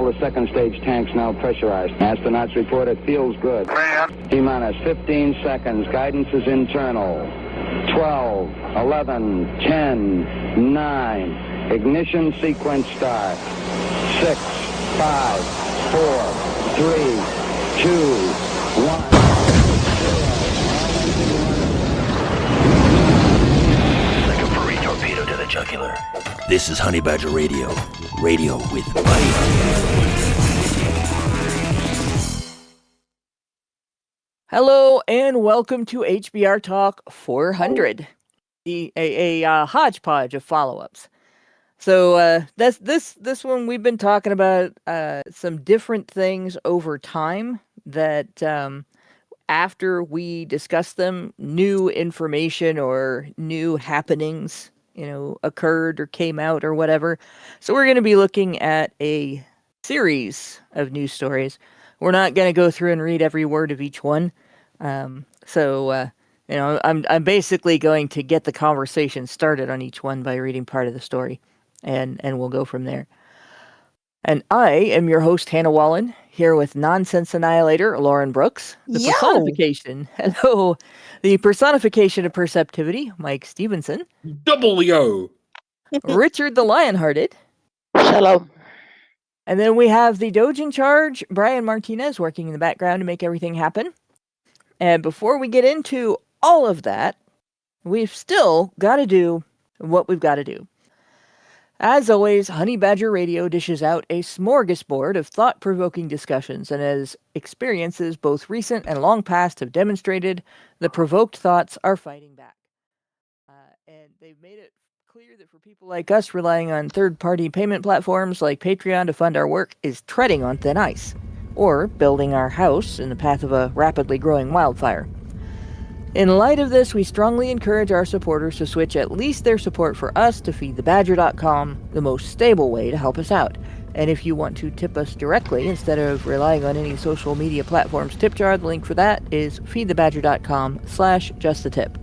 All the second stage tanks now pressurized. Astronauts report it feels good. T-minus 15 seconds. Guidance is internal. 12, 11, 10, 9. Ignition sequence start. 6, 5, 4, 3, 2, 1. Like a furry torpedo to the jugular. This is Honey Badger Radio. Radio with bite. Hello and welcome to HBR Talk 400, a hodgepodge of follow-ups. So this one we've been talking about some different things over time that after we discuss them, new information or new happenings, occurred or came out or whatever. So we're going to be looking at a series of news stories. We're not going to go through and read every word of each one. I'm basically going to get the conversation started on each one by reading part of the story, and we'll go from there. And I am your host, Hannah Wallen, here with Nonsense Annihilator, Lauren Brooks. The personification of perceptivity, Mike Stevenson. Double yo. Richard the Lionhearted. Hello. And then we have the Doge in charge, Brian Martinez, working in the background to make everything happen. And before we get into all of that, we've still got to do what we've got to do. As always, Honey Badger Radio dishes out a smorgasbord of thought-provoking discussions, and as experiences both recent and long past have demonstrated, the provoked thoughts are fighting back. And they've made it clear that for people like us relying on third-party payment platforms like Patreon to fund our work is treading on thin ice, or building our house in the path of a rapidly growing wildfire. In light of this, we strongly encourage our supporters to switch at least their support for us to feedthebadger.com, the most stable way to help us out. And if you want to tip us directly instead of relying on any social media platforms tip jar, the link for that is feedthebadger.com/justtip.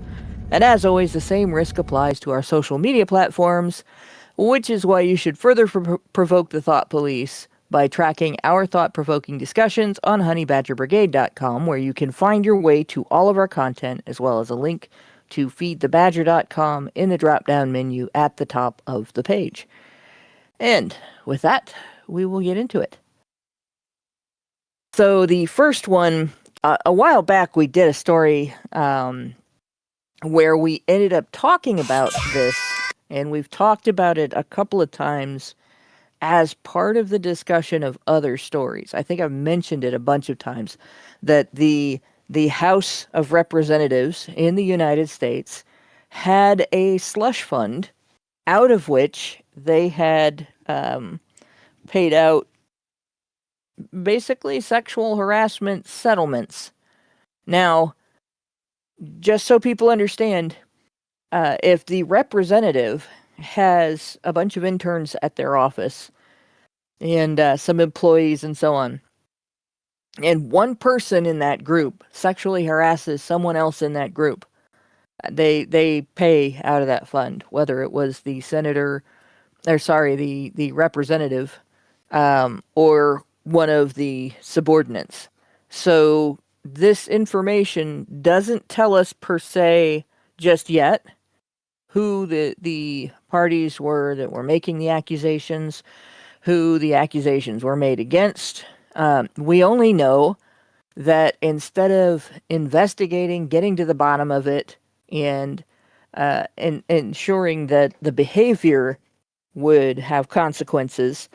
And as always, the same risk applies to our social media platforms, which is why you should further provoke the thought police by tracking our thought-provoking discussions on honeybadgerbrigade.com, where you can find your way to all of our content, as well as a link to feedthebadger.com in the drop-down menu at the top of the page. And with that, we will get into it. So the first one, a while back we did a story where we ended up talking about this, and we've talked about it a couple of times as part of the discussion of other stories. I think I've mentioned it a bunch of times, that the House of Representatives in the United States had a slush fund out of which they had paid out basically sexual harassment settlements. Now, just so people understand, if the representative has a bunch of interns at their office and some employees and so on, and one person in that group sexually harasses someone else in that group, they pay out of that fund, whether it was the representative or one of the subordinates. So this information doesn't tell us per se just yet who the parties were that were making the accusations, who the accusations were made against. We only know that instead of investigating, getting to the bottom of it, and ensuring that the behavior would have consequences,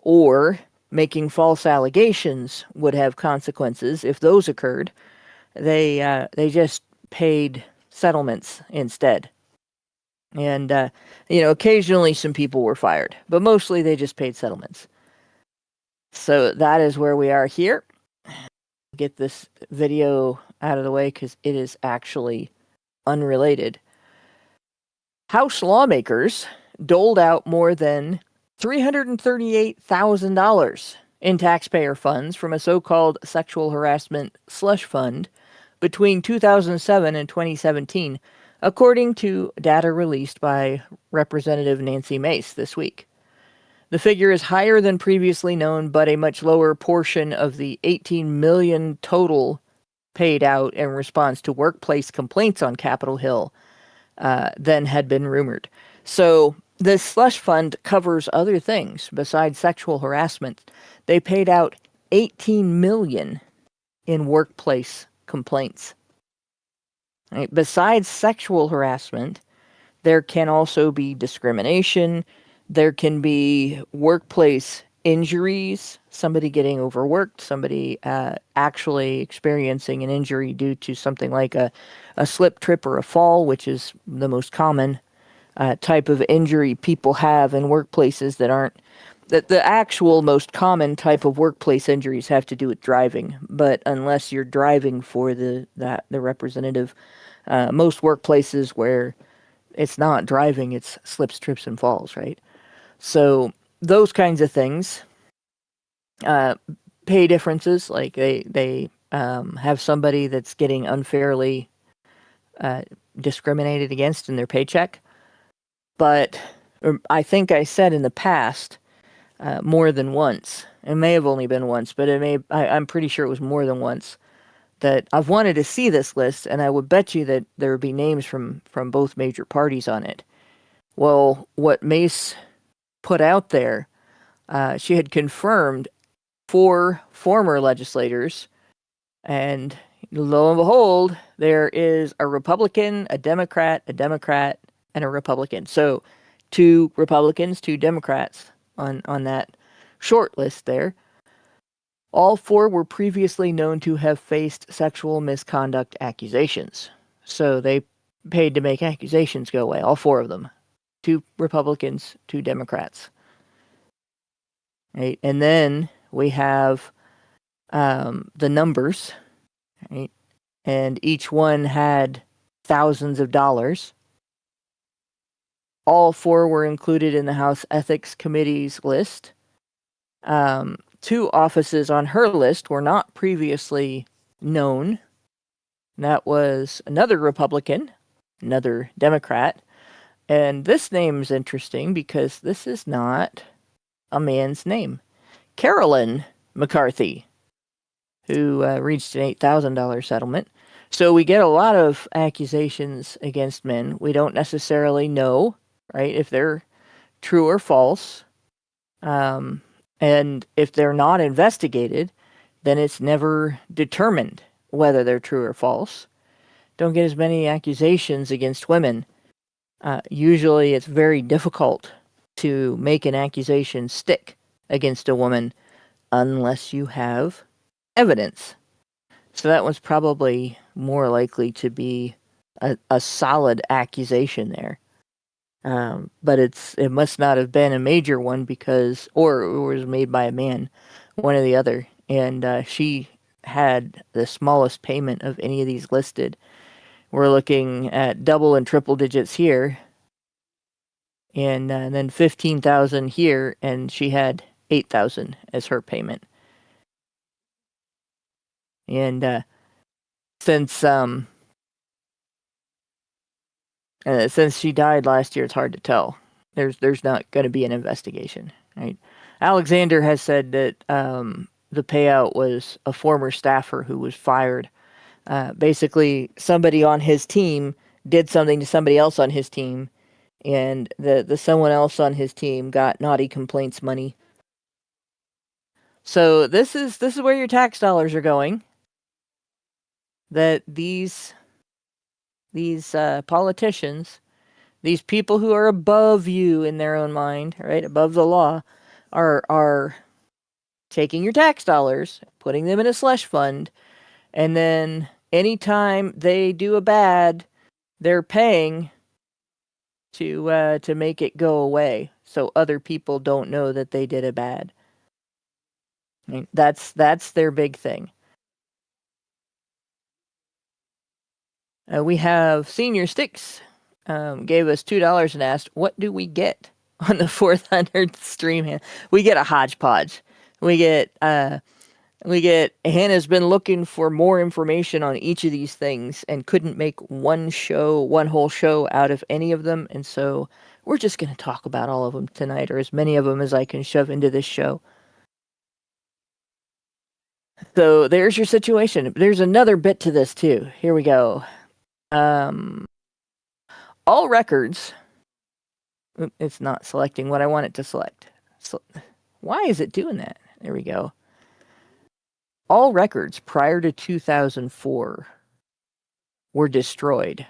or making false allegations would have consequences if those occurred, they just paid settlements instead. And, occasionally some people were fired, but mostly they just paid settlements. So that is where we are here. Get this video out of the way because it is actually unrelated. House lawmakers doled out more than $338,000 in taxpayer funds from a so-called sexual harassment slush fund between 2007 and 2017, according to data released by Representative Nancy Mace this week. The figure is higher than previously known, but a much lower portion of the 18 million total paid out in response to workplace complaints on Capitol Hill than had been rumored. So this slush fund covers other things besides sexual harassment. They paid out 18 million in workplace complaints. Right? Besides sexual harassment, there can also be discrimination. There can be workplace injuries, somebody getting overworked, somebody actually experiencing an injury due to something like a slip, trip, or a fall, which is the most common type of injury people have in workplaces that aren't. The actual most common type of workplace injuries have to do with driving, but unless you're driving for the representative, most workplaces where it's not driving, it's slips, trips, and falls, right? So those kinds of things, pay differences, like they have somebody that's getting unfairly discriminated against in their paycheck. But I think I said in the past, more than once. It may have only been once, but I'm pretty sure it was more than once that I've wanted to see this list, and I would bet you that there would be names from both major parties on it. Well, what Mace put out there, she had confirmed 4 former legislators, and lo and behold, there is a Republican, a Democrat, and a Republican. So 2 Republicans, 2 Democrats on that short list there. All 4 were previously known to have faced sexual misconduct accusations. So they paid to make accusations go away, all 4 of them. 2 Republicans, 2 Democrats. Right? And then we have the numbers, right? And each one had thousands of dollars. All 4 were included in the House Ethics Committee's list. 2 offices on her list were not previously known. That was another Republican, another Democrat. And this name's interesting because this is not a man's name. Carolyn McCarthy, who reached an $8,000 settlement. So we get a lot of accusations against men. We don't necessarily know, right, if they're true or false. And if they're not investigated, then it's never determined whether they're true or false. Don't get as many accusations against women. Usually it's very difficult to make an accusation stick against a woman unless you have evidence. So that one's probably more likely to be a solid accusation there. But it must not have been a major one because, or it was made by a man, one or the other. And she had the smallest payment of any of these listed. We're looking at double and triple digits here, and then 15,000 here, and she had 8,000 as her payment. And since she died last year, it's hard to tell. There's not going to be an investigation, right? Alexander has said that the payout was a former staffer who was fired. Basically, somebody on his team did something to somebody else on his team, and the someone else on his team got naughty complaints money. So this is where your tax dollars are going. That these politicians, these people who are above you in their own mind, right, above the law, are taking your tax dollars, putting them in a slush fund, and then anytime they do a bad, they're paying to make it go away, so other people don't know that they did a bad. I mean, that's their big thing. We have Senior Sticks gave us $2 and asked, what do we get on the 400th stream hand? We get a hodgepodge. We get Hannah's been looking for more information on each of these things and couldn't make one whole show out of any of them. And so we're just going to talk about all of them tonight, or as many of them as I can shove into this show. So there's your situation. There's another bit to this too. Here we go. All records. It's not selecting what I want it to select. So, why is it doing that? There we go. All records prior to 2004 were destroyed,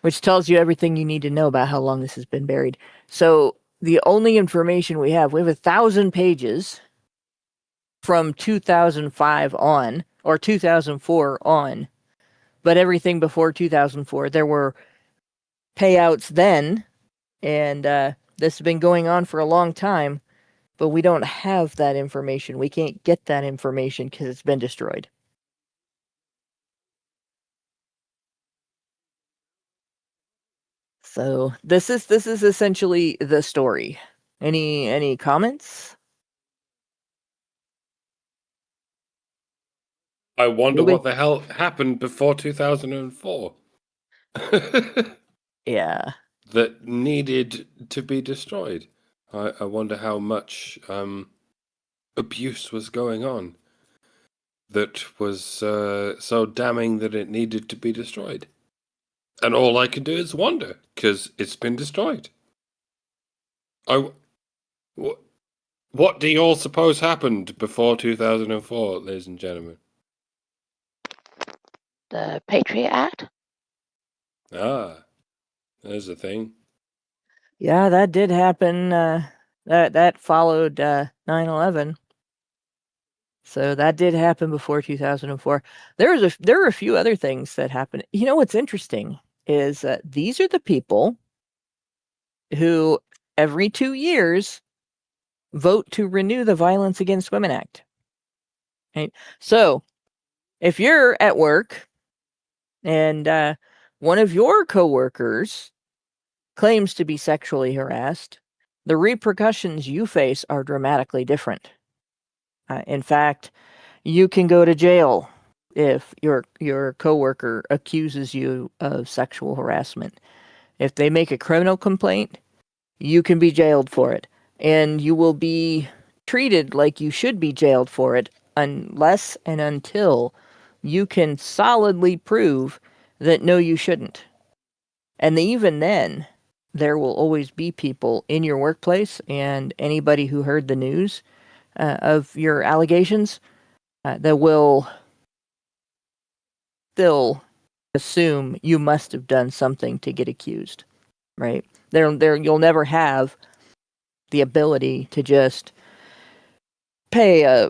which tells you everything you need to know about how long this has been buried. So the only information we have 1,000 pages from 2005 on, or 2004 on, but everything before 2004, there were payouts then, and this has been going on for a long time, but we don't have that information. We can't get that information because it's been destroyed. So this is essentially the story. Any comments? I wonder what the hell happened before 2004. Yeah. That needed to be destroyed. I wonder how much abuse was going on that was so damning that it needed to be destroyed. And all I can do is wonder, because it's been destroyed. What do you all suppose happened before 2004, ladies and gentlemen? The Patriot Act? Ah, there's a thing. Yeah, that did happen. That followed 9/11. So that did happen before 2004. There were a few other things that happened. You know what's interesting is that these are the people who every 2 years vote to renew the Violence Against Women Act. Right? So if you're at work and one of your coworkers claims to be sexually harassed, the repercussions you face are dramatically different. In fact, you can go to jail if your coworker accuses you of sexual harassment. If they make a criminal complaint, you can be jailed for it, and you will be treated like you should be jailed for it unless and until you can solidly prove that no, you shouldn't. And even then, there will always be people in your workplace and anybody who heard the news of your allegations that will still assume you must have done something to get accused, right? You'll never have the ability to just pay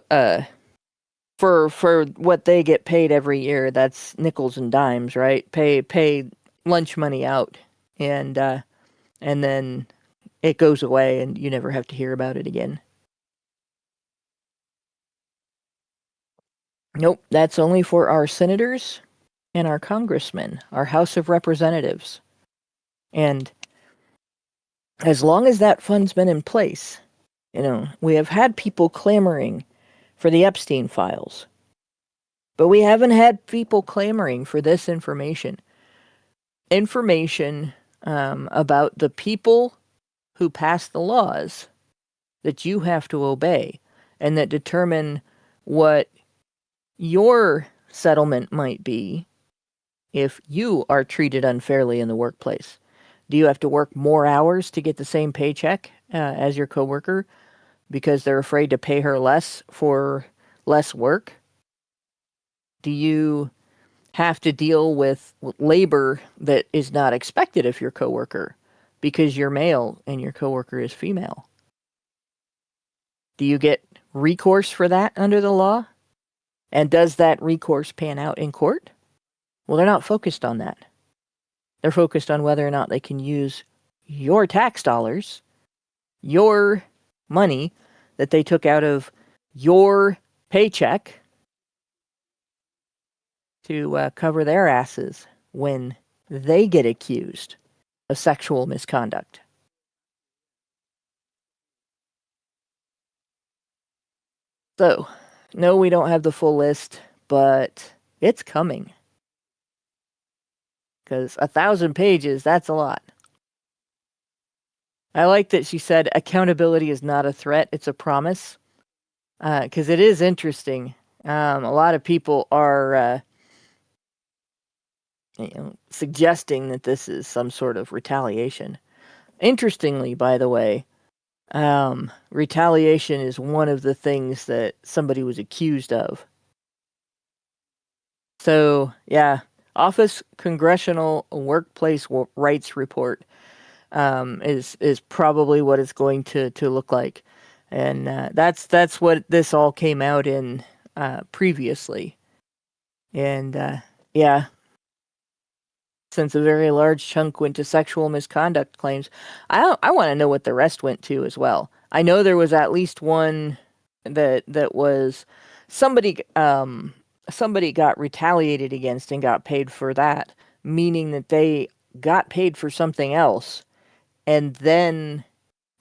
for what they get paid every year. That's nickels and dimes, right? Pay lunch money out, and then it goes away, and you never have to hear about it again. Nope, that's only for our senators and our congressmen, our House of Representatives. And as long as that fund's been in place, we have had people clamoring for the Epstein files. But we haven't had people clamoring for this information. Information about the people who pass the laws that you have to obey and that determine what your settlement might be if you are treated unfairly in the workplace. Do you have to work more hours to get the same paycheck as your coworker because they're afraid to pay her less for less work? Do you have to deal with labor that is not expected of your coworker because you're male and your coworker is female? Do you get recourse for that under the law? And does that recourse pan out in court? Well, they're not focused on that. They're focused on whether or not they can use your tax dollars, your money that they took out of your paycheck to cover their asses when they get accused of sexual misconduct. So, no, we don't have the full list, but it's coming. because 1,000 pages, that's a lot. I like that she said accountability is not a threat, it's a promise, because it is interesting. A lot of people are suggesting that this is some sort of retaliation. Interestingly, by the way, retaliation is one of the things that somebody was accused of. So, yeah, Office Congressional Workplace Rights Report is probably what it's going to look like, and that's what this all came out in previously, and yeah. Since a very large chunk went to sexual misconduct claims, I want to know what the rest went to as well. I know there was at least one that was somebody somebody got retaliated against and got paid for that, meaning that they got paid for something else, and then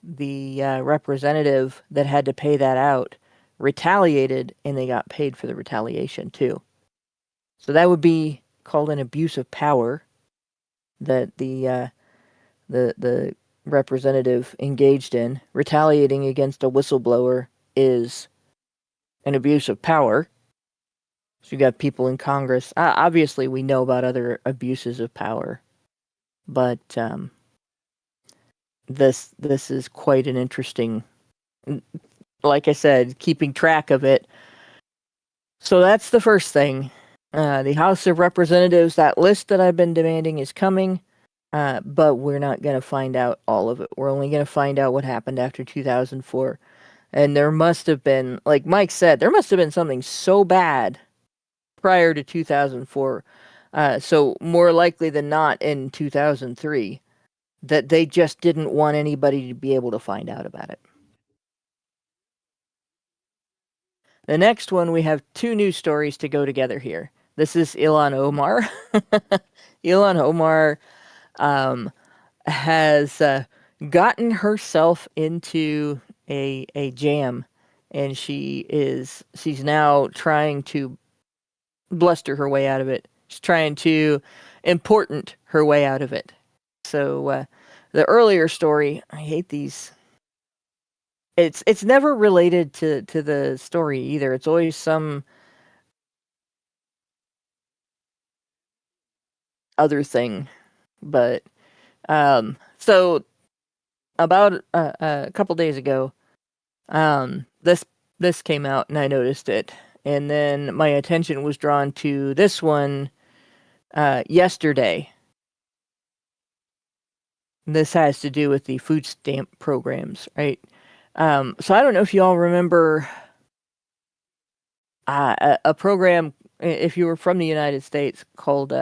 the representative that had to pay that out retaliated, and they got paid for the retaliation too. So that would be called an abuse of power that the representative engaged in. Retaliating against a whistleblower is an abuse of power. So you got people in Congress. Obviously, we know about other abuses of power, but this is quite an interesting. Like I said, keeping track of it. So that's the first thing. The House of Representatives, that list that I've been demanding is coming, but we're not going to find out all of it. We're only going to find out what happened after 2004. And there must have been, like Mike said, there must have been something so bad prior to 2004. So more likely than not in 2003, that they just didn't want anybody to be able to find out about it. The next one, we have two news stories to go together here. This is Ilan Omar. Ilan Omar has gotten herself into a jam, and she's now trying to bluster her way out of it. She's trying to important her way out of it. So the earlier story, I hate these. It's never related to the story either. It's always some other thing. But so about a couple days ago, this came out and I noticed it, and then my attention was drawn to this one yesterday. This has to do with the food stamp programs, right? So I don't know if you all remember a program, if you were from the United States, called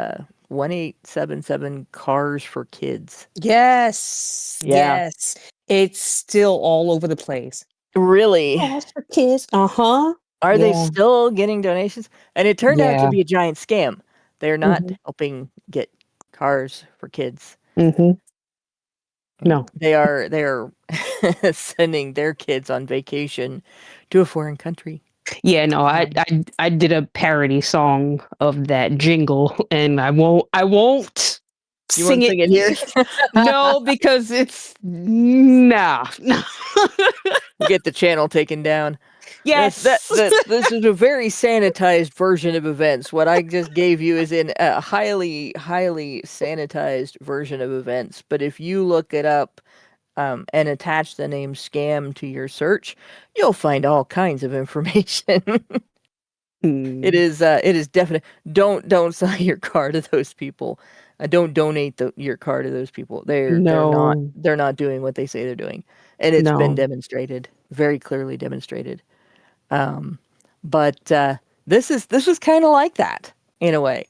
1877 Cars for Kids. Yes. Yeah. Yes. It's still all over the place. Really? Cars for kids. Uh-huh. Are they Yeah. still getting donations? And it turned out to Yeah. be a giant scam. They're not Mhm. helping get cars for kids. Mm-hmm. No. They are sending their kids on vacation to a foreign country. Yeah, no, I did a parody song of that jingle, and I won't You sing won't sing it here? No, because it's nah. You get the channel taken down. Yes. This is a very sanitized version of events. What I just gave you is in a highly sanitized version of events. But if you look it up and attach the name scam to your search, you'll find all kinds of information. It is definite. Don't sell your car to those people. Don't donate your car to those people. They're not doing what they say they're doing, and it's been demonstrated, very clearly demonstrated. But this was kind of like that in a way.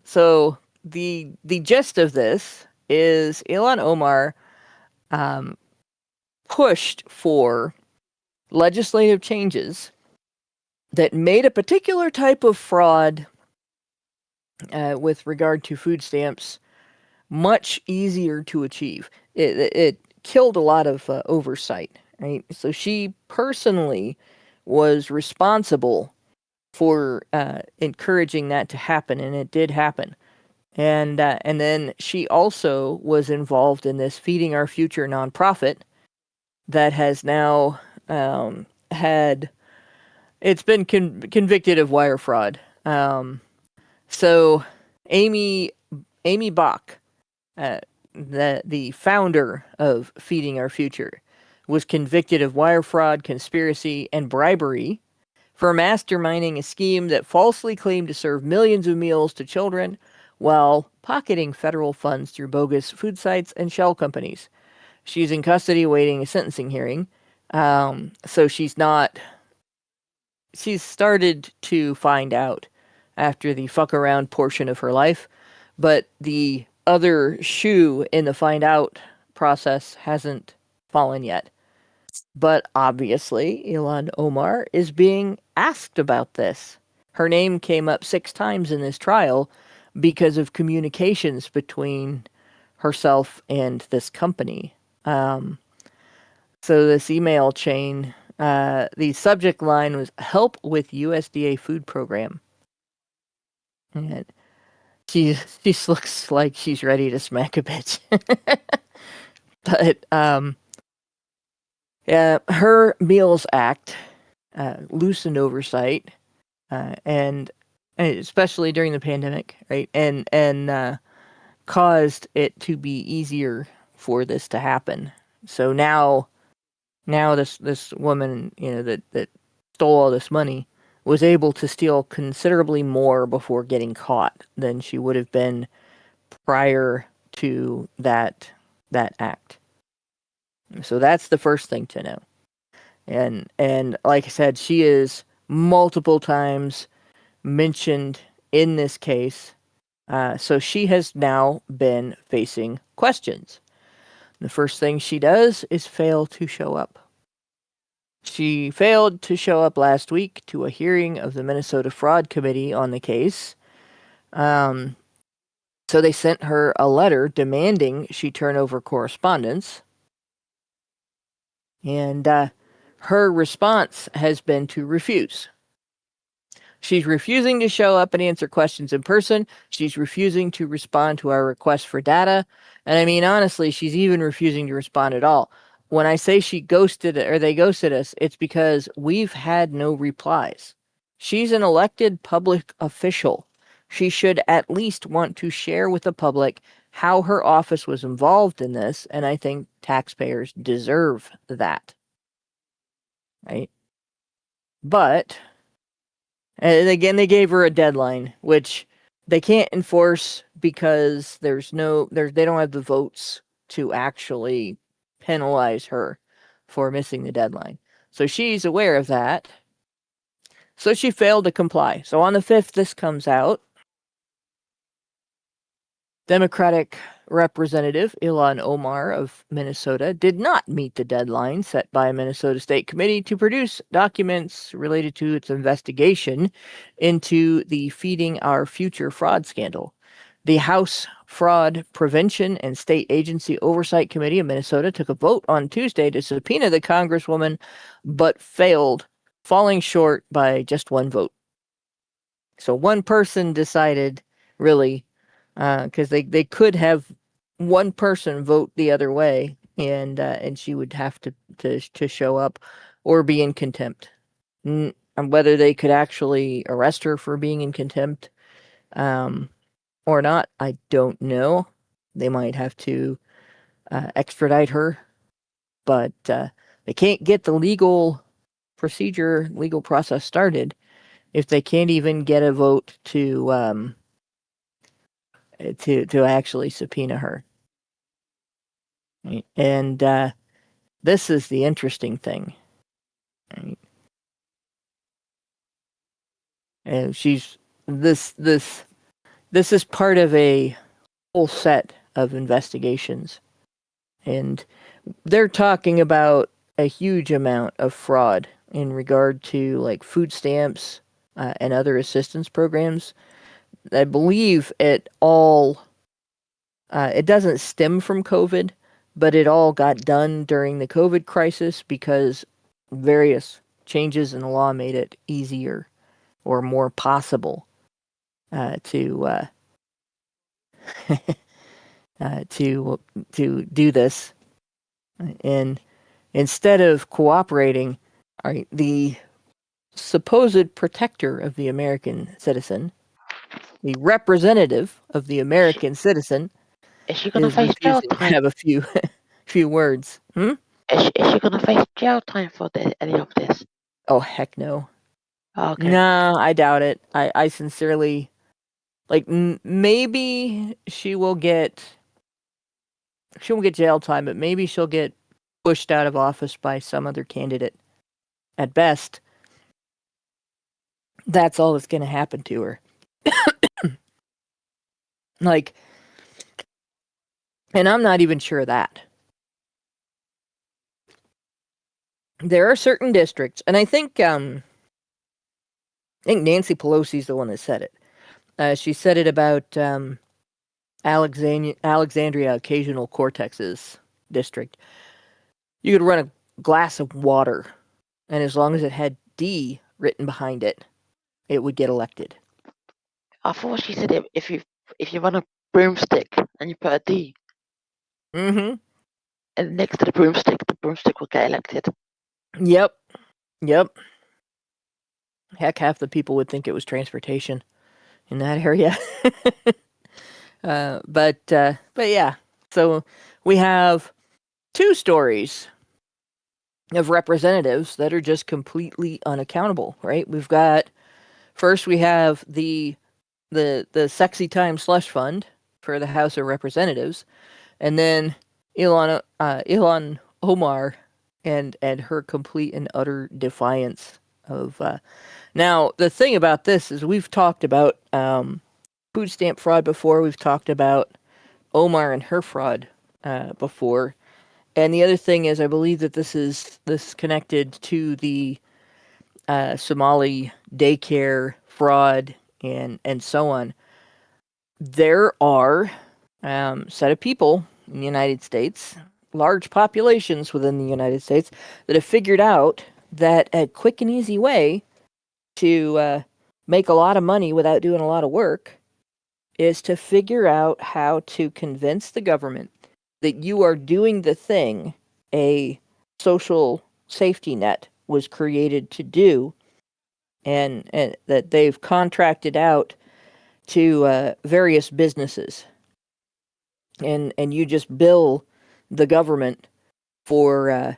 So the gist of this is Ilan Omar pushed for legislative changes that made a particular type of fraud with regard to food stamps much easier to achieve. It killed a lot of oversight, right? So she personally was responsible for encouraging that to happen, and it did happen. And then she also was involved in this Feeding Our Future nonprofit that has now it's been convicted of wire fraud. So Amy Bach, the founder of Feeding Our Future, was convicted of wire fraud, conspiracy, and bribery for masterminding a scheme that falsely claimed to serve millions of meals to children while pocketing federal funds through bogus food sites and shell companies. She's in custody awaiting a sentencing hearing. So she's started to find out after the fuck around portion of her life, but the other shoe in the find out process hasn't fallen yet. But obviously, Ilan Omar is being asked about this. Her name came up 6 times in this trial because of communications between herself and this company. So this email chain, the subject line was "Help with USDA Food Program." And she looks like she's ready to smack a bitch. But her Meals Act loosened oversight, and especially during the pandemic, right? And caused it to be easier for this to happen. So now this woman, that stole all this money, was able to steal considerably more before getting caught than she would have been prior to that act. So that's the first thing to know. And like I said, she is multiple times mentioned in this case. So she has now been facing questions. The first thing she does is fail to show up. She failed to show up last week to a hearing of the Minnesota Fraud Committee on the case. So they sent her a letter demanding she turn over correspondence. And her response has been to refuse. She's refusing to show up and answer questions in person. She's refusing to respond to our requests for data. And I mean, honestly, she's even refusing to respond at all. When I say they ghosted us, it's because we've had no replies. She's an elected public official. She should at least want to share with the public how her office was involved in this, and I think taxpayers deserve that. Right? But, and again, they gave her a deadline, which they can't enforce because they don't have the votes to actually penalize her for missing the deadline. So she's aware of that. So she failed to comply. So on the 5th, this comes out. Democratic Representative Ilan Omar of Minnesota did not meet the deadline set by a Minnesota State Committee to produce documents related to its investigation into the Feeding Our Future fraud scandal. The House Fraud Prevention and State Agency Oversight Committee of Minnesota took a vote on Tuesday to subpoena the Congresswoman, but failed, falling short by just 1 vote. So one person decided, really, because they could have one person vote the other way, and she would have to show up or be in contempt. And whether they could actually arrest her for being in contempt or not, I don't know. They might have to extradite her, but they can't get the legal process started if they can't even get a vote to actually subpoena her. Right? And this is the interesting thing. Right? And this is part of a whole set of investigations, and they're talking about a huge amount of fraud in regard to like food stamps and other assistance programs. I believe it doesn't stem from COVID, but it all got done during the COVID crisis because various changes in the law made it easier or more possible to to do this, and instead of cooperating, all right, the supposed protector of the American citizen, the representative of the American citizen, Is she gonna is face jail refusing to time? have a few words. Is she gonna face jail time for any of this? Oh heck no. Okay. No, I doubt it. I sincerely maybe she won't get jail time, but maybe she'll get pushed out of office by some other candidate. At best, that's all that's going to happen to her. Like, and I'm not even sure of that. There are certain districts, and I think Nancy Pelosi's the one that said it. She said it about Alexandria Occasional Cortex's district. You could run a glass of water, and as long as it had D written behind it, it would get elected. I thought she said if you run a broomstick and you put a D, Mm-hmm. and next to the broomstick will get elected. Yep. Heck, half the people would think it was transportation in that area. But yeah. So we have two stories of representatives that are just completely unaccountable, right? We have the sexy time slush fund for the House of Representatives, and then Ilan Omar and her complete and utter defiance of. Now the thing about this is we've talked about food stamp fraud before. We've talked about Omar and her fraud before. And the other thing is, I believe that this is connected to the Somali daycare fraud and so on. There are set of people in the United States, large populations within the United States, that have figured out that a quick and easy way to make a lot of money without doing a lot of work is to figure out how to convince the government that you are doing the thing a social safety net was created to do, and that they've contracted out to various businesses, and you just bill the government for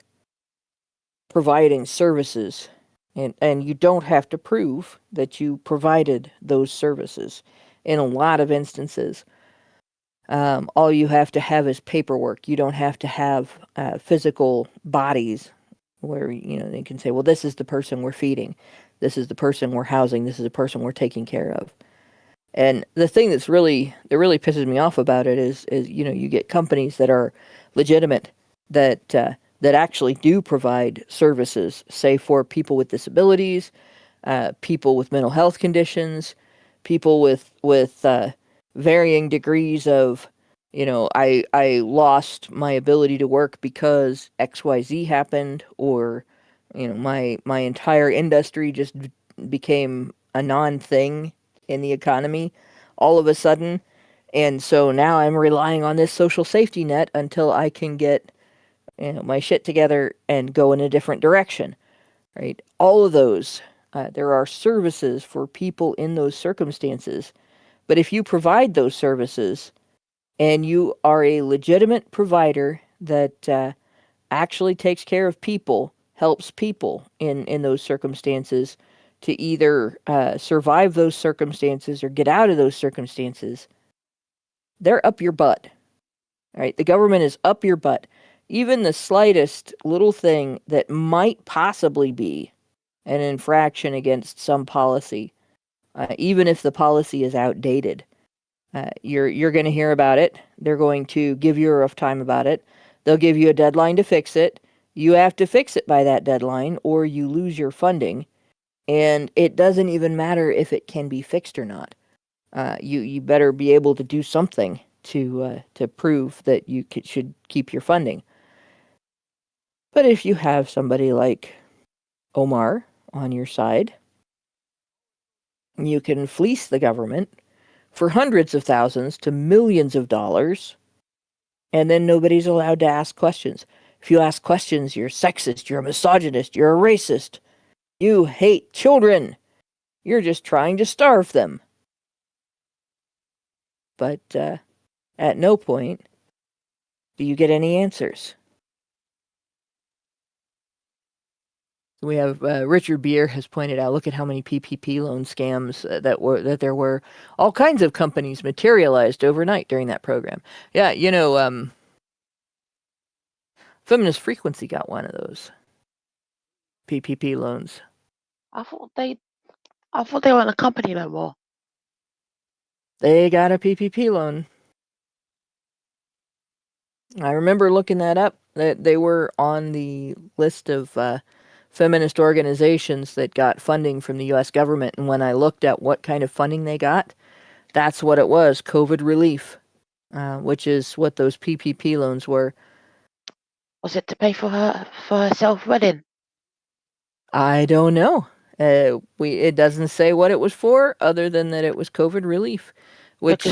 providing services, and you don't have to prove that you provided those services. In a lot of instances, all you have to have is paperwork. You don't have to have physical bodies where they can say, well, this is the person we're feeding, this is the person we're housing, this is the person we're taking care of. And the thing that really pisses me off about it is you get companies that are legitimate, that actually do provide services, say for people with disabilities, people with mental health conditions, people with varying degrees of, I lost my ability to work because XYZ happened, or my entire industry just became a non-thing in the economy all of a sudden, and so now I'm relying on this social safety net until I can get my shit together and go in a different direction, right? All of those, there are services for people in those circumstances, but if you provide those services and you are a legitimate provider that actually takes care of people, helps people in those circumstances to either survive those circumstances or get out of those circumstances, they're up your butt. Right? The government is up your butt. Even the slightest little thing that might possibly be an infraction against some policy, even if the policy is outdated, you're going to hear about it. They're going to give you a rough time about it. They'll give you a deadline to fix it. You have to fix it by that deadline, or you lose your funding. And it doesn't even matter if it can be fixed or not. You better be able to do something to prove that you should keep your funding. But if you have somebody like Omar on your side, you can fleece the government for hundreds of thousands to millions of dollars, and then nobody's allowed to ask questions. If you ask questions, you're sexist, you're a misogynist, you're a racist. You hate children. You're just trying to starve them. But at no point do you get any answers. We have Richard Beer has pointed out. Look at how many PPP loan scams that there were. All kinds of companies materialized overnight during that program. Yeah, Feminist Frequency got one of those PPP loans. I thought they weren't a company no more. They got a PPP loan. I remember looking that up. That they were on the list of feminist organizations that got funding from the U.S. government. And when I looked at what kind of funding they got, that's what it was, COVID relief, which is what those PPP loans were. Was it to pay for herself wedding? I don't know. It doesn't say what it was for, other than that it was COVID relief, which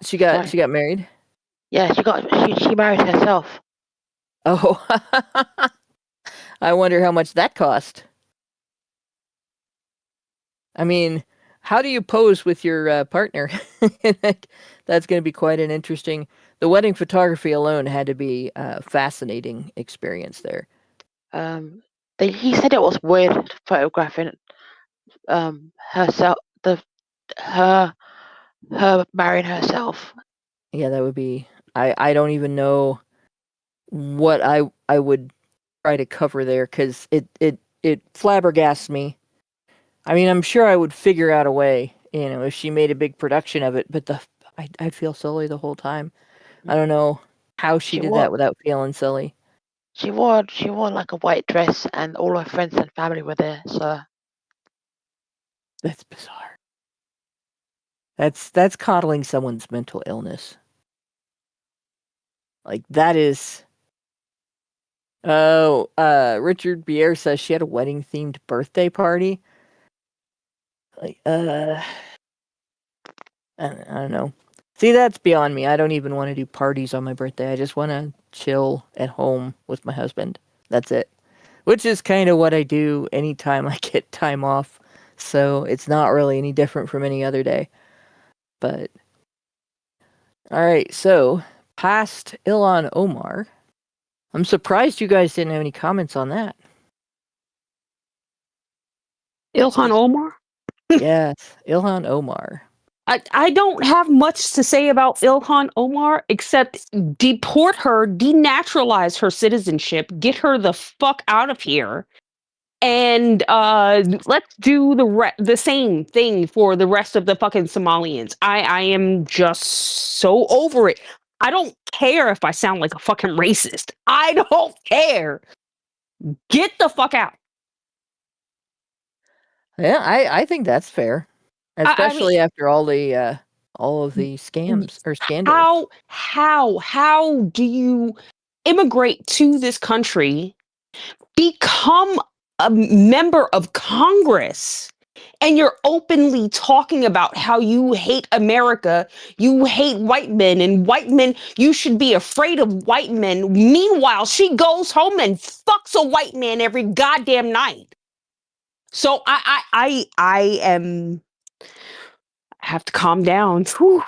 she got married. Yeah, she married herself. Oh, I wonder how much that cost. I mean, how do you pose with your partner? That's going to be quite an interesting. The wedding photography alone had to be a fascinating experience there. He said it was weird photographing herself, her marrying herself. Yeah, that would be. I don't even know what I would try to cover there, because it flabbergasts me. I mean, I'm sure I would figure out a way, if she made a big production of it, but I'd feel silly the whole time. I don't know how she did that without feeling silly. She wore like a white dress, and all her friends and family were there, so that's bizarre. That's coddling someone's mental illness. Like, that is. Oh, Richard Bier says she had a wedding-themed birthday party. Like, I don't know. See, that's beyond me. I don't even want to do parties on my birthday. I just want to chill at home with my husband. That's it. Which is kind of what I do anytime I get time off. So it's not really any different from any other day. But, all right. So, past Ilan Omar. I'm surprised you guys didn't have any comments on that. Ilhan Omar? Yes, Ilhan Omar. I don't have much to say about Ilhan Omar except deport her, denaturalize her citizenship, get her the fuck out of here, and let's do the same thing for the rest of the fucking Somalians. I am just so over it. I don't care if I sound like a fucking racist. I don't care. Get the fuck out. Yeah, I think that's fair. Especially after all of the scams or scandals. How do you immigrate to this country, become a member of Congress, and you're openly talking about how you hate America, you hate white men, and white men, you should be afraid of white men. Meanwhile, she goes home and fucks a white man every goddamn night. So I have to calm down. 50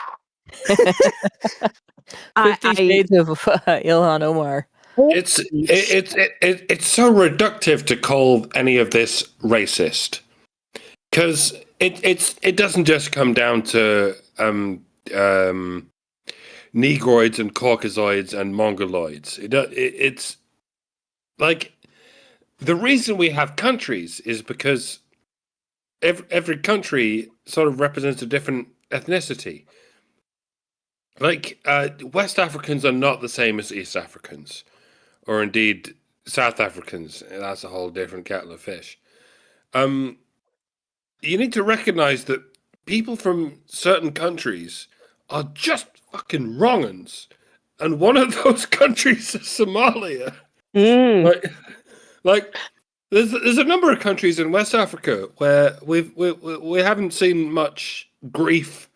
Shades of Ilhan Omar. It's so reductive to call any of this racist, because it doesn't just come down to Negroids and Caucasoids and Mongoloids. It's like, the reason we have countries is because every country sort of represents a different ethnicity. Like, West Africans are not the same as East Africans, or indeed South Africans. That's a whole different kettle of fish. You need to recognize that people from certain countries are just fucking wrong-uns. And one of those countries is Somalia. Like, there's a number of countries in West Africa where we haven't seen much grief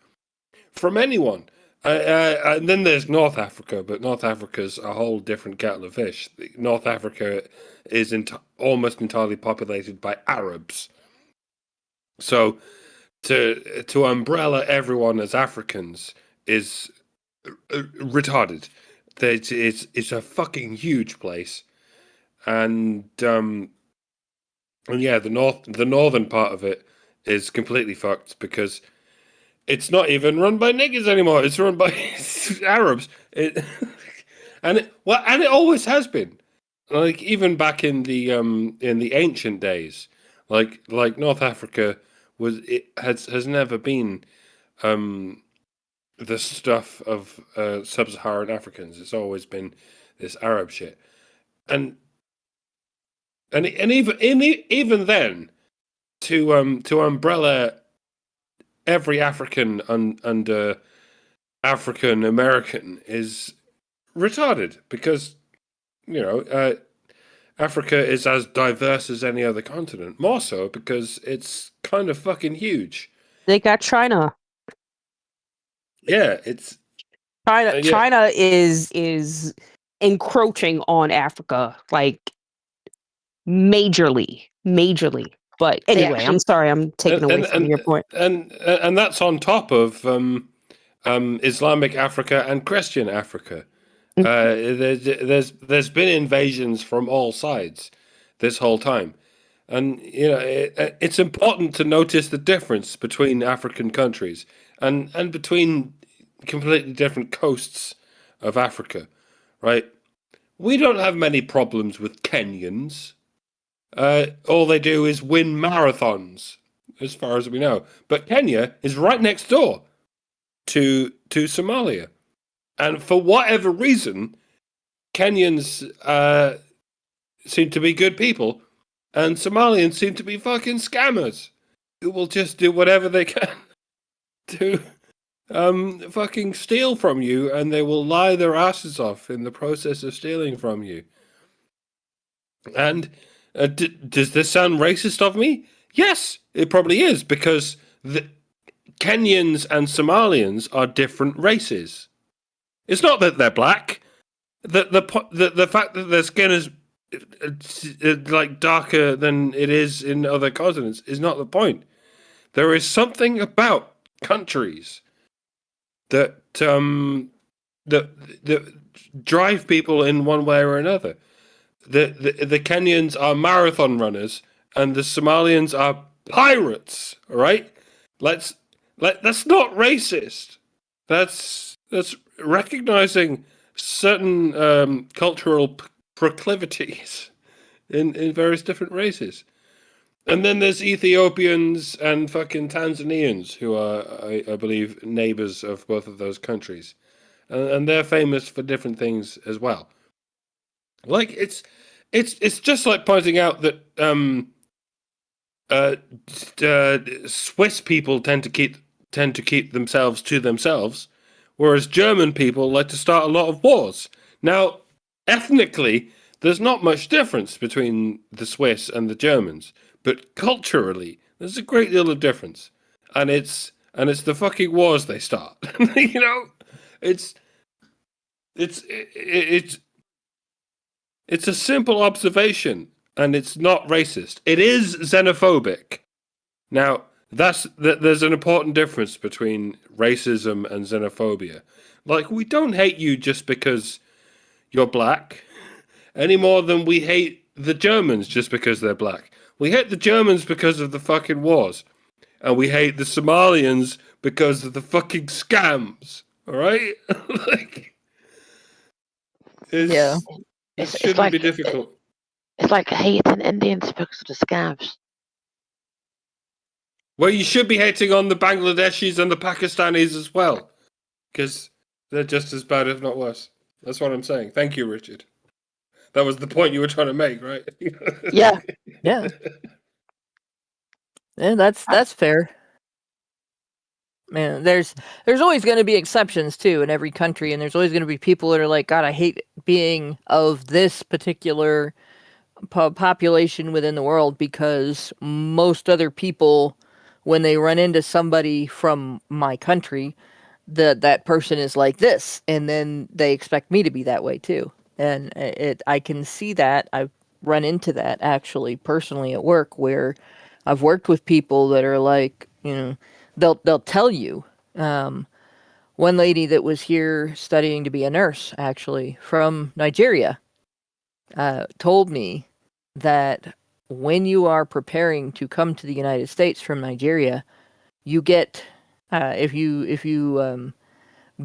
from anyone. And then there's North Africa, but North Africa's a whole different kettle of fish. North Africa is almost entirely populated by Arabs. So to umbrella everyone as Africans is retarded. It's a fucking huge place, and yeah, the northern part of it is completely fucked because it's not even run by niggas anymore. It's run by Arabs. And it always has been. Like even back in the ancient days, like North Africa has never been the stuff of sub-Saharan Africans. It's always been this Arab shit, and even then, to umbrella every African under African American is retarded because Africa is as diverse as any other continent. More so because it's kind of fucking huge. They got China. Yeah, it's China. yeah. China is encroaching on Africa like majorly. But anyway, I'm sorry, I'm taking away from your point. And that's on top of Islamic Africa and Christian Africa. There's been invasions from all sides this whole time, and it's important to notice the difference between African countries and between completely different coasts of Africa, right? We don't have many problems with Kenyans. All they do is win marathons, as far as we know. But Kenya is right next door to Somalia. And for whatever reason, Kenyans seem to be good people, and Somalians seem to be fucking scammers who will just do whatever they can to fucking steal from you, and they will lie their asses off in the process of stealing from you. And does this sound racist of me? Yes, it probably is, because the Kenyans and Somalians are different races. It's not that they're black. The fact that their skin is like darker than it is in other continents is not the point. There is something about countries that drive people in one way or another. The Kenyans are marathon runners, and the Somalians are pirates. All right, that's not racist. That's recognizing certain cultural proclivities in various different races. And then there's Ethiopians and fucking Tanzanians who are, I believe, neighbors of both of those countries, and they're famous for different things as well. Like it's just like pointing out that Swiss people tend to keep themselves to themselves, whereas German people like to start a lot of wars. Now, ethnically, there's not much difference between the Swiss and the Germans, but culturally, there's a great deal of difference, and it's the fucking wars they start. It's a simple observation, and it's not racist. It is xenophobic. Now, there's an important difference between racism and xenophobia. Like, we don't hate you just because you're black, any more than we hate the Germans just because they're black. We hate the Germans because of the fucking wars, and we hate the Somalians because of the fucking scams. All right, it shouldn't be difficult. It's like hating Indians because of the scams. Well, you should be hating on the Bangladeshis and the Pakistanis as well, because they're just as bad, if not worse. That's what I'm saying. Thank you, Richard. That was the point you were trying to make, right? Yeah. Yeah. Yeah, that's fair. Man, there's always going to be exceptions too in every country, and there's always going to be people that are like, God, I hate being of this particular population within the world because most other people when they run into somebody from my country, that person is like this, and then they expect me to be that way too. And I can see that. I've run into that actually personally at work, where I've worked with people that are like, they'll tell you. One lady that was here studying to be a nurse, actually from Nigeria, told me that when you are preparing to come to the United States from Nigeria, you get if you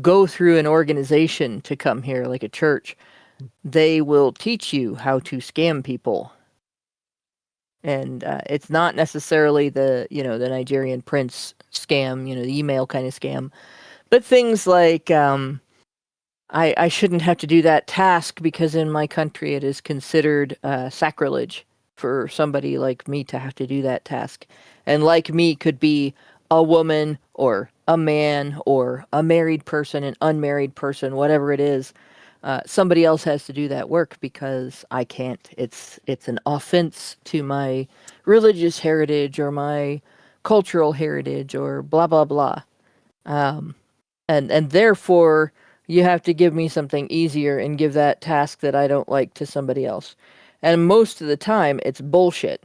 go through an organization to come here, like a church, they will teach you how to scam people. And it's not necessarily the Nigerian prince scam, the email kind of scam, but things like I shouldn't have to do that task because in my country it is considered sacrilege for somebody like me to have to do that task. And like me could be a woman or a man or a married person, an unmarried person, whatever it is. Somebody else has to do that work because I can't. It's an offense to my religious heritage or my cultural heritage or blah, blah, blah. And therefore, you have to give me something easier and give that task that I don't like to somebody else. And most of the time, it's bullshit.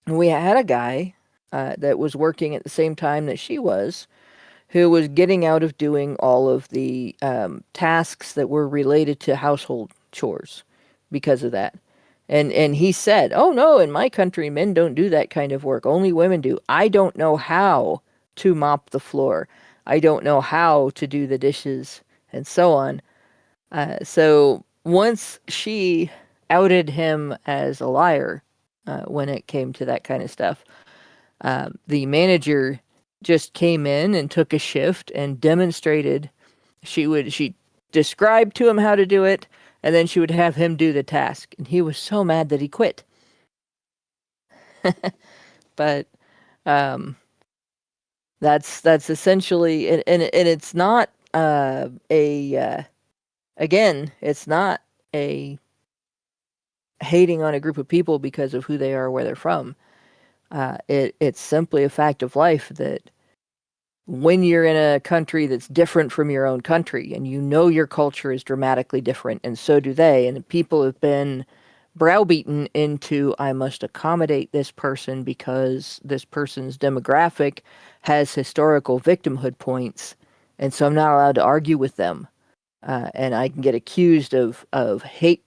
We had a guy that was working at the same time that she was, who was getting out of doing all of the tasks that were related to household chores because of that. And he said, "Oh no, in my country, men don't do that kind of work. Only women do. I don't know how to mop the floor. I don't know how to do the dishes," and so on. So once she outed him as a liar when it came to that kind of stuff, the manager just came in and took a shift and demonstrated. She described to him how to do it, and then she would have him do the task. And he was so mad that he quit. But that's essentially, and it's not again, it's not a hating on a group of people because of who they are or where they're from. It's simply a fact of life that when you're in a country that's different from your own country and your culture is dramatically different and so do they, and people have been browbeaten into, I must accommodate this person because this person's demographic has historical victimhood points, and so I'm not allowed to argue with them. And I can get accused of hate,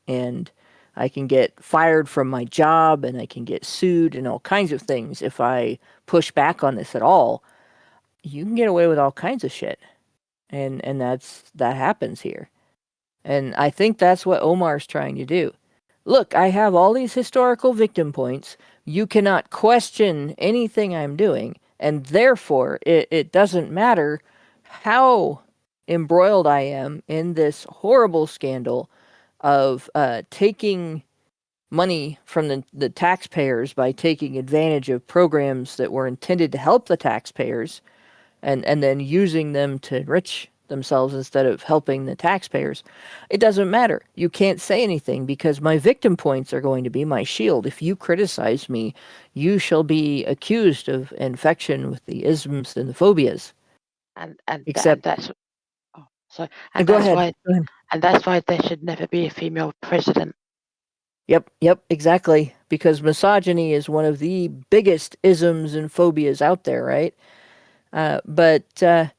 and I can get fired from my job, and I can get sued and all kinds of things if I push back on this at all. You can get away with all kinds of shit. And that happens here. And I think that's what Omar's trying to do. Look, I have all these historical victim points. You cannot question anything I'm doing, and therefore it doesn't matter how embroiled I am in this horrible scandal of taking money from the taxpayers by taking advantage of programs that were intended to help the taxpayers and then using them to enrich themselves instead of helping the taxpayers. It doesn't matter. You can't say anything because my victim points are going to be my shield. If you criticize me, you shall be accused of infection with the isms and the phobias. Except that's oh, sorry, and go that's ahead. why Go ahead. and that's why there should never be a female president. Yep, exactly. Because misogyny is one of the biggest isms and phobias out there, right? But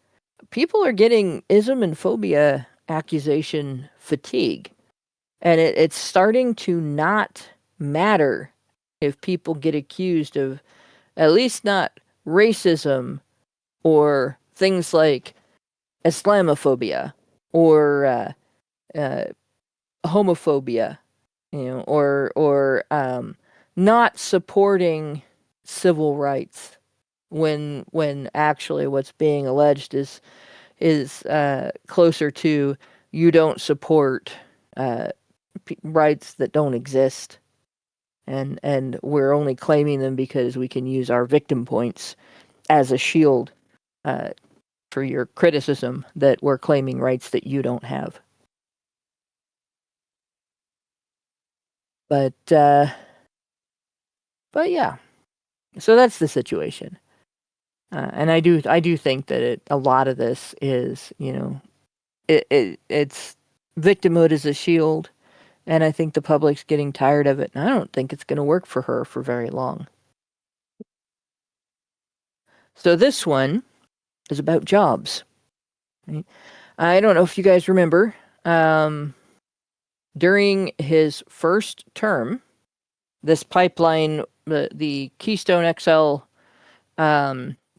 people are getting ism and phobia accusation fatigue. And it's starting to not matter if people get accused of at least not racism or things like Islamophobia or homophobia, or not supporting civil rights when actually what's being alleged is closer to you don't support rights that don't exist, and we're only claiming them because we can use our victim points as a shield for your criticism that we're claiming rights that you don't have. But yeah, so that's the situation. And I do think that a lot of this is, it's victimhood as a shield, and I think the public's getting tired of it, and I don't think it's going to work for her for very long. So this one is about jobs. Right? I don't know if you guys remember, during his first term, this pipeline, the Keystone XL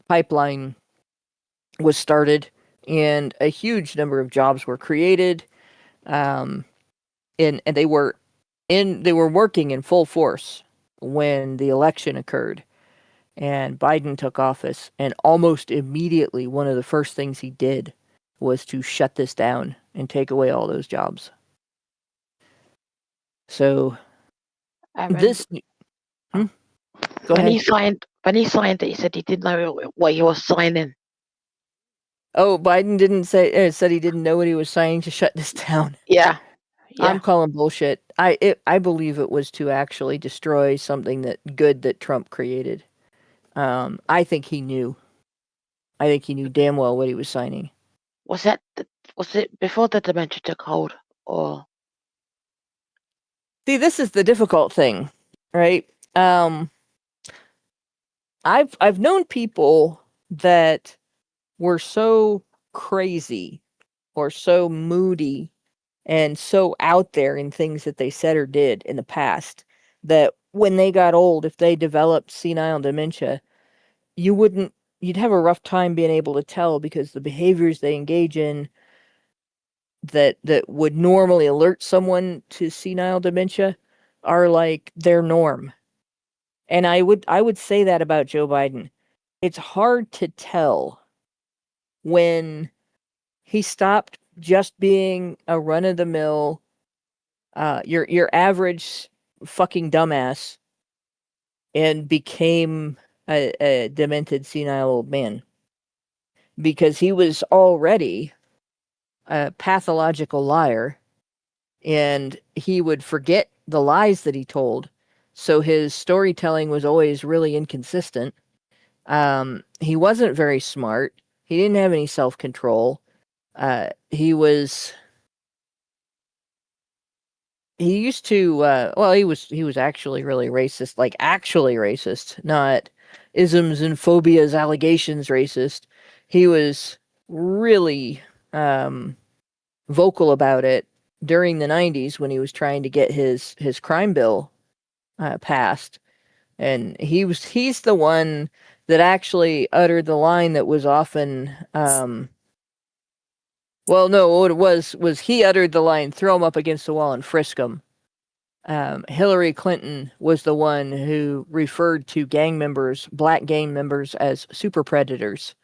pipeline was started, and a huge number of jobs were created. And they were working in full force when the election occurred, and Biden took office. And almost immediately, one of the first things he did was to shut this down and take away all those jobs. So this. Go when ahead. he signed it, he said he didn't know what he was signing. Oh, Biden didn't say. Said he didn't know what he was signing to shut this down. Yeah. I'm calling bullshit. I believe it was to actually destroy something that Trump created. I think he knew. I think he knew damn well what he was signing. Was it before the dementia took hold, or? See, this is the difficult thing, right? I've known people that were so crazy or so moody and so out there in things that they said or did in the past that when they got old, if they developed senile dementia, you'd have a rough time being able to tell, because the behaviors they engage in that would normally alert someone to senile dementia are like their norm. And I would say that about Joe Biden. It's hard to tell when he stopped just being a run-of-the-mill, your average fucking dumbass, and became a demented senile old man. Because he was already a pathological liar, and he would forget the lies that he told. So his storytelling was always really inconsistent. He wasn't very smart. He didn't have any self-control. He was actually really racist, like actually racist, not isms and phobias, allegations racist. He was really vocal about it during the 90s when he was trying to get his crime bill passed. And he's the one that actually uttered the line that was often well, no, what it was he uttered the line, "Throw him up against the wall and frisk him." Hillary Clinton was the one who referred to black gang members, as super predators,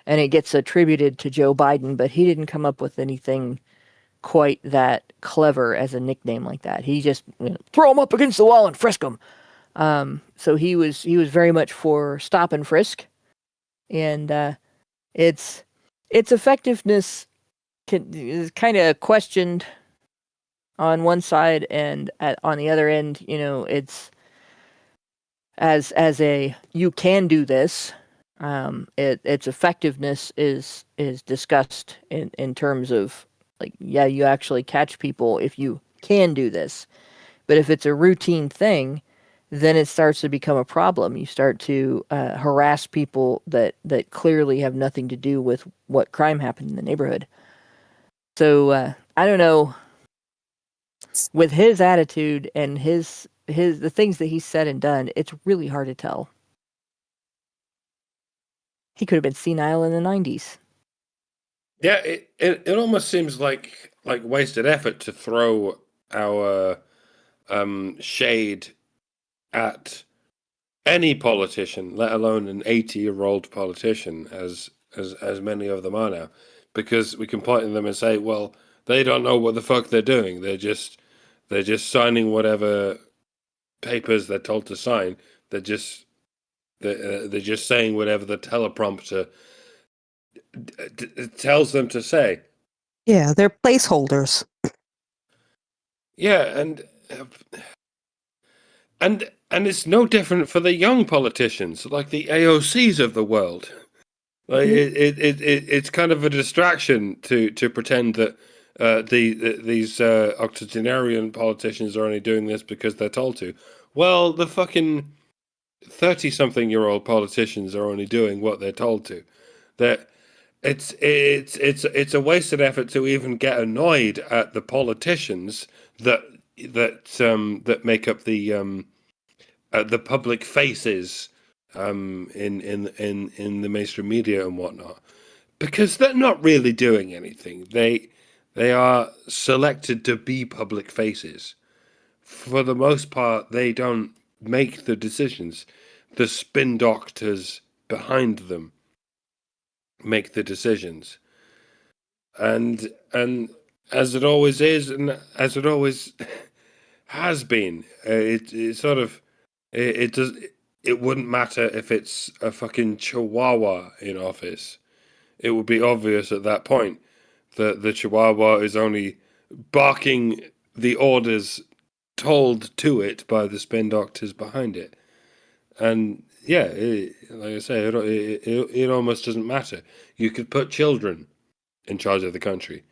and it gets attributed to Joe Biden, but he didn't come up with anything quite that clever as a nickname like that. He just throw him up against the wall and frisk him. So he was very much for stop and frisk, and its effectiveness is kind of questioned on one side, and on the other end, it's as a you can do this. Its effectiveness is discussed in terms of like, yeah, you actually catch people if you can do this, but if it's a routine thing, then it starts to become a problem. You start to harass people that clearly have nothing to do with what crime happened in the neighborhood. So I don't know. With his attitude and the things that he's said and done, it's really hard to tell. He could have been senile in the 90s. Yeah, it almost seems like wasted effort to throw our shade at any politician, let alone an 80-year-old politician, as many of them are now, because we can point at them and say, well, they don't know what the fuck they're doing. They're just signing whatever papers they're told to sign. They're just saying whatever the teleprompter tells them to say. Yeah, they're placeholders. Yeah, and it's no different for the young politicians, like the AOCs of the world. Like it's kind of a distraction to pretend that these octogenarian politicians are only doing this because they're told to. Well, the fucking 30-something-year-old politicians are only doing what they're told to. That it's a wasted effort to even get annoyed at the politicians that make up the public faces in the mainstream media and whatnot, because they're not really doing anything. They are selected to be public faces. For the most part, they don't make the decisions. The spin doctors behind them make the decisions, and as it always is, and as it always has been, it sort of it does. It wouldn't matter if it's a fucking chihuahua in office. It would be obvious at that point that the chihuahua is only barking the orders told to it by the spin doctors behind it. And yeah, like I say, it almost doesn't matter. You could put children in charge of the country,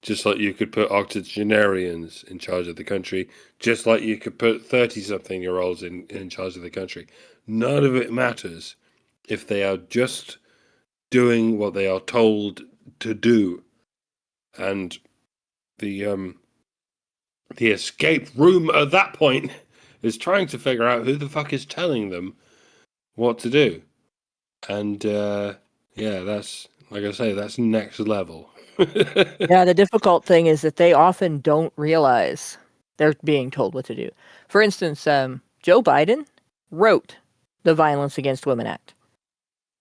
just like you could put octogenarians in charge of the country, just like you could put 30-something-year-olds in charge of the country. None of it matters if they are just doing what they are told to do. And the escape room at that point is trying to figure out who the fuck is telling them what to do. And yeah, that's, like I say, that's next level. Yeah, the difficult thing is that they often don't realize they're being told what to do. For instance, Joe Biden wrote the Violence Against Women Act.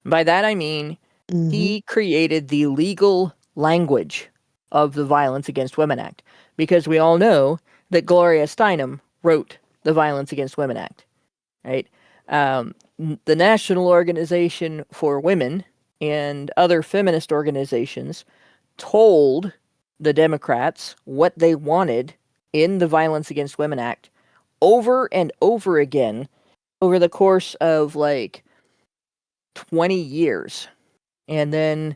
By that I mean he created the legal language of the Violence Against Women Act, because we all know that Gloria Steinem wrote the Violence Against Women Act, right? The National Organization for Women and other feminist organizations told the Democrats what they wanted in the Violence Against Women Act over and over again over the course of like 20 years. And then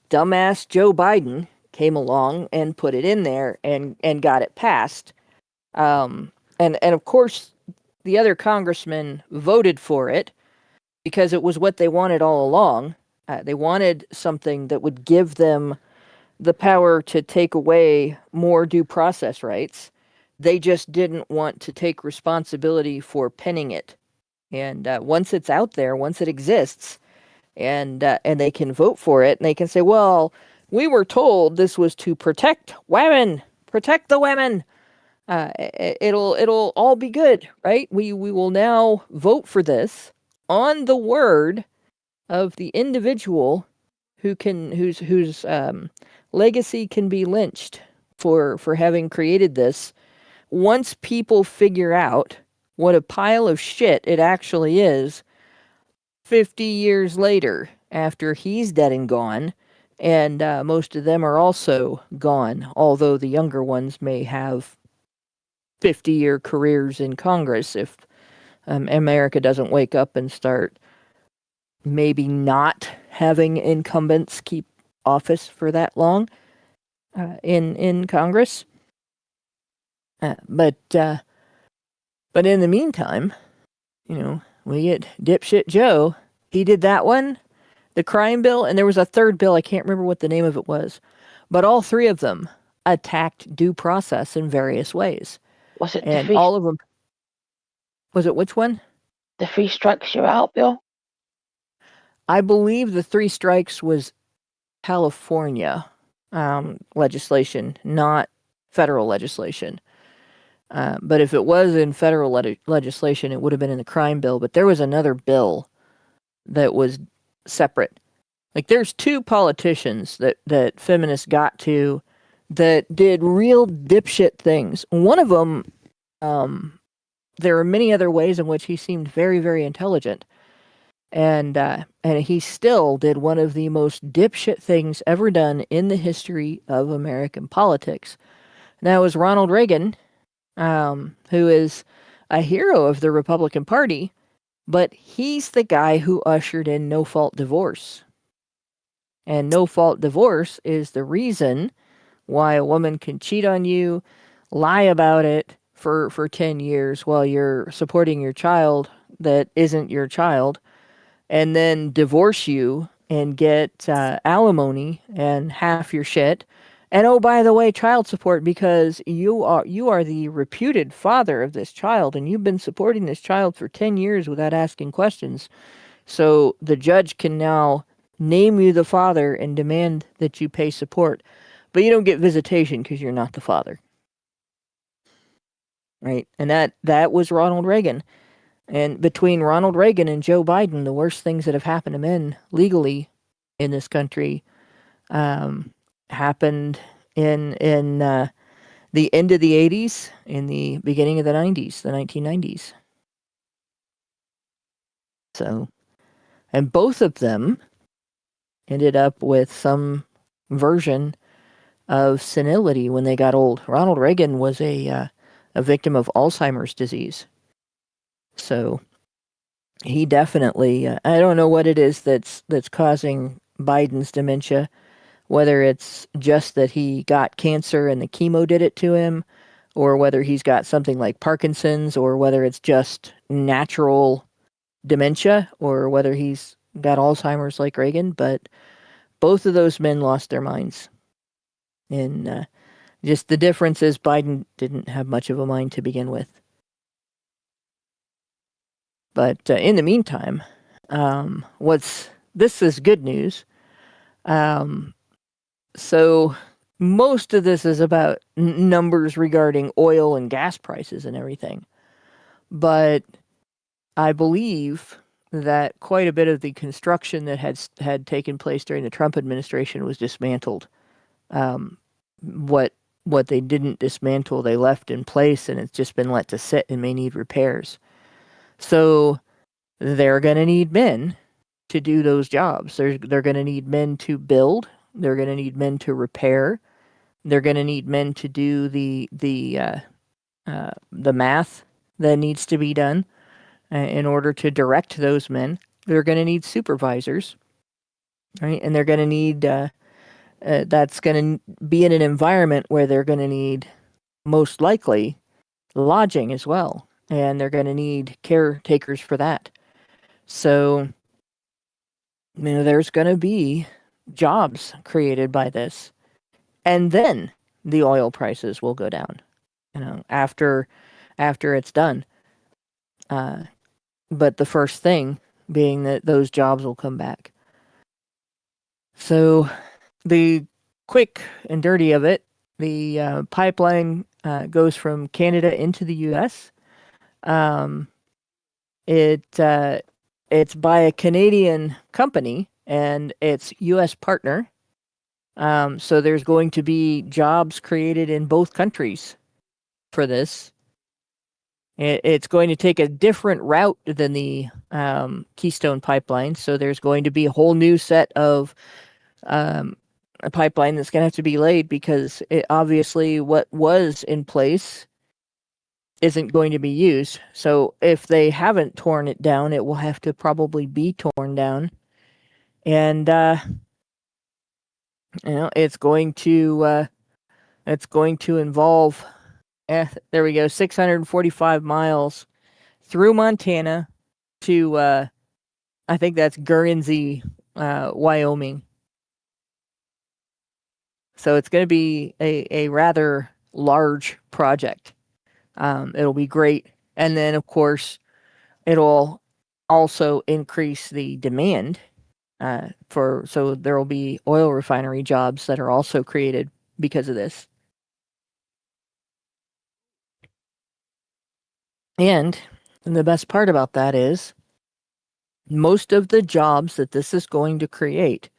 dumbass Joe Biden came along and put it in there and got it passed. And of course, the other congressmen voted for it because it was what they wanted all along. They wanted something that would give them the power to take away more due process rights. They just didn't want to take responsibility for penning it. And once it's out there, once it exists, and they can vote for it, and they can say, well, we were told this was to protect women, protect the women. It'll all be good, right? We will now vote for this on the word of the individual whose legacy can be lynched for having created this. Once people figure out what a pile of shit it actually is, 50 years later, after he's dead and gone, and most of them are also gone, although the younger ones may have 50-year careers in Congress if America doesn't wake up and start maybe not having incumbents keep office for that long in Congress. But in the meantime, we get dipshit Joe. He did that one, the crime bill, and there was a third bill. I can't remember what the name of it was. But all three of them attacked due process in various ways. Was it and all of them. Was it which one? The three strikes you're out bill? I believe the three strikes was California legislation, not federal legislation. But if it was in federal legislation, it would have been in the crime bill. But there was another bill that was separate. Like, there's two politicians that feminists got to that did real dipshit things. One of them, there are many other ways in which he seemed very, very intelligent. And he still did one of the most dipshit things ever done in the history of American politics. And that was Ronald Reagan, who is a hero of the Republican Party, but he's the guy who ushered in no-fault divorce And no-fault divorce is the reason why a woman can cheat on you, lie about it for 10 years while you're supporting your child that isn't your child, and then divorce you and get alimony and half your shit. And oh, by the way, child support, because you are the reputed father of this child, and you've been supporting this child for 10 years without asking questions. So the judge can now name you the father and demand that you pay support. But you don't get visitation because you're not the father. Right? And that was Ronald Reagan. And between Ronald Reagan and Joe Biden, the worst things that have happened to men legally in this country happened in the end of the 80s, in the beginning of the 90s, the 1990s. So, and both of them ended up with some version of senility when they got old. Ronald Reagan was a victim of Alzheimer's disease. So he definitely, I don't know what it is that's causing Biden's dementia, whether it's just that he got cancer and the chemo did it to him, or whether he's got something like Parkinson's, or whether it's just natural dementia, or whether he's got Alzheimer's like Reagan. But both of those men lost their minds. And just the difference is Biden didn't have much of a mind to begin with. But in the meantime, this is good news. So most of this is about numbers regarding oil and gas prices and everything. But I believe that quite a bit of the construction that had taken place during the Trump administration was dismantled. What they didn't dismantle, they left in place, and it's just been let to sit and may need repairs. So they're going to need men to do those jobs. They're going to need men to build. They're going to need men to repair. They're going to need men to do the math that needs to be done in order to direct those men. They're going to need supervisors, right? And they're going to need that's going to be in an environment where they're going to need, most likely, lodging as well, and they're going to need caretakers for that. So, there's going to be jobs created by this, and then the oil prices will go down. After it's done. But the first thing being that those jobs will come back. So, the quick and dirty of it, the pipeline goes from Canada into the U.S. It's by a Canadian company, and it's U.S. partner. So there's going to be jobs created in both countries for this. It's going to take a different route than the Keystone pipeline. So there's going to be a whole new set of a pipeline that's going to have to be laid, because obviously what was in place isn't going to be used. So if they haven't torn it down, it will have to probably be torn down. And it's going to involve there we go, 645 miles through Montana to I think that's Guernsey, Wyoming. So it's going to be a rather large project. It'll be great. And then, of course, it'll also increase the demand so there will be oil refinery jobs that are also created because of this. And the best part about that is most of the jobs that this is going to create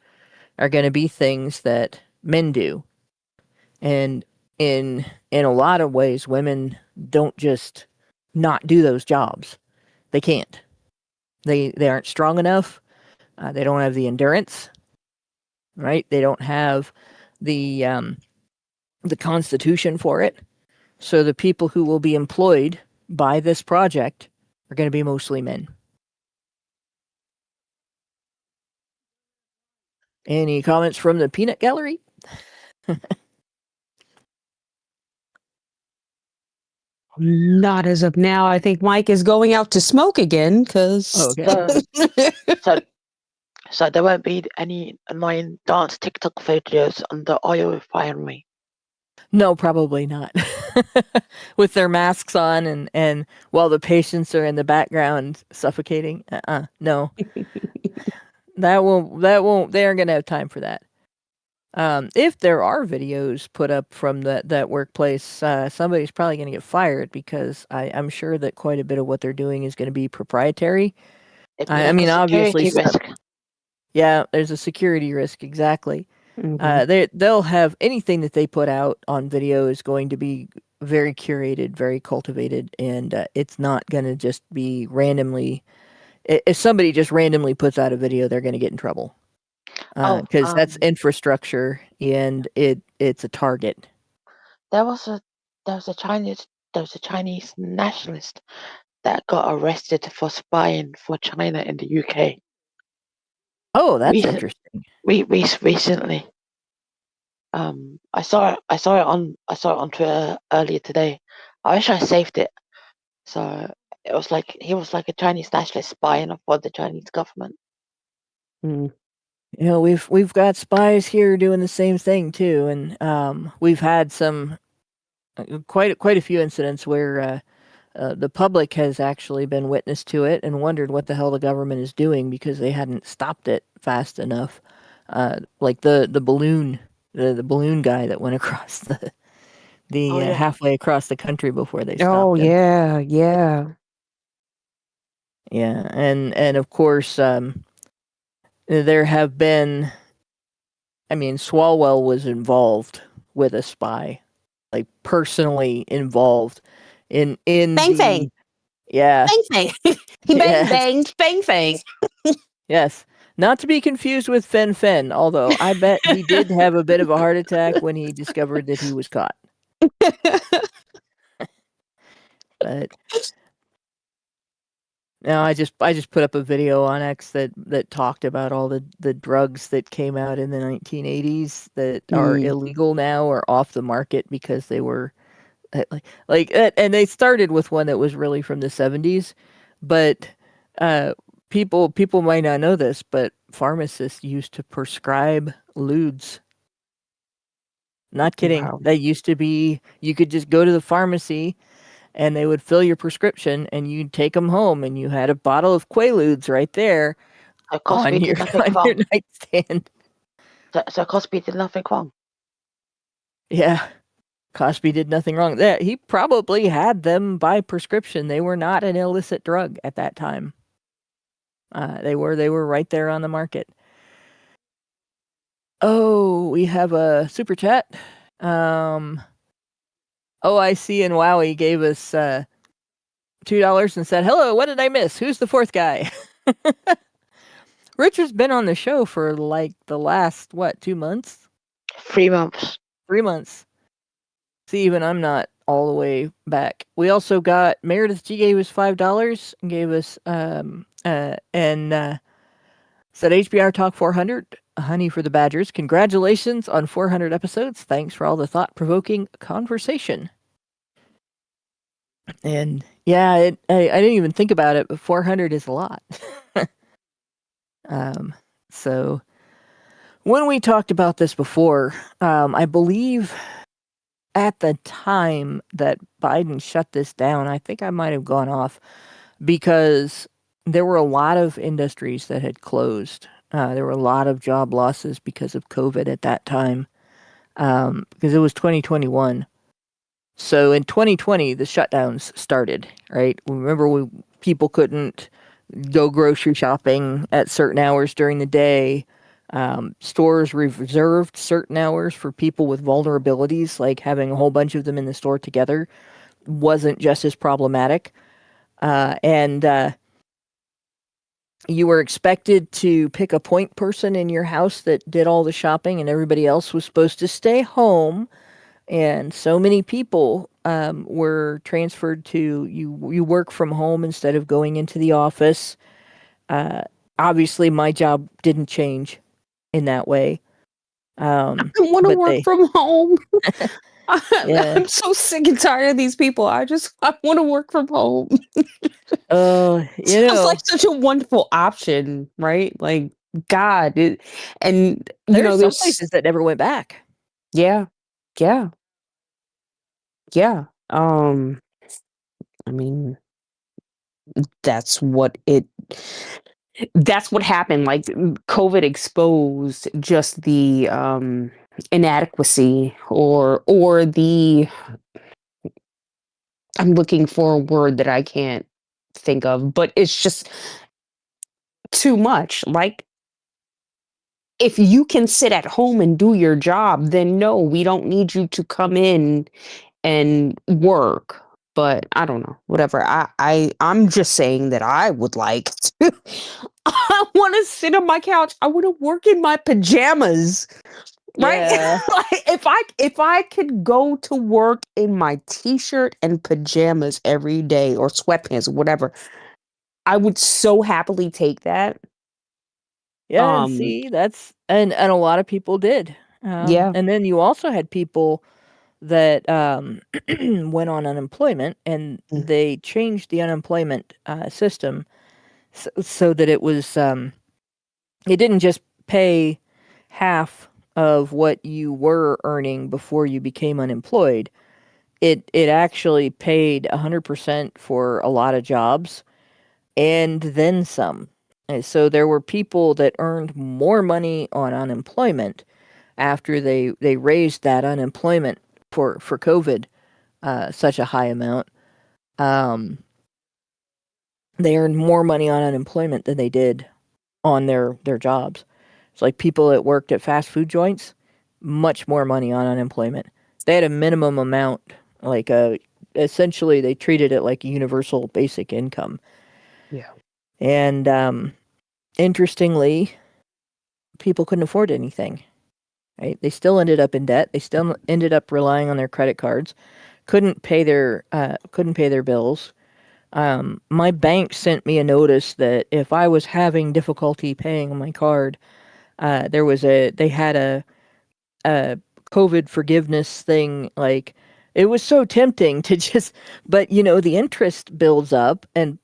are going to be things that men do. And in a lot of ways, women don't just not do those jobs. They can't. They aren't strong enough. They don't have the endurance, right? They don't have the constitution for it. So the people who will be employed by this project are going to be mostly men. Any comments from the peanut gallery? Not as of now. I think Mike is going out to smoke again because. Okay. So there won't be any annoying dance TikTok videos on the oil refinery. No, probably not. With their masks on and while the patients are in the background suffocating. No. That won't they aren't gonna have time for that. If there are videos put up from that workplace, somebody's probably gonna get fired because I'm sure that quite a bit of what they're doing is gonna be proprietary. It's I like mean, a obviously, security risk. yeah, there's a security risk, exactly. Mhm. They'll have anything that they put out on video is going to be very curated, very cultivated, and it's not going to just be randomly. If somebody just randomly puts out a video, they're going to get in trouble Oh, because that's infrastructure and it's a target. there was a Chinese nationalist that got arrested for spying for China in the UK. Oh, that's Recent, interesting. recently. I saw it on Twitter earlier today. I wish I saved it. So it was like he was like a Chinese nationalist spying for the Chinese government. Mm. You know, we've got spies here doing the same thing too, and we've had some quite a few incidents where the public has actually been witness to it and wondered what the hell the government is doing because they hadn't stopped it fast enough. Like the balloon, the balloon guy that went across the Oh yeah. halfway across the country before they Oh stopped him. yeah, yeah. Yeah, and of course, there have been. I mean, Swalwell was involved with a spy, like personally involved in Bang the fang, yeah. bang fang. He bang Yes. banged, bang fang. Yes. Not to be confused with Fen Fen, although I bet he did have a bit of a heart attack when he discovered that he was caught. But no, I just put up a video on X that talked about all the drugs that came out in the 1980s that are illegal now or off the market because they were and they started with one that was really from the 70s, but people might not know this, but pharmacists used to prescribe lewds. Not kidding. Wow. That used to be, you could just go to the pharmacy and they would fill your prescription and you'd take them home and you had a bottle of Quaaludes right there So Cosby on your did nothing on your wrong. nightstand. So Cosby did nothing wrong. Yeah. Cosby did nothing wrong. That he probably had them by prescription. They were not an illicit drug at that time. They were right there on the market. Oh, we have a super chat. OIC and Wowie gave us $2 and said, "Hello, what did I miss? Who's the fourth guy?" Richard's been on the show for like the last 2 months? 3 months. 3 months. See, even I'm not all the way back. We also got Meredith G gave us $5 and gave us said HBR Talk 400, honey for the Badgers. Congratulations on 400 episodes. Thanks for all the thought-provoking conversation. And yeah, I didn't even think about it, but 400 is a lot. So when we talked about this before, I believe at the time that Biden shut this down, I think I might have gone off because there were a lot of industries that had closed. There were a lot of job losses because of COVID at that time, because it was 2021. So in 2020, the shutdowns started, right? Remember, people couldn't go grocery shopping at certain hours during the day. Stores reserved certain hours for people with vulnerabilities, like having a whole bunch of them in the store together wasn't just as problematic. And you were expected to pick a point person in your house that did all the shopping, and everybody else was supposed to stay home. And so many people were transferred to you work from home instead of going into the office. Obviously, my job didn't change. in that way. I want to But work they, from home. yeah. I'm so sick and tired of these people. I want to work from home. Sounds like such a wonderful option, right? Like, God, and there's some there's places that never went back. yeah, yeah, yeah. I mean, that's what it. That's what happened. Like, COVID exposed just the inadequacy or the. I'm looking for a word that I can't think of, but it's just too much. Like, if you can sit at home and do your job, then no, we don't need you to come in and work. But I don't know, whatever. I'm just saying that I would like to. I want to sit on my couch. I want to work in my pajamas, right? Yeah. Like, if I could go to work in my t-shirt and pajamas every day, or sweatpants or whatever, I would so happily take that. Yeah, and Um, see, that's and a lot of people did. yeah. And then you also had people that went on unemployment, and Mm. they changed the unemployment system so that it didn't just pay half of what you were earning before you became unemployed. It actually paid 100% for a lot of jobs and then some. And so there were people that earned more money on unemployment after they raised that unemployment for COVID such a high amount. Um, they earned more money on unemployment than they did on their jobs. It's like people that worked at fast food joints, much more money on unemployment. They had a minimum amount, like essentially they treated it like a universal basic income. Yeah. And interestingly, people couldn't afford anything. Right? They still ended up in debt. They still ended up relying on their credit cards. Couldn't pay their bills. My bank sent me a notice that if I was having difficulty paying on my card, they had a COVID forgiveness thing. Like, it was so tempting to just, but the interest builds up and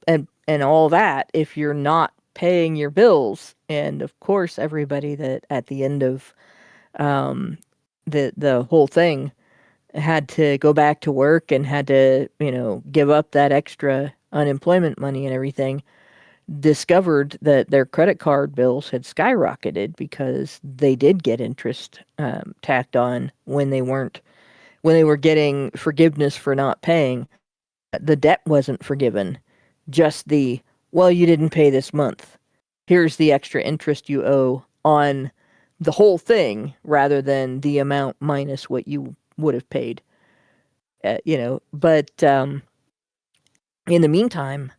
all that if you're not paying your bills. And of course, everybody that at the end of um, the whole thing had to go back to work and had to give up that extra unemployment money and everything, discovered that their credit card bills had skyrocketed because they did get interest tacked on when they were getting forgiveness for not paying. The debt wasn't forgiven, just well, you didn't pay this month, here's the extra interest you owe on the whole thing, rather than the amount minus what you would have paid. But in the meantime,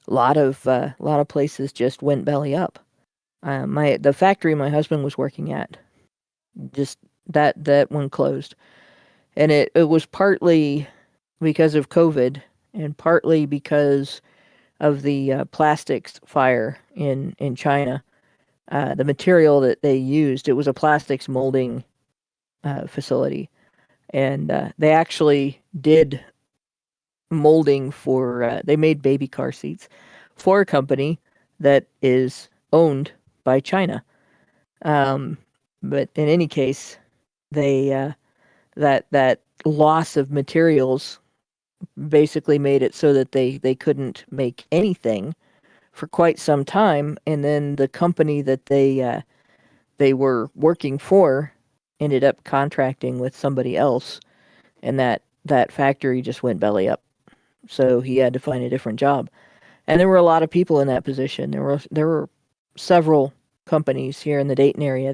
a lot of places just went belly up. The factory my husband was working at, just that one closed, and it was partly because of COVID, and partly because of the plastics fire in China. The material that they used, it was a plastics molding facility, and they actually did molding for. They made baby car seats for a company that is owned by China. Um, but in any case, they that loss of materials basically made it so that they couldn't make anything for quite some time, and then the company that they were working for ended up contracting with somebody else, and that factory just went belly up. So he had to find a different job, and there were a lot of people in that position. There were several companies here in the Dayton area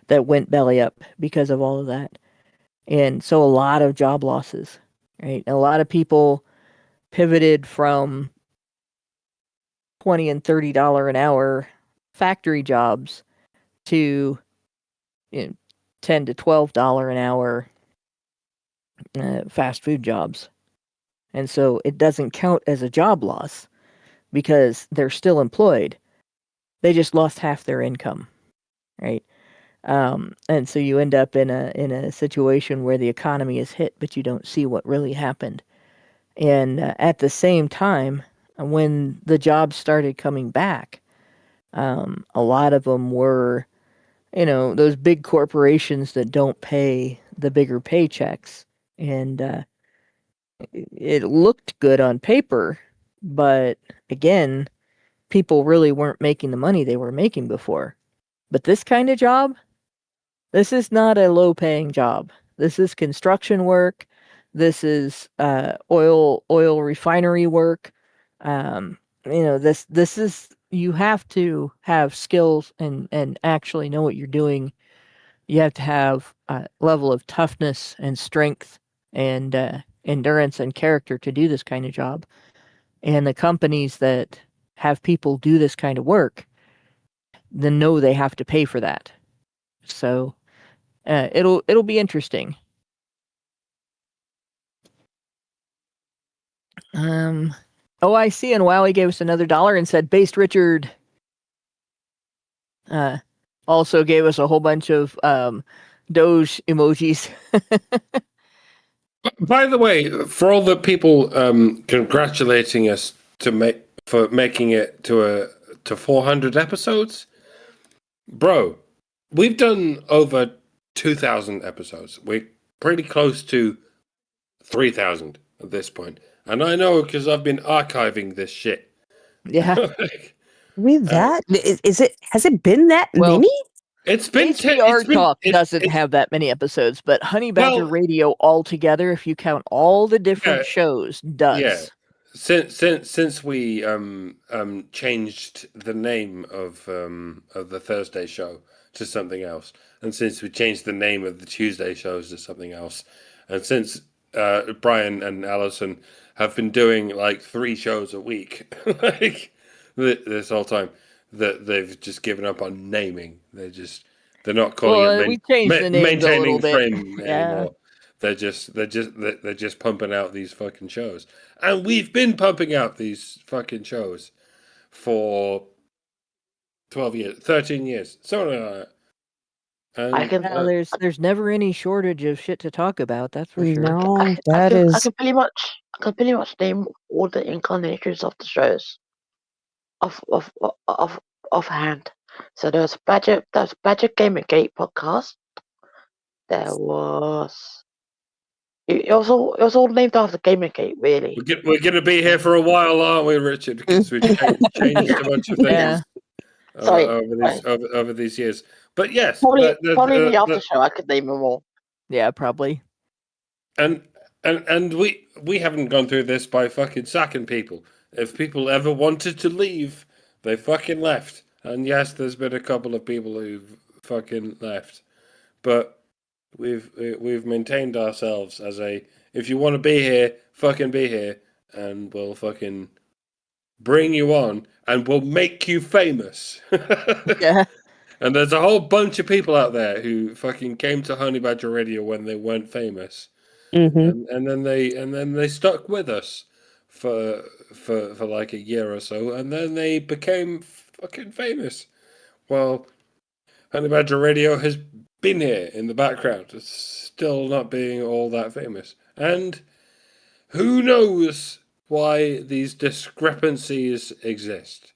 that went belly up because of all of that, and so a lot of job losses. Right, a lot of people pivoted from $20 and $30 an hour factory jobs to $10 to $12 an hour fast food jobs. And so it doesn't count as a job loss because they're still employed. They just lost half their income, right? And so you end up in a situation where the economy is hit, but you don't see what really happened. And at the same time, when the jobs started coming back, a lot of them were, those big corporations that don't pay the bigger paychecks. And it looked good on paper, but again, people really weren't making the money they were making before. But this kind of job, this is not a low paying job. This is construction work. This is oil refinery work. This is, you have to have skills and actually know what you're doing. You have to have a level of toughness and strength and endurance and character to do this kind of job. And the companies that have people do this kind of work, then know they have to pay for that. So it'll be interesting. OIC and Wowie gave us another $1 and said, "Based Richard." Also gave us a whole bunch of Doge emojis. By the way, for all the people congratulating us for making it to 400 episodes, bro, we've done over 2,000 episodes. We're pretty close to 3,000 at this point, and I know because I've been archiving this shit. Yeah. With that, has it been that many? It's been HBR Talk doesn't have that many episodes, but Honey Badger Radio altogether, if you count all the different shows, does. Yeah. Since we changed the name of the Thursday show to something else, and since we changed the name of the Tuesday shows to something else, and since Brian and Allison have been doing like 3 shows a week, like this whole time, that they've just given up on naming. They're not calling it we changed the name maintaining a little frame bit. anymore. They're just pumping out these fucking shows, and we've been pumping out these fucking shows for 12 years, 13 years, something like that. And there's never any shortage of shit to talk about. That's for sure. No, I can pretty much name all the incarnations of the shows offhand. So there's Badger Gamergate podcast. There was. It was all named after Gamergate, really. We're gonna be here for a while, aren't we, Richard? Because we've changed a bunch of things over these years. But yes, probably the after show. I could name them all. Yeah, probably. And we haven't gone through this by fucking sacking people. If people ever wanted to leave, they fucking left. And yes, there's been a couple of people who've fucking left, but we've maintained ourselves as if you want to be here, fucking be here, and we'll fucking bring you on, and we'll make you famous. Yeah. And there's a whole bunch of people out there who fucking came to Honey Badger Radio when they weren't famous, and then they stuck with us for like a year or so, and then they became fucking famous. Well, Honey Badger Radio has been here in the background. It's still not being all that famous, and who knows why these discrepancies exist.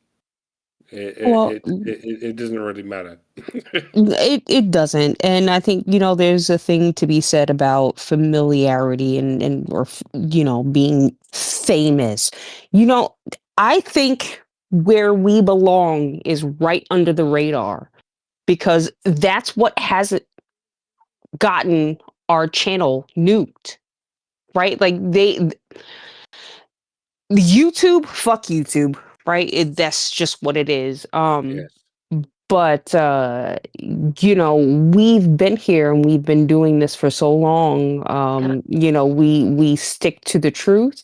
It doesn't really matter. It doesn't, and I think there's a thing to be said about familiarity and or being famous. I think where we belong is right under the radar, because that's what has gotten our channel nuked, right? Like YouTube, fuck YouTube, right? That's just what it is. Yes. But we've been here and we've been doing this for so long. We stick to the truth,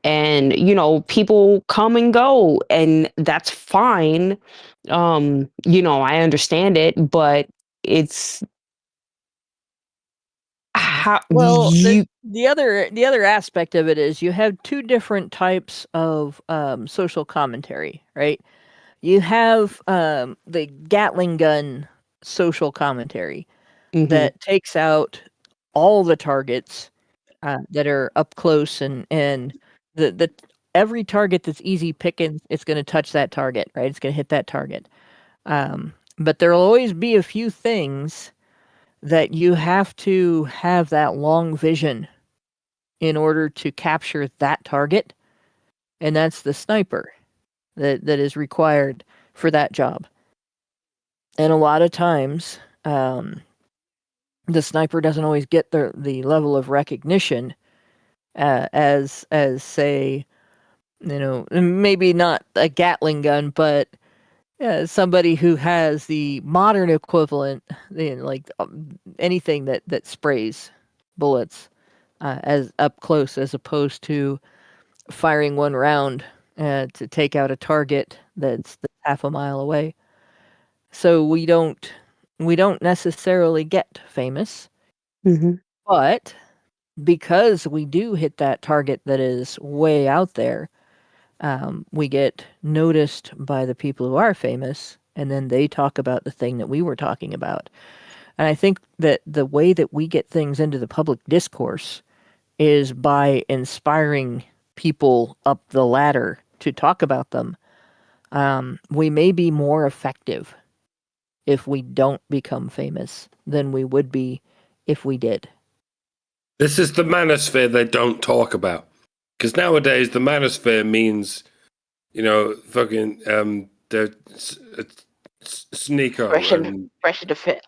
and people come and go, and that's fine. I understand it, but it's how the other aspect of it is you have 2 different types of social commentary, right? You have the Gatling gun social commentary Mhm. that takes out all the targets that are up close, and the every target that's easy picking, it's going to touch that target, right? It's going to hit that target. But there'll always be a few things that you have to have that long vision in order to capture that target, and that's the sniper that is required for that job. And a lot of times, the sniper doesn't always get the level of recognition as say, maybe not a Gatling gun, but somebody who has the modern equivalent, like anything that sprays bullets as up close, as opposed to firing one round to take out a target that's half a mile away. So we don't necessarily get famous, Mhm. but because we do hit that target that is way out there, we get noticed by the people who are famous, and then they talk about the thing that we were talking about. And I think that the way that we get things into the public discourse is by inspiring people up the ladder to talk about them. We may be more effective if we don't become famous than we would be if we did. This is the manosphere they don't talk about. Because nowadays, the manosphere means, fucking, the sneaker Fresh and and to fit.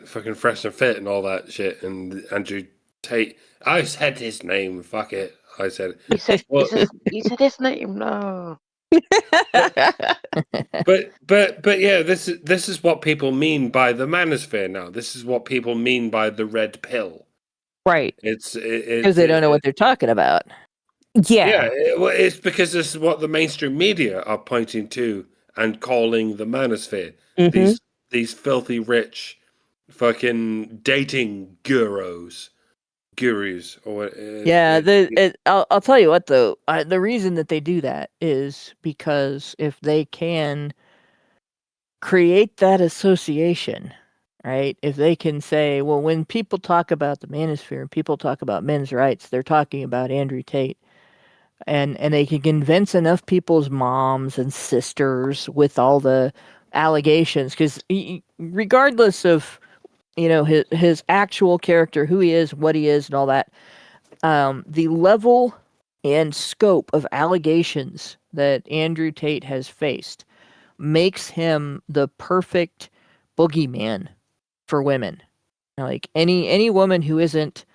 fucking fresh and fit and all that shit. And Andrew Tate. I said his name. Fuck it. I said it. You said Well, you said his name. No. but yeah, this is what people mean by the manosphere now. This is what people mean by the red pill. Right. Because they don't know what they're talking about. Yeah. It's because this is what the mainstream media are pointing to and calling the manosphere. Mhm. These filthy rich fucking dating gurus or what? Yeah, I'll tell you what though. The reason that they do that is because if they can create that association, right? If they can say, well, when people talk about the manosphere and people talk about men's rights, they're talking about Andrew Tate. And they can convince enough people's moms and sisters with all the allegations, because regardless of his actual character, who he is, what he is, and all that, the level and scope of allegations that Andrew Tate has faced makes him the perfect boogeyman for women. Like any woman who isn't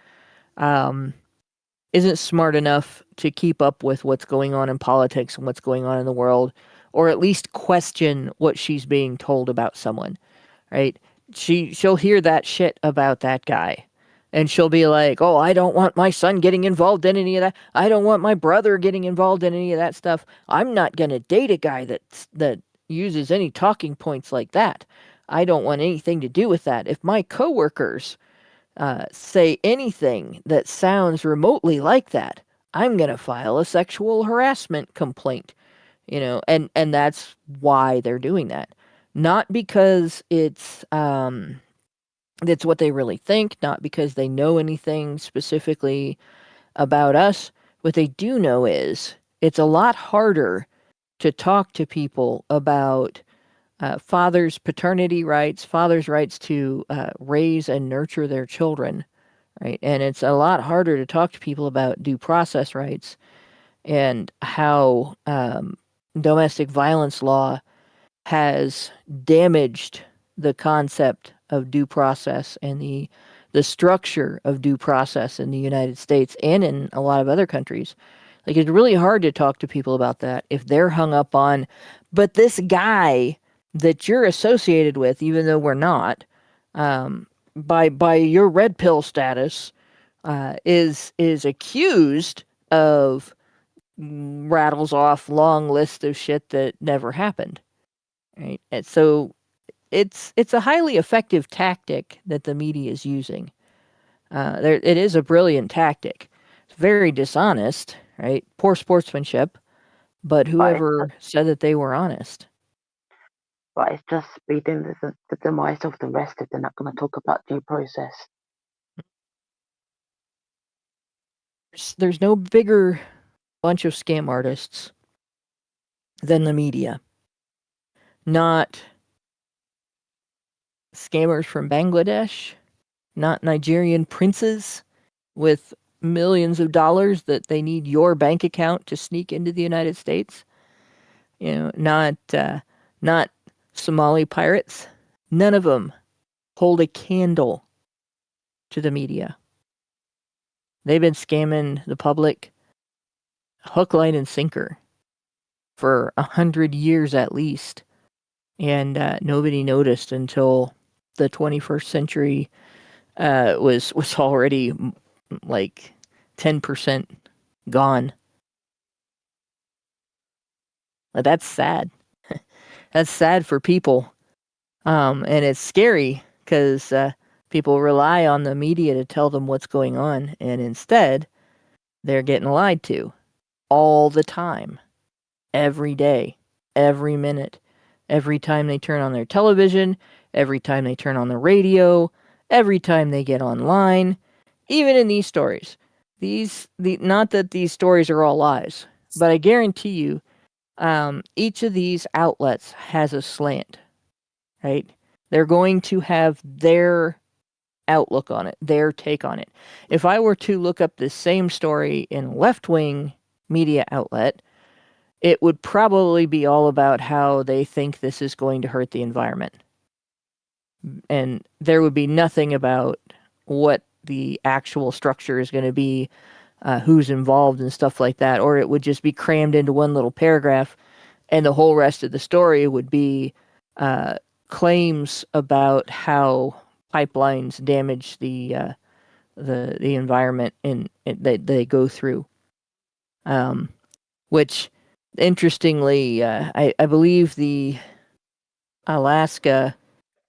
smart enough to keep up with what's going on in politics and what's going on in the world, or at least question what she's being told about someone, right? She'll hear that shit about that guy, and she'll be like, "Oh, I don't want my son getting involved in any of that. I don't want my brother getting involved in any of that stuff. I'm not gonna date a guy that uses any talking points like that. I don't want anything to do with that. If my coworkers say anything that sounds remotely like that, I'm gonna file a sexual harassment complaint." And that's why they're doing that. Not because it's what they really think, not because they know anything specifically about us. What they do know is it's a lot harder to talk to people about fathers' paternity rights, fathers' rights to raise and nurture their children, right? And it's a lot harder to talk to people about due process rights and how domestic violence law has damaged the concept of due process and the structure of due process in the United States and in a lot of other countries. Like, it's really hard to talk to people about that if they're hung up on, but this guy that you're associated with, even though we're not, by your red pill status, is accused of, rattles off long list of shit that never happened. Right? And so it's a highly effective tactic that the media is using. It is a brilliant tactic. It's very dishonest, right? Poor sportsmanship, but whoever said that they were honest. but it's just speeding the demise of the rest if they're not going to talk about due process. There's no bigger bunch of scam artists than the media. Not scammers from Bangladesh, not Nigerian princes with millions of dollars that they need your bank account to sneak into the United States. Not Somali pirates. None of them hold a candle to the media. They've been scamming the public hook, line, and sinker for 100 years at least. And nobody noticed until the 21st century was already like 10% gone. That's sad. That's sad for people. And it's scary because people rely on the media to tell them what's going on. And instead, they're getting lied to all the time, every day, every minute, every time they turn on their television, every time they turn on the radio, every time they get online, even in these stories. Not that these stories are all lies, but I guarantee you, each of these outlets has a slant, right? They're going to have their outlook on it, their take on it. If I were to look up the same story in a left-wing media outlet, it would probably be all about how they think this is going to hurt the environment. And there would be nothing about what the actual structure is going to be, who's involved and stuff like that, or it would just be crammed into one little paragraph, and the whole rest of the story would be claims about how pipelines damage the environment and that they go through. Which, interestingly, I believe the Alaska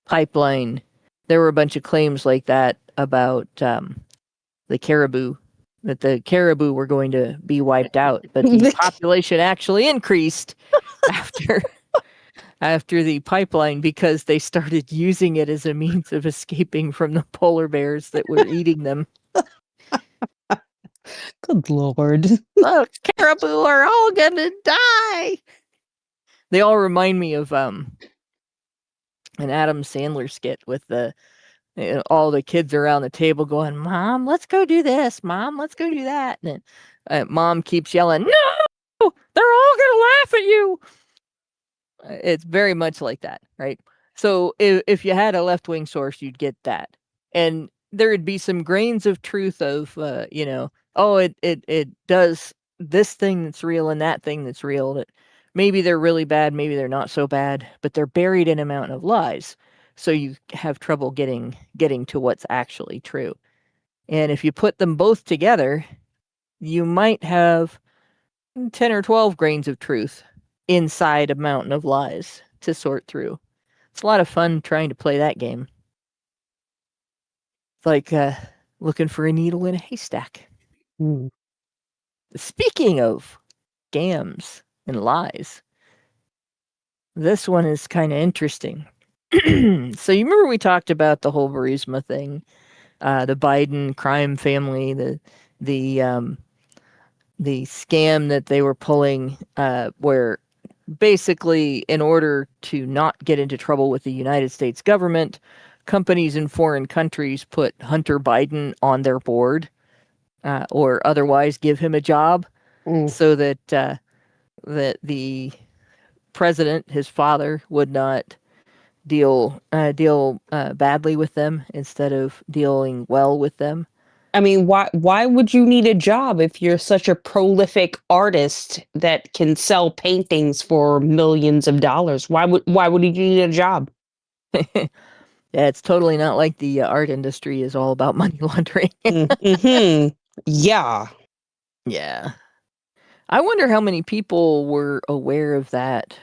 pipeline, there were a bunch of claims like that about the caribou, that the caribou were going to be wiped out, but the population actually increased after the pipeline because they started using it as a means of escaping from the polar bears that were eating them. Good Lord. The caribou are all gonna die. They all remind me of an Adam Sandler skit with all the kids around the table going, "Mom, let's go do this. Mom, let's go do that." And Mom keeps yelling, "No! They're all gonna laugh at you." It's very much like that, right? So if you had a left-wing source, you'd get that. And there would be some grains of truth of, it does this thing that's real and that thing that's real. That maybe they're really bad, maybe they're not so bad, but they're buried in a mountain of lies. So you have trouble getting to what's actually true. And if you put them both together, you might have 10 or 12 grains of truth inside a mountain of lies to sort through. It's a lot of fun trying to play that game. It's like looking for a needle in a haystack. Mm. Speaking of scams and lies, this one is kind of interesting. So you remember we talked about the whole Burisma thing, the Biden crime family, the scam that they were pulling, where basically, in order to not get into trouble with the United States government, companies in foreign countries put Hunter Biden on their board, or otherwise give him a job, so that the president, his father, would not deal badly with them instead of dealing well with them. I mean, why would you need a job if you're such a prolific artist that can sell paintings for millions of dollars? Why would you need a job? Yeah, it's totally not like the art industry is all about money laundering. Mm-hmm. Yeah. Yeah. I wonder how many people were aware of that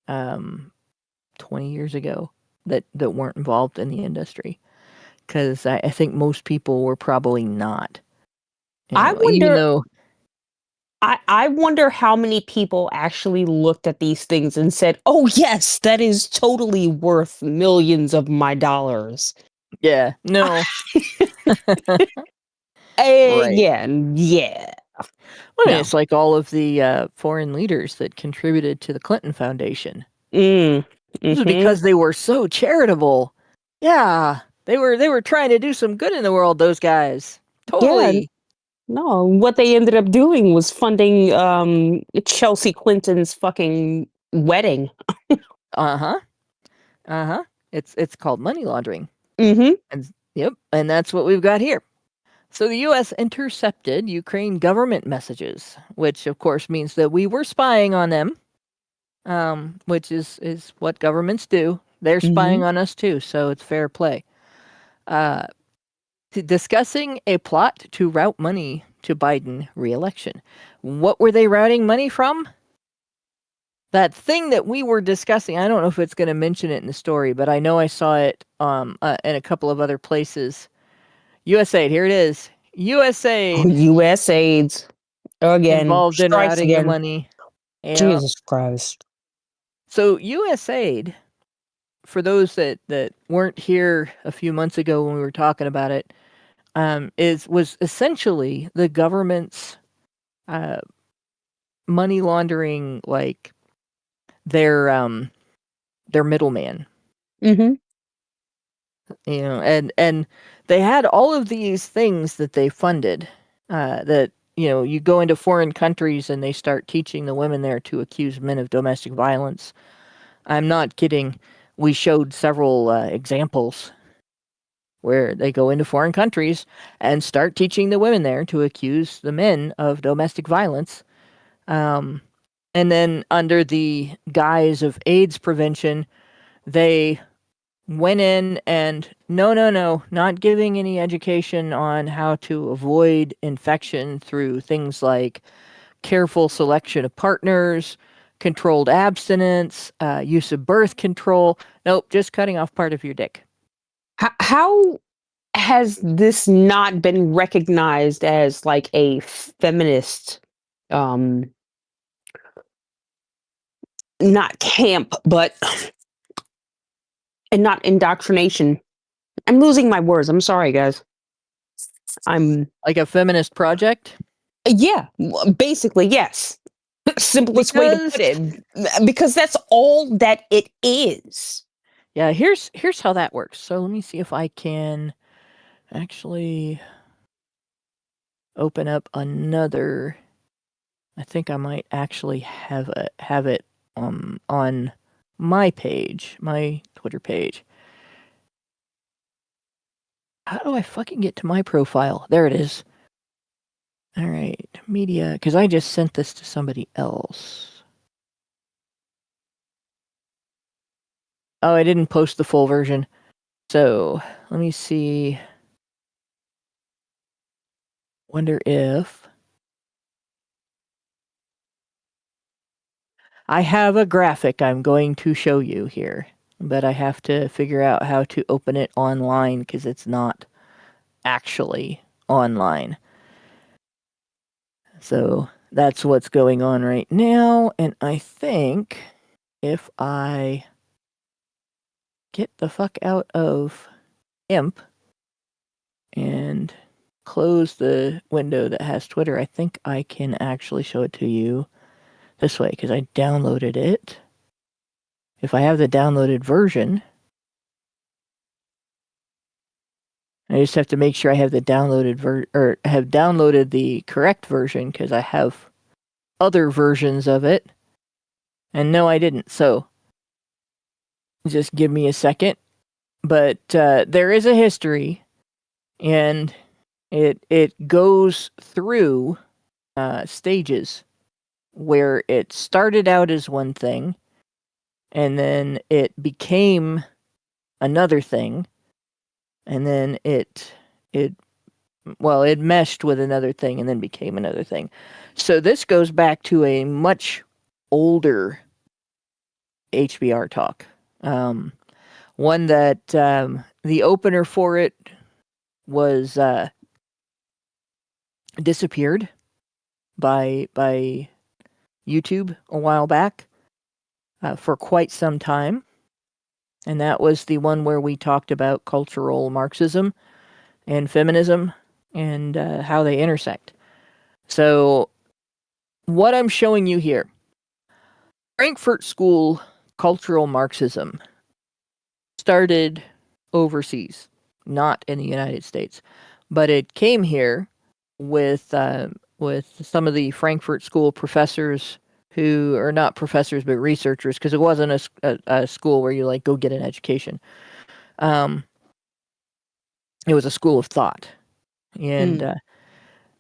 20 years ago that weren't involved in the industry. Because I think most people were probably not. I wonder. I wonder how many people actually looked at these things and said, "Oh yes, that is totally worth millions of my dollars." Yeah. No. Right. Yeah, yeah. Well, No. it's like all of the foreign leaders that contributed to the Clinton Foundation. Mm. This is Mhm. because they were so charitable. Yeah, they were trying to do some good in the world. Those guys, Yeah. totally. No, what they ended up doing was funding Chelsea Clinton's fucking wedding. Uh huh. Uh huh. It's called money laundering, Mhm. and yep, and that's what we've got here. So the U.S. intercepted Ukraine government messages, which of course means that we were spying on them, which is what governments do. They're spying Mhm. on us too, so it's fair play. Uh, discussing a plot to route money to Biden re-election. What were they routing money from? That thing that we were discussing. I don't know if it's going to mention it in the story, but I know I saw it in a couple of other places. USAID, here it is. USAID U.S. AIDS again. involved in Strikes routing the again. money. Yeah. Jesus Christ. So USAID, for those that weren't here a few months ago when we were talking about it, was essentially the government's uh, money laundering, like their middleman. Mhm. You know, and they had all of these things that they funded. That you go into foreign countries and they start teaching the women there to accuse men of domestic violence. I'm not kidding. We showed several examples where they go into foreign countries and start teaching the women there to accuse the men of domestic violence. Um, and then, under the guise of AIDS prevention, they went in and no, not giving any education on how to avoid infection through things like careful selection of partners, controlled abstinence, use of birth control. Nope, just cutting off part of your dick. How has this not been recognized as like a feminist um not camp, but and not indoctrination? I'm losing my words. I'm sorry, guys. I'm Like a feminist project? yeah, basically yes. Simplest way to Because put it, because that's all that it is. yeah, here's how that works. So let me see if I can actually open up another. I think I might actually have it on my page, my Twitter page. How do I fucking get to my profile? There it is. All right, media, because I just sent this to somebody else. Oh, I didn't post the full version. So let me see. Wonder if I have a graphic I'm going to show you here, but I have to figure out how to open it online because it's not actually online. So that's what's going on right now. And I think if I get the fuck out of IMP and close the window that has Twitter, I think I can actually show it to you this way because I downloaded it. If I have the downloaded version, I just have to make sure I have the downloaded or have downloaded the correct version because I have other versions of it. And no, I didn't. So just give me a second. But there is a history, and it goes through stages where it started out as one thing, and then it became another thing, and then it meshed with another thing and then became another thing. So this goes back to a much older HBR talk. One that the opener for it was disappeared by YouTube a while back for quite some time. And that was the one where we talked about cultural Marxism and feminism and how they intersect. So what I'm showing you here, Frankfurt School cultural Marxism started overseas, not in the United States, but it came here with some of the Frankfurt School professors who are not professors but researchers, because it wasn't a school where you like go get an education. It was a school of thought, and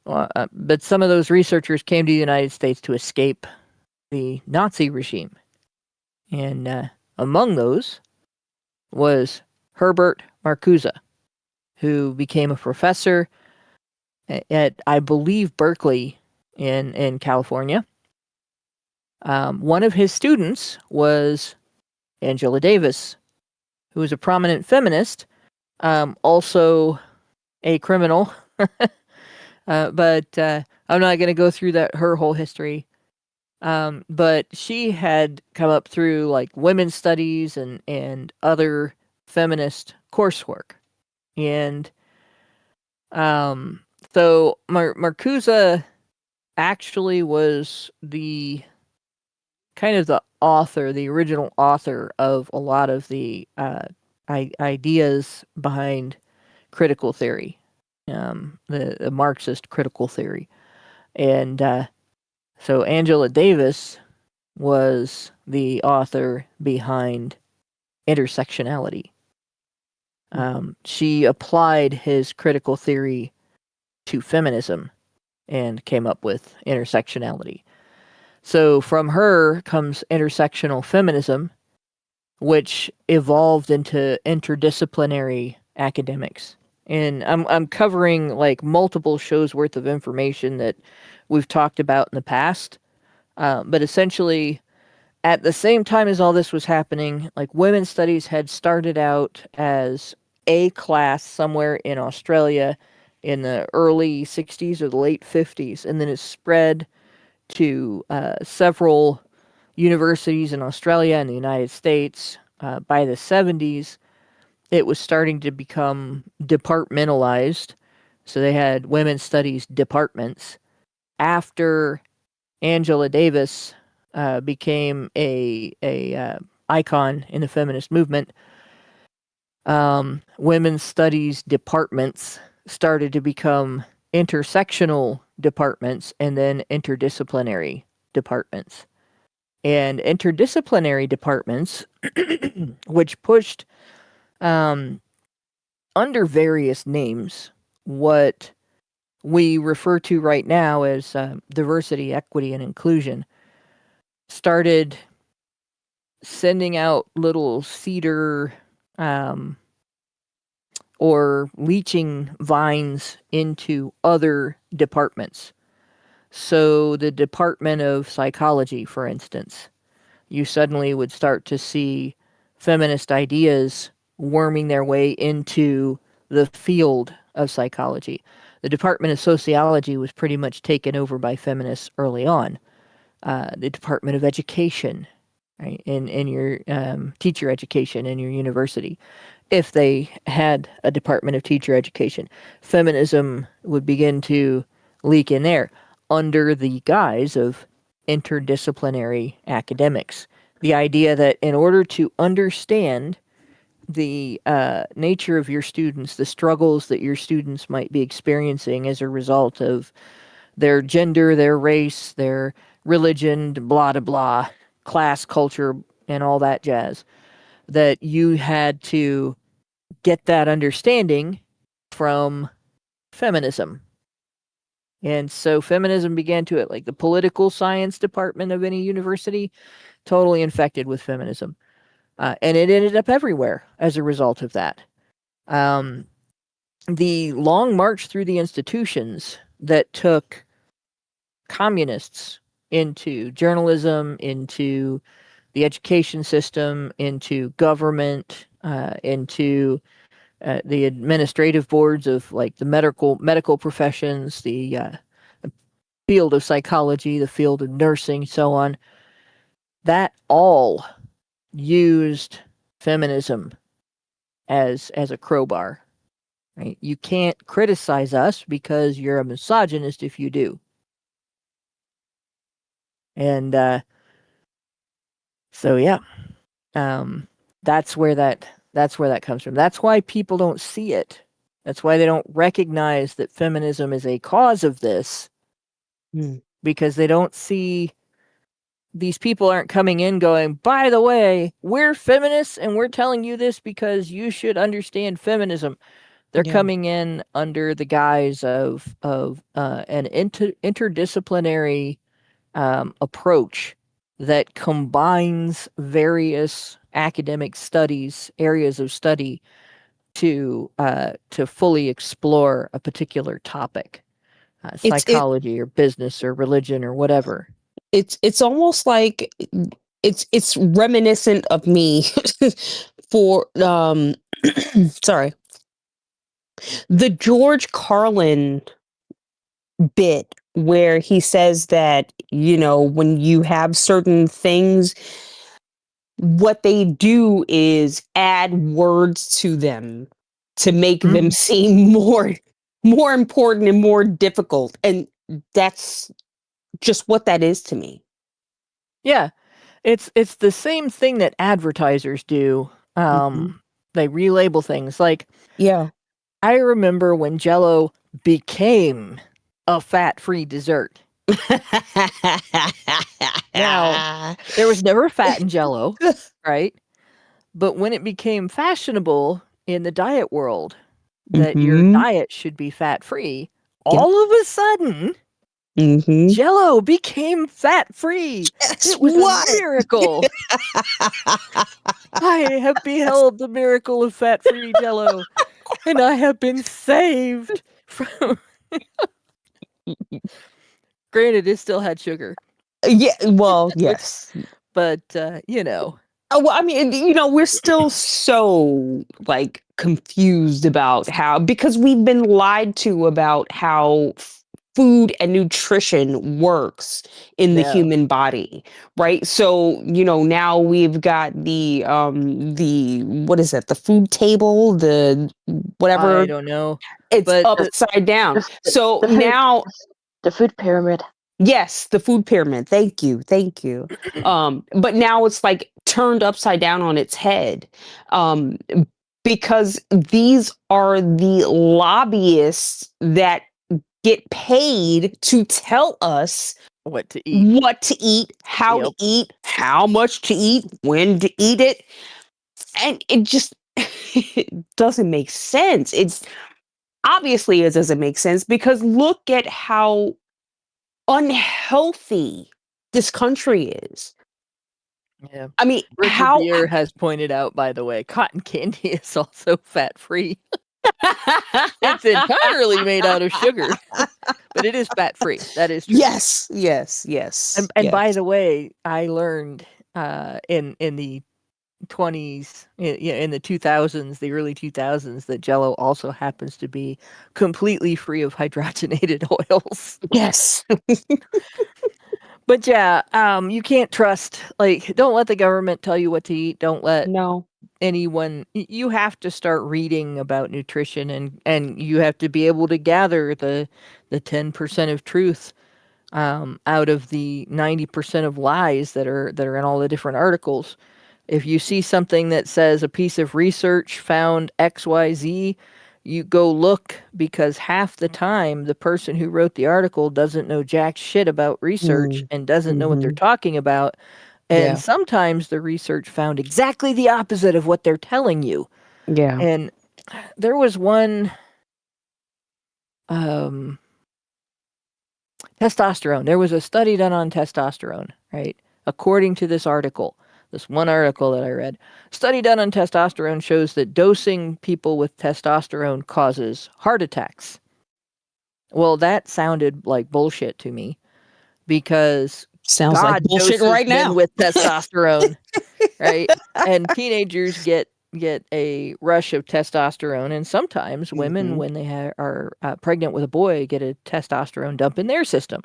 but some of those researchers came to the United States to escape the Nazi regime, and among those was Herbert Marcuse, who became a professor at, I believe, Berkeley in California. One of his students was Angela Davis, who was a prominent feminist, also a criminal. But I'm not going to go through her whole history. But she had come up through like women's studies and other feminist coursework. And so Marcuse actually was the kind of the author, the original author of a lot of the ideas behind critical theory, the Marxist critical theory. And so Angela Davis was the author behind intersectionality. She applied his critical theory to feminism and came up with intersectionality. So from her comes intersectional feminism, which evolved into interdisciplinary academics. And I'm covering like multiple shows worth of information that we've talked about in the past. But essentially, at the same time as all this was happening, like women's studies had started out as a class somewhere in Australia in the early 60s or the late 50s, and then it spread to several universities in Australia and the United States. By the 70s, it was starting to become departmentalized. So they had women's studies departments. After Angela Davis became a icon in the feminist movement, women's studies departments started to become intersectional departments and then interdisciplinary departments. And interdisciplinary departments, which pushed under various names what we refer to right now as diversity, equity, and inclusion, started sending out little cedar or leeching vines into other departments. So the Department of Psychology, for instance, you suddenly would start to see feminist ideas worming their way into the field of psychology. The Department of Sociology was pretty much taken over by feminists early on. The Department of Education, right, in your teacher education in your university, if they had a Department of Teacher Education, feminism would begin to leak in there under the guise of interdisciplinary academics. The idea that in order to understand the nature of your students, the struggles that your students might be experiencing as a result of their gender, their race, their religion, blah, blah, blah, class, culture, and all that jazz, that you had to get that understanding from feminism. And so feminism began to, like the political science department of any university, totally infected with feminism. And it ended up everywhere as a result of that. The long march through the institutions that took communists into journalism, into the education system, into government, into the administrative boards of like the medical professions, the field of psychology, the field of nursing, so on, that all used feminism as a crowbar. Right? You can't criticize us because you're a misogynist if you do. And so yeah, that's where that comes from. That's why people don't see it. That's why they don't recognize that feminism is a cause of this, because they don't see these people aren't coming in going, by the way, we're feminists and we're telling you this because you should understand feminism. They're coming in under the guise of an interdisciplinary approach that combines various academic studies, areas of study, to fully explore a particular topic, psychology or business or religion or whatever. It's almost like it's reminiscent of me for sorry, the George Carlin bit where he says that, when you have certain things, what they do is add words to them to make them seem more important and more difficult. And that's just what that is to me. Yeah. It's the same thing that advertisers do. They relabel things. Like, I remember when Jell-O became a fat-free dessert. Now, there was never fat in Jell-O, right? But when it became fashionable in the diet world that your diet should be fat-free, all of a sudden, Jell-O became fat-free. It was a miracle. I have beheld the miracle of fat-free Jell-O, and I have been saved from... Granted, it still had sugar. Yeah, well, yes. But, Oh, well, I mean, we're still so, confused about how... Because we've been lied to about how food and nutrition works in the human body, right? So, now we've got the what is it? The food table, the whatever. I don't know. It's upside down. So now the food pyramid. Yes, the food pyramid. Thank you. But now it's turned upside down on its head, because these are the lobbyists that get paid to tell us what to eat, how to eat, how much to eat, when to eat it. And it just it doesn't make sense. Obviously it doesn't make sense, because look at how unhealthy this country is. Yeah. I mean, Richard Gere has pointed out, by the way, cotton candy is also fat-free. It's entirely made out of sugar, but it is fat-free. That is true. Yes. And by the way, I learned in the 20s, in the 2000s, the early 2000s, that Jell-O also happens to be completely free of hydrogenated oils. Yes. But yeah, you can't trust, don't let the government tell you what to eat. Don't let anyone, you have to start reading about nutrition, and you have to be able to gather the 10% of truth out of the 90% of lies that are in all the different articles. If you see something that says a piece of research found XYZ, you go look, because half the time the person who wrote the article doesn't know jack shit about research and doesn't know what they're talking about. And sometimes the research found exactly the opposite of what they're telling you. Yeah. And there was one testosterone. There was a study done on testosterone, right? According to this article. This one article that I read, study done on testosterone shows that dosing people with testosterone causes heart attacks. Well, that sounded like bullshit to me, because sounds God like bullshit doses right now men with testosterone, right? And teenagers get a rush of testosterone, and sometimes women, when they are pregnant with a boy, get a testosterone dump in their system.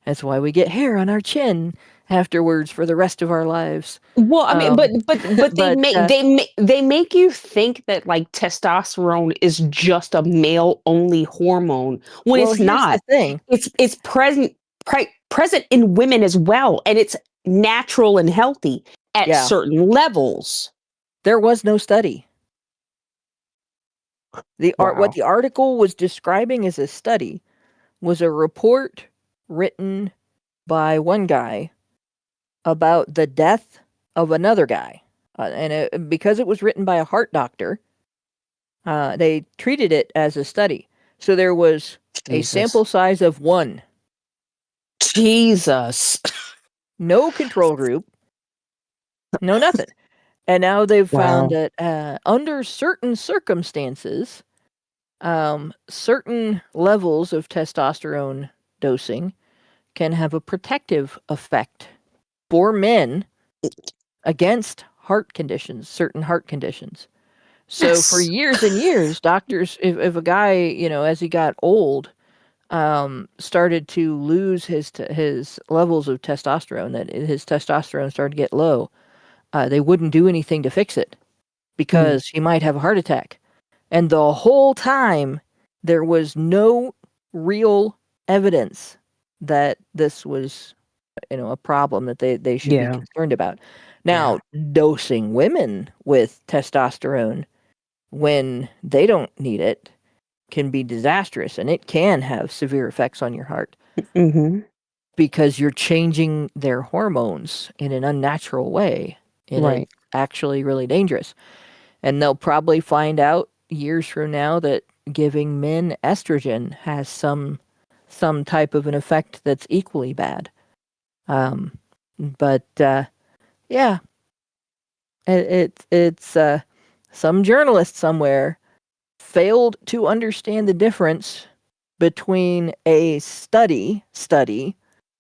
That's why we get hair on our chin afterwards for the rest of our lives. Well, I mean, but they but, they make you think that like testosterone is just a male only hormone when well, it's here's the not. thing. It's present in women as well, and it's natural and healthy at Yeah. certain levels. There was no study. What Wow. the article was describing as a study was a report written by one guy about the death of another guy. Because it was written by a heart doctor, they treated it as a study. So there was a Jesus. sample size of 1. Jesus. No control group. No nothing. And now they've found Wow. that under certain circumstances, certain levels of testosterone dosing can have a protective effect for men against heart conditions, certain heart conditions. So for years and years, doctors, if a guy, as he got old, started to lose his levels of testosterone, that his testosterone started to get low, they wouldn't do anything to fix it because he might have a heart attack. And the whole time, there was no real evidence that this was, a problem that they should be concerned about. Now, dosing women with testosterone when they don't need it can be disastrous, and it can have severe effects on your heart because you're changing their hormones in an unnatural way, and it's actually really dangerous. And they'll probably find out years from now that giving men estrogen has some type of an effect that's equally bad. But yeah, it's some journalist somewhere failed to understand the difference between a study,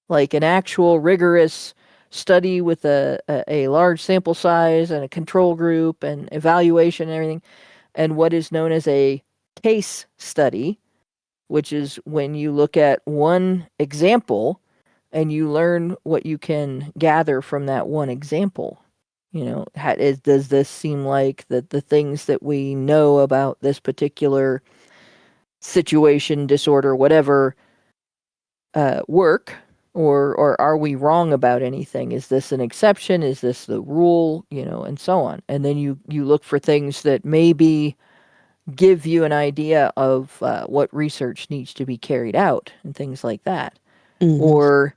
like an actual rigorous study with a large sample size and a control group and evaluation and everything, and what is known as a case study, which is when you look at one example and you learn what you can gather from that one example. Does this seem like that the things that we know about this particular situation, disorder, whatever, work? Or are we wrong about anything? Is this an exception? Is this the rule? And so on. And then you look for things that maybe give you an idea of what research needs to be carried out and things like that. Or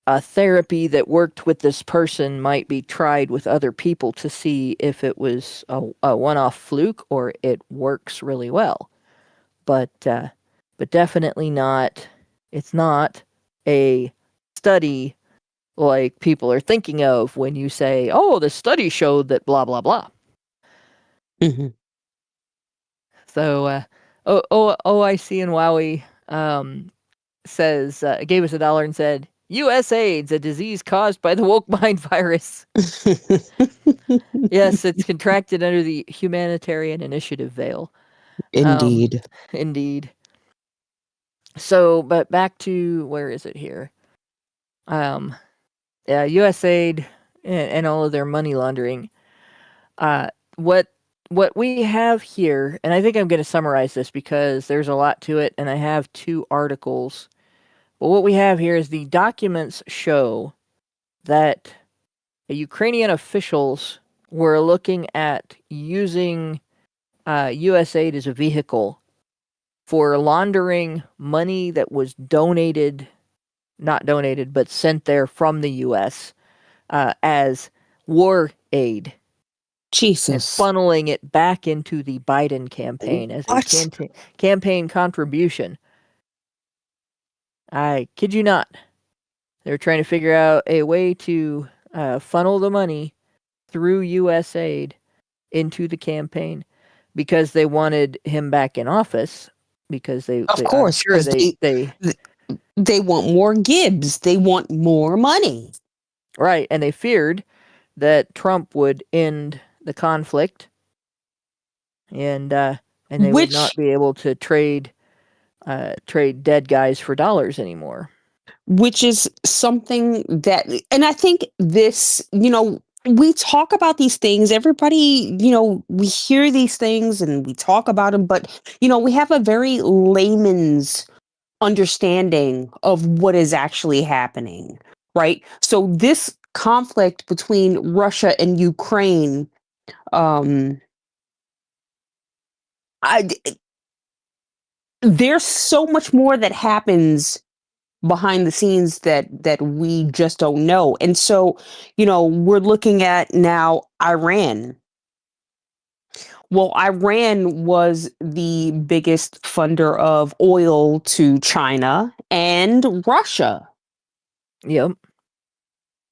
a therapy that worked with this person might be tried with other people to see if it was a one-off fluke or it works really well. But definitely not. It's not a study like people are thinking of when you say, "Oh, the study showed that blah blah blah." So, OIC and Wowie says gave us $1 and said, U.S. AIDS, a disease caused by the woke mind virus. Yes, it's contracted under the humanitarian initiative veil. Indeed. Indeed. So, but back to, where is it here? USAID and all of their money laundering. What we have here, and I think I'm going to summarize this because there's a lot to it, and I have 2 articles. But what we have here is the documents show that Ukrainian officials were looking at using USAID as a vehicle for laundering money that was not donated, but sent there from the U.S. As war aid. Jesus. And funneling it back into the Biden campaign as a campaign contribution. I kid you not. They're trying to figure out a way to funnel the money through USAID into the campaign because they wanted him back in office. Because they want more Gibbs. They want more money. Right, and they feared that Trump would end the conflict, and they would not be able to trade dead guys for dollars anymore. which is something that, and I think this, we talk about these things, everybody, we hear these things and we talk about them, but, we have a very layman's understanding of what is actually happening, right? So this conflict between Russia and Ukraine, um, I, there's so much more that happens behind the scenes that we just don't know. And so, we're looking at now Iran. Well, Iran was the biggest funder of oil to China and Russia. Yep.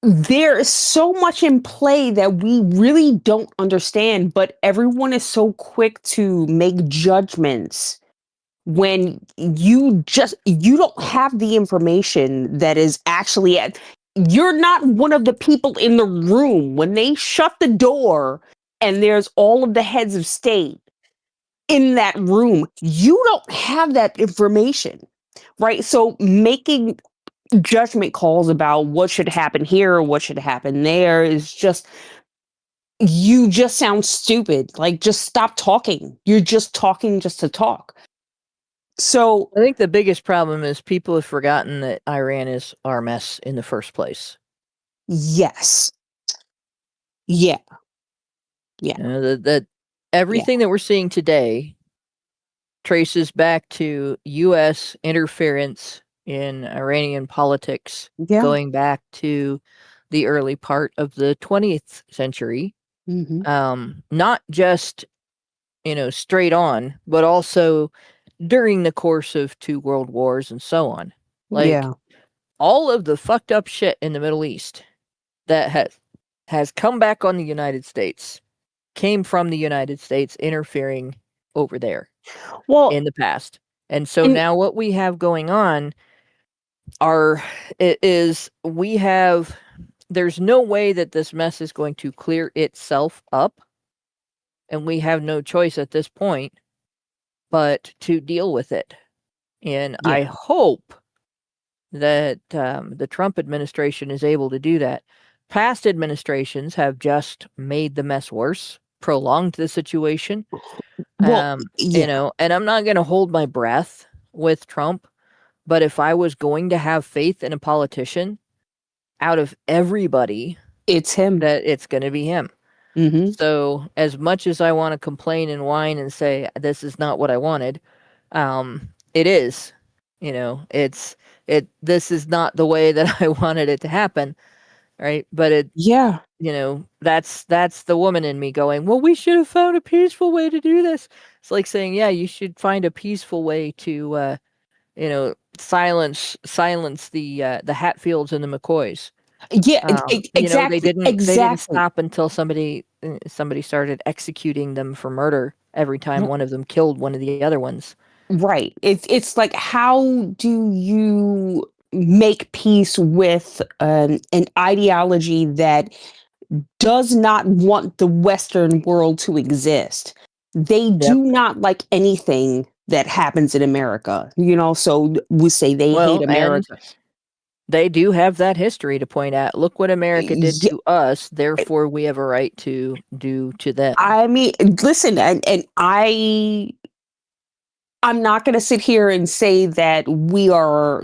There is so much in play that we really don't understand, but everyone is so quick to make judgments when you don't have the information that is actually you're not one of the people in the room when they shut the door and there's all of the heads of state in that room. You don't have that information, right? So making judgment calls about what should happen here or what should happen there is just, you just sound stupid. Like, just stop talking. You're just talking just to talk. So I think the biggest problem is people have forgotten that Iran is our mess in the first place. yes. Yeah. Yeah. That everything that we're seeing today traces back to U.S. interference in Iranian politics, Yeah. going back to the early part of the 20th century. Not just, straight on, but also during the course of 2 world wars and so on. Like, all of the fucked up shit in the Middle East that has come back on the United States came from the United States interfering over there in the past. And so now what we have going on is there's no way that this mess is going to clear itself up, and we have no choice at this point but to deal with it. And I hope that the Trump administration is able to do that. Past administrations have just made the mess worse, prolonged the situation. And I'm not going to hold my breath with Trump, but if I was going to have faith in a politician, out of everybody, it's him. That it's going to be him. So as much as I want to complain and whine and say this is not what I wanted, it is. This is not the way that I wanted it to happen, right? But that's the woman in me going, well, we should have found a peaceful way to do this. It's like saying, yeah, you should find a peaceful way to silence the Hatfields and the McCoys. Exactly. They didn't stop until somebody started executing them for murder every time one of them killed one of the other ones. Right. It's like, how do you make peace with an ideology that does not want the Western world to exist? They do not like anything that happens in America, so we say they hate America. They do have that history to point at. Look what America did to us, therefore we have a right to do to them. I mean, listen, and I'm not going to sit here and say that we are,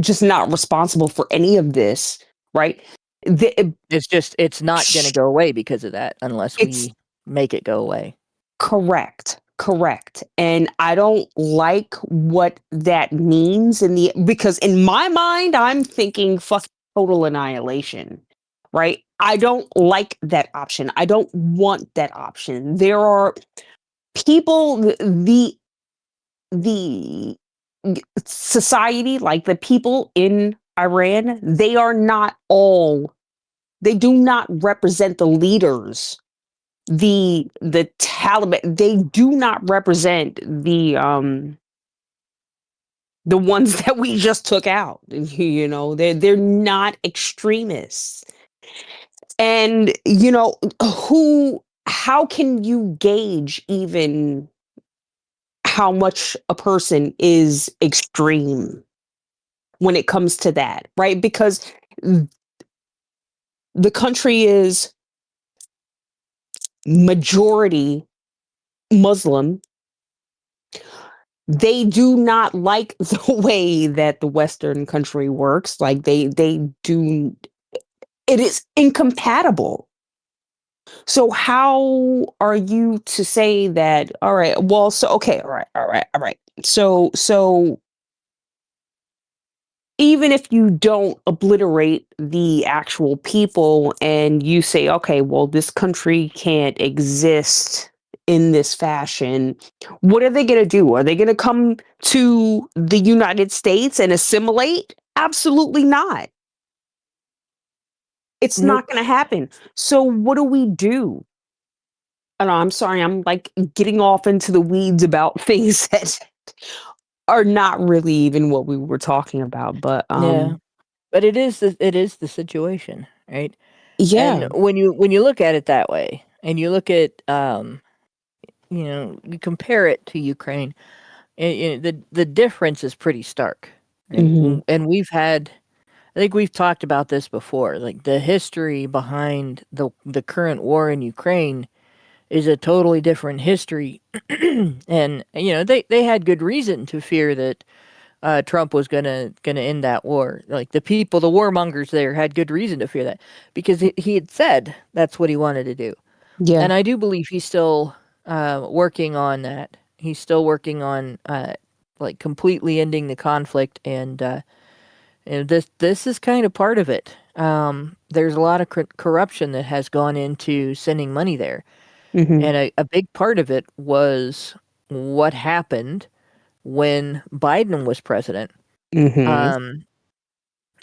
just not responsible for any of this, right? It's not going to go away because of that unless we make it go away. Correct. And I don't like what that means because in my mind, I'm thinking total annihilation, right? I don't like that option. I don't want that option. There are people, the society, like the people in Iran, they do not represent the leaders. The Taliban, they do not represent the ones that we just took out. They're not extremists. And how can you gauge even how much a person is extreme when it comes to that, right? Because the country is majority Muslim. They do not like the way that the Western country works. Like they do, it is incompatible. So how are you to say that? All right, well, so okay, all right. So even if you don't obliterate the actual people and you say, okay, well, this country can't exist in this fashion, what are they going to do? Are they going to come to the United States and assimilate? Absolutely not. It's Nope. not going to happen. So what do we do? I don't know, I'm sorry, I'm like getting off into the weeds about things that are not really even what we were talking about, but Yeah. But it is the situation, right? And yeah. when you look at it that way, and you look at you compare it to Ukraine, the difference is pretty stark, right? Mhm. And I think we've talked about this before. Like the history behind the current war in Ukraine is a totally different history, and they had good reason to fear that Trump was gonna end that war. Like the people, the warmongers there had good reason to fear that because he had said that's what he wanted to do, Yeah. and I do believe he's still working on that. He's still working on like completely ending the conflict, and this is kind of part of it. There's a lot of corruption that has gone into sending money there, Mhm. and a big part of it was what happened when Biden was president. Mhm. Um,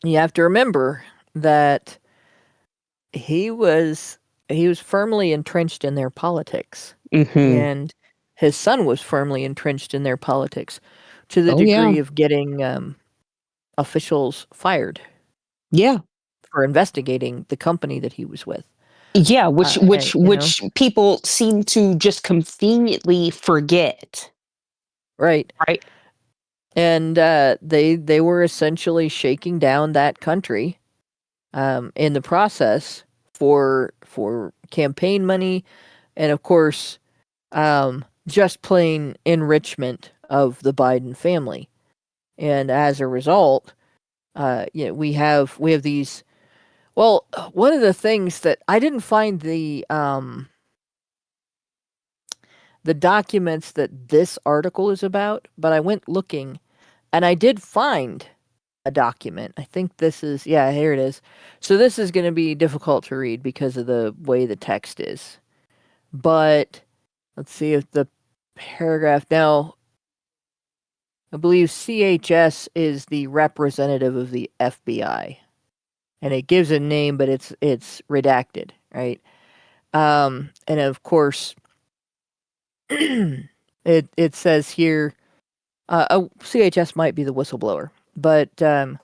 you have to remember that he was he was firmly entrenched in their politics, Mhm. and his son was firmly entrenched in their politics, to the Oh yeah. degree of getting officials fired Yeah. for investigating the company that he was with. Yeah, which which You know, which people seem to just conveniently forget, right? right? And they were essentially shaking down that country in the process for campaign money, and of course, just plain enrichment of the Biden family. And as a result, we have these. Well, one of the things that I didn't find the documents that this article is about, but I went looking, and I did find a document. I think this is, yeah, here it is. So this is going to be difficult to read because of the way the text is. But let's see if the paragraph now. I believe CHS is the representative of the FBI, and it gives a name, but it's redacted, right? And of course, it says here, CHS might be the whistleblower, but in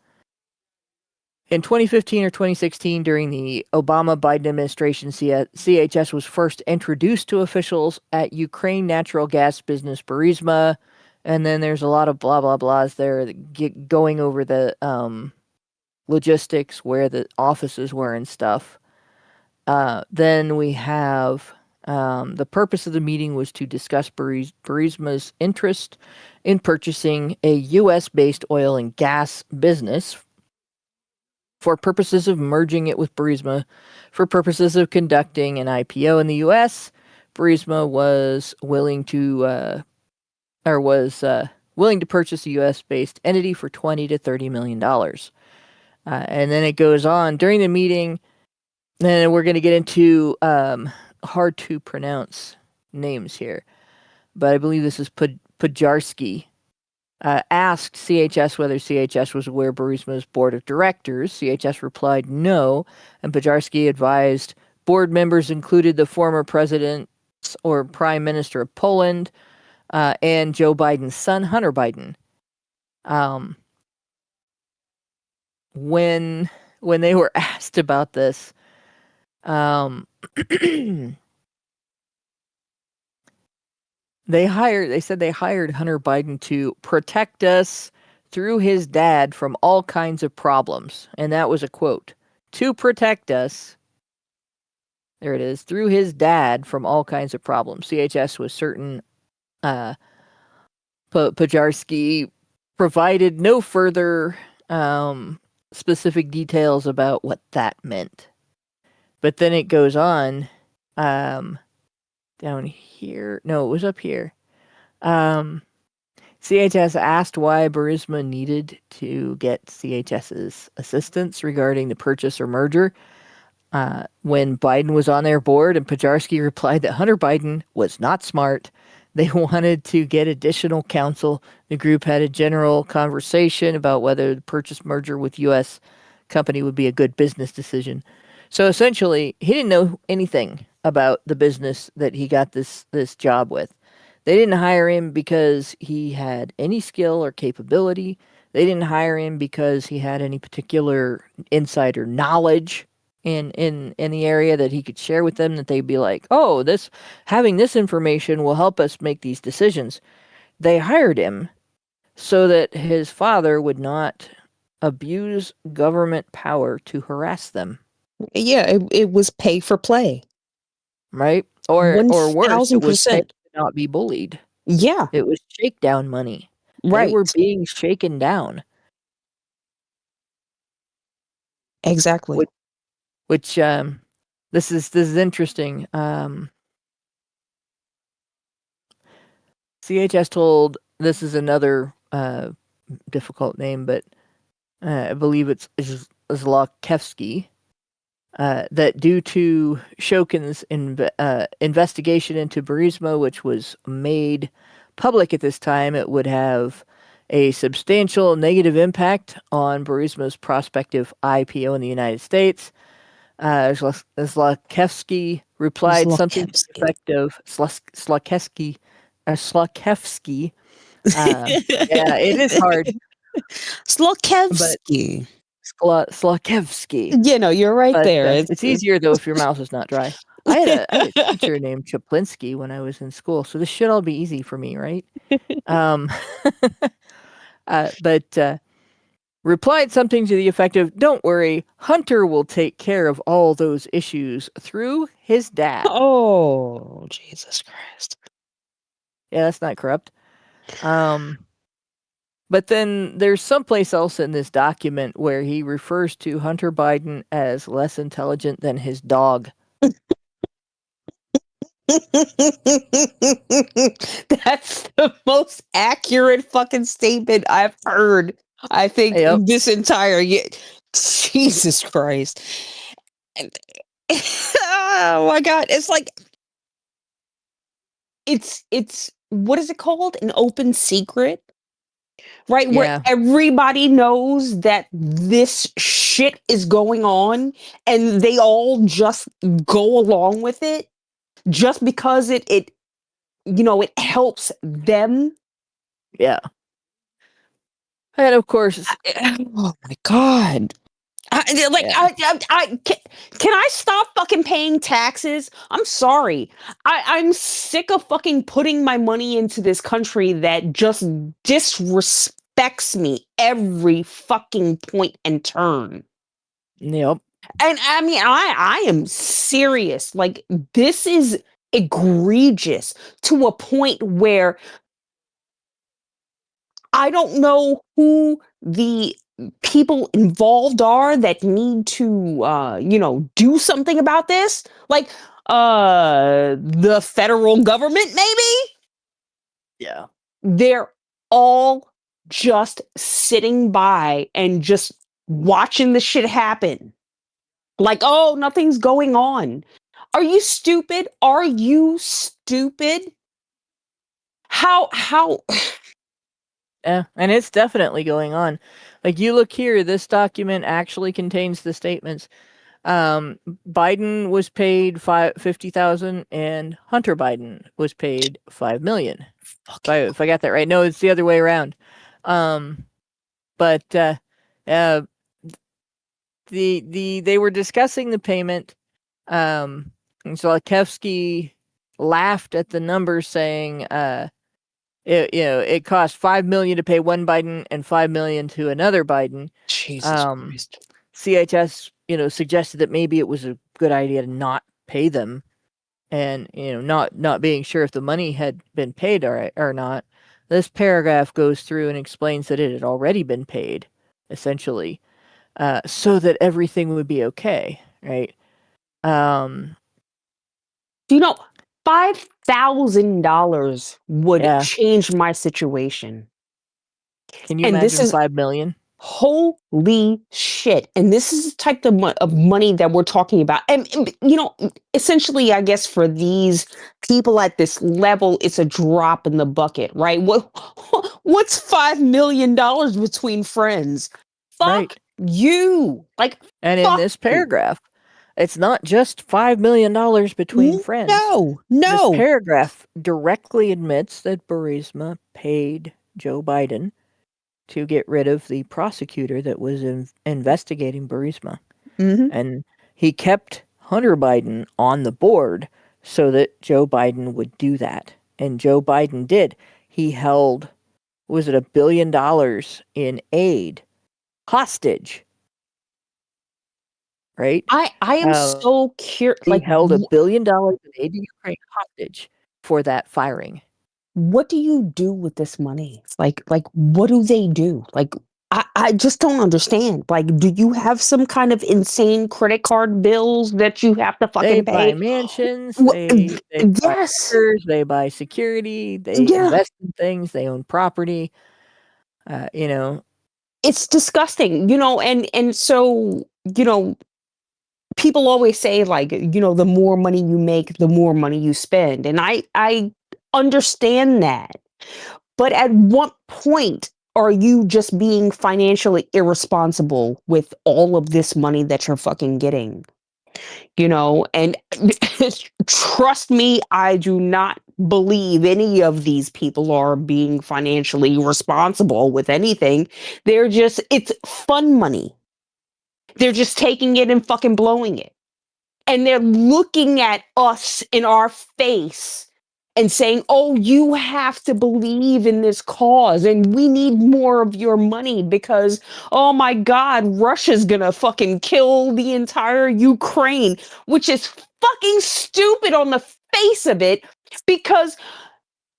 2015 or 2016, during the Obama Biden administration, CHS was first introduced to officials at Ukraine natural gas business Burisma. And then there's a lot of blah, blah, blahs there that going over the logistics, where the offices were and stuff. Then we have the purpose of the meeting was to discuss Burisma's interest in purchasing a U.S. based oil and gas business for purposes of merging it with Burisma, for purposes of conducting an IPO in the U.S. Burisma was willing to willing to purchase a U.S.-based entity for $20 to $30 million. And then it goes on during the meeting. Then we're going to get into hard to pronounce names here, but I believe this is Podjarski. Asked CHS whether CHS was aware of Burisma's board of directors. CHS replied no, and Podjarski advised board members included the former president or prime minister of Poland and Joe Biden's son, Hunter Biden. When they were asked about this, They said they hired Hunter Biden to protect us through his dad from all kinds of problems. And that was a quote. To protect us, there it is, through his dad from all kinds of problems. CHS was certain Pajarski provided no further specific details about what that meant. But then it goes on down here. No, it was up here. CHS asked why Burisma needed to get CHS's assistance regarding the purchase or merger when Biden was on their board, and Pajarski replied that Hunter Biden was not smart. They wanted to get additional counsel. The group had a general conversation about whether the purchase merger with U.S. company would be a good business decision. So essentially, he didn't know anything about the business that he got this job with. They didn't hire him because he had any skill or capability. They didn't hire him because he had any particular insider knowledge in the area that he could share with them, that they'd be like, oh, having this information will help us make these decisions. They hired him so that his father would not abuse government power to harass them. Yeah, it was pay for play. Right? Or worse, it was pay 1000%. to not be bullied. Yeah, It was shakedown money. right. They were being shaken down. Exactly. Which this is interesting. CHS told, this is another difficult name, but I believe it's Zlakevsky, that due to Shokin's investigation into Burisma, which was made public at this time, it would have a substantial negative impact on Burisma's prospective IPO in the United States. Zlakevsky replied something to the effect of Zlakevsky. Yeah, it is hard. Zlakevsky. Zlakevsky. You know, you're right But there. it's easier though if your mouth is not dry. I had a teacher named Chaplinsky when I was in school, so this should all be easy for me, right? But replied something to the effect of, "Don't worry, Hunter will take care of all those issues through his dad." Oh, Jesus Christ. Yeah, that's not corrupt. But then there's someplace else in this document where he refers to Hunter Biden as less intelligent than his dog. That's the most accurate fucking statement I've heard. I think this entire year. Jesus Christ. Oh my God. It's like, it's what is it called? An open secret? Right? Where everybody knows that this shit is going on and they all just go along with it just because it helps them. Yeah. And of course, oh my God. Can I stop fucking paying taxes? I'm sorry. I'm sick of fucking putting my money into this country that just disrespects me every fucking point and turn. Yep. And I mean, I am serious. Like, this is egregious to a point where I don't know who the people involved are that need to do something about this, like the federal government, maybe. Yeah, they're all just sitting by and just watching the shit happen, like, oh, nothing's going on. Are you stupid? How Yeah, and it's definitely going on. Like, you look here, this document actually contains the statements. Biden was paid $50,000 and Hunter Biden was paid $5 million. If I got that right. No, it's the other way around. But they were discussing the payment. Zlakevsky laughed at the numbers, saying, it cost $5 million to pay one Biden and $5 million to another Biden. Jesus Christ. CHS, suggested that maybe it was a good idea to not pay them, and not being sure if the money had been paid or not. This paragraph goes through and explains that it had already been paid, essentially, so that everything would be okay, right? $5,000 would Yeah. change my situation. Can you And this imagine is $5 million? holy shit. And this is the type of money that we're talking about. And, essentially, I guess for these people at this level, it's a drop in the bucket, right? What's $5 million between friends? Fuck Right. you. Like, And in fuck this you. paragraph, it's not just $5 million between friends. No. This paragraph directly admits that Burisma paid Joe Biden to get rid of the prosecutor that was investigating Burisma. Mhm. And he kept Hunter Biden on the board so that Joe Biden would do that. And Joe Biden did. He held, was it $1 billion in aid hostage? Right? I am so curious. He Like, held $1 billion in aid to Ukraine hostage for that firing. what do you do with this money? Like, what do they do? Like, I just don't understand. Like, do you have some kind of insane credit card bills that you have to They fucking buy pay? mansions, Wha- they buy yes, cars, they buy security, they yeah, invest in things, they own property. You know, it's disgusting, and so, people always say, like, the more money you make, the more money you spend. And I understand that. But at what point are you just being financially irresponsible with all of this money that you're fucking getting? And trust me, I do not believe any of these people are being financially responsible with anything. It's fun money. They're just taking it and fucking blowing it. And they're looking at us in our face and saying, oh, you have to believe in this cause and we need more of your money because, oh my God, Russia's gonna fucking kill the entire Ukraine, which is fucking stupid on the face of it because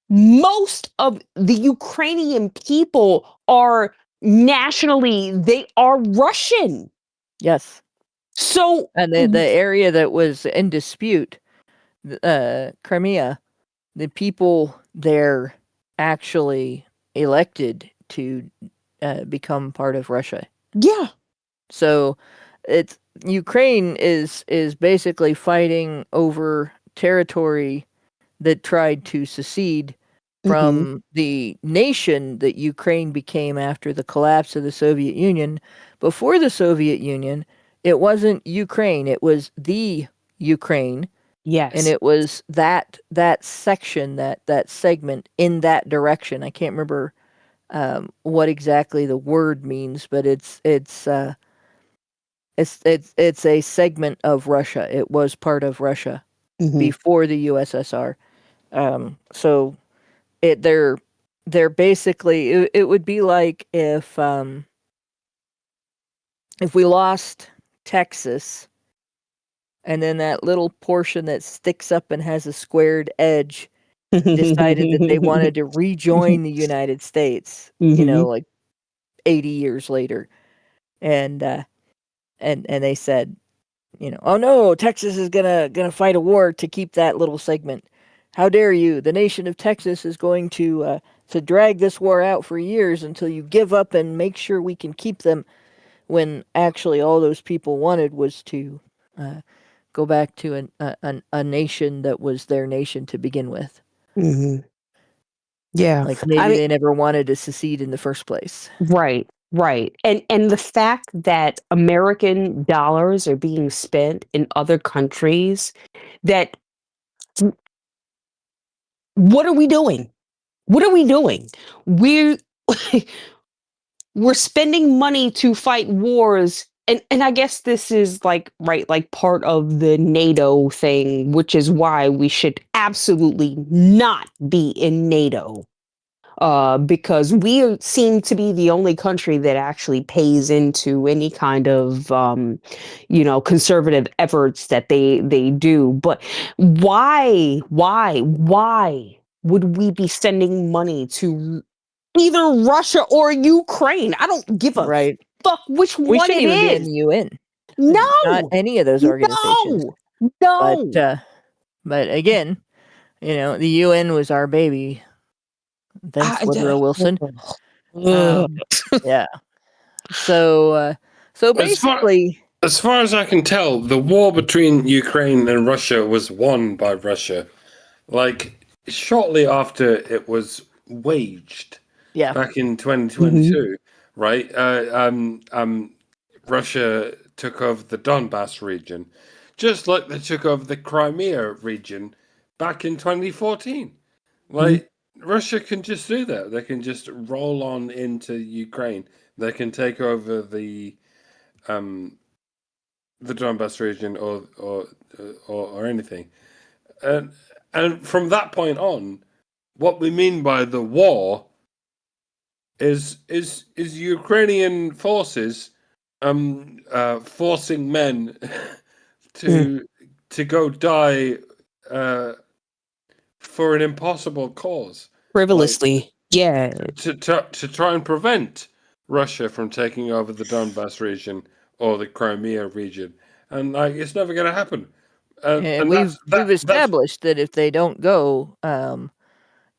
most of the Ukrainian people are they are Russian. yes. So, And the area that was in dispute, Crimea, the people there actually elected to become part of Russia. yeah. So it's Ukraine is basically fighting over territory that tried to secede from the nation that Ukraine became after the collapse of the Soviet Union. Before the Soviet Union, it wasn't Ukraine, it was the Ukraine, Yes. and it was that section, that segment in that direction. I can't remember what exactly the word means, but it's a segment of Russia. It was part of Russia before the USSR. So they're basically it would be like if we lost Texas, and then that little portion that sticks up and has a squared edge decided that they wanted to rejoin the United States, like 80 years later, and they said, oh no, Texas is gonna fight a war to keep that little segment. How dare you? The nation of Texas is going to drag this war out for years until you give up and make sure we can keep them. When actually all those people wanted was to go back to a nation that was their nation to begin with. Yeah. Like maybe they never wanted to secede in the first place. Right. And the fact that American dollars are being spent in other countries, that what are we doing? What are we doing? We're spending money to fight wars and I guess this is like part of the NATO thing, which is why we should absolutely not be in NATO. Because we seem to be the only country that actually pays into any kind of conservative efforts that they do. But why would we be sending money to either Russia or Ukraine? I don't give a Right. fuck which We one shouldn't it even be in is. the UN. Not No, any of those organizations. no, But no. but again, the UN was our baby. Thanks, Woodrow Wilson. Ugh. Yeah. So As far basically, as far as I can tell, the war between Ukraine and Russia was won by Russia. Like shortly after it was waged yeah. back in 2022, right? Russia took over the Donbass region, just like they took over the Crimea region back in 2014. Like Russia can just do that. They can just roll on into Ukraine. They can take over the Donbass region or anything. And from that point on, what we mean by the war is Ukrainian forces forcing men to go die for an impossible cause, Frivolously. Yeah. to try and prevent Russia from taking over the Donbass region or the Crimea region, and like it's never going to happen. And And we've that's established that if they don't go,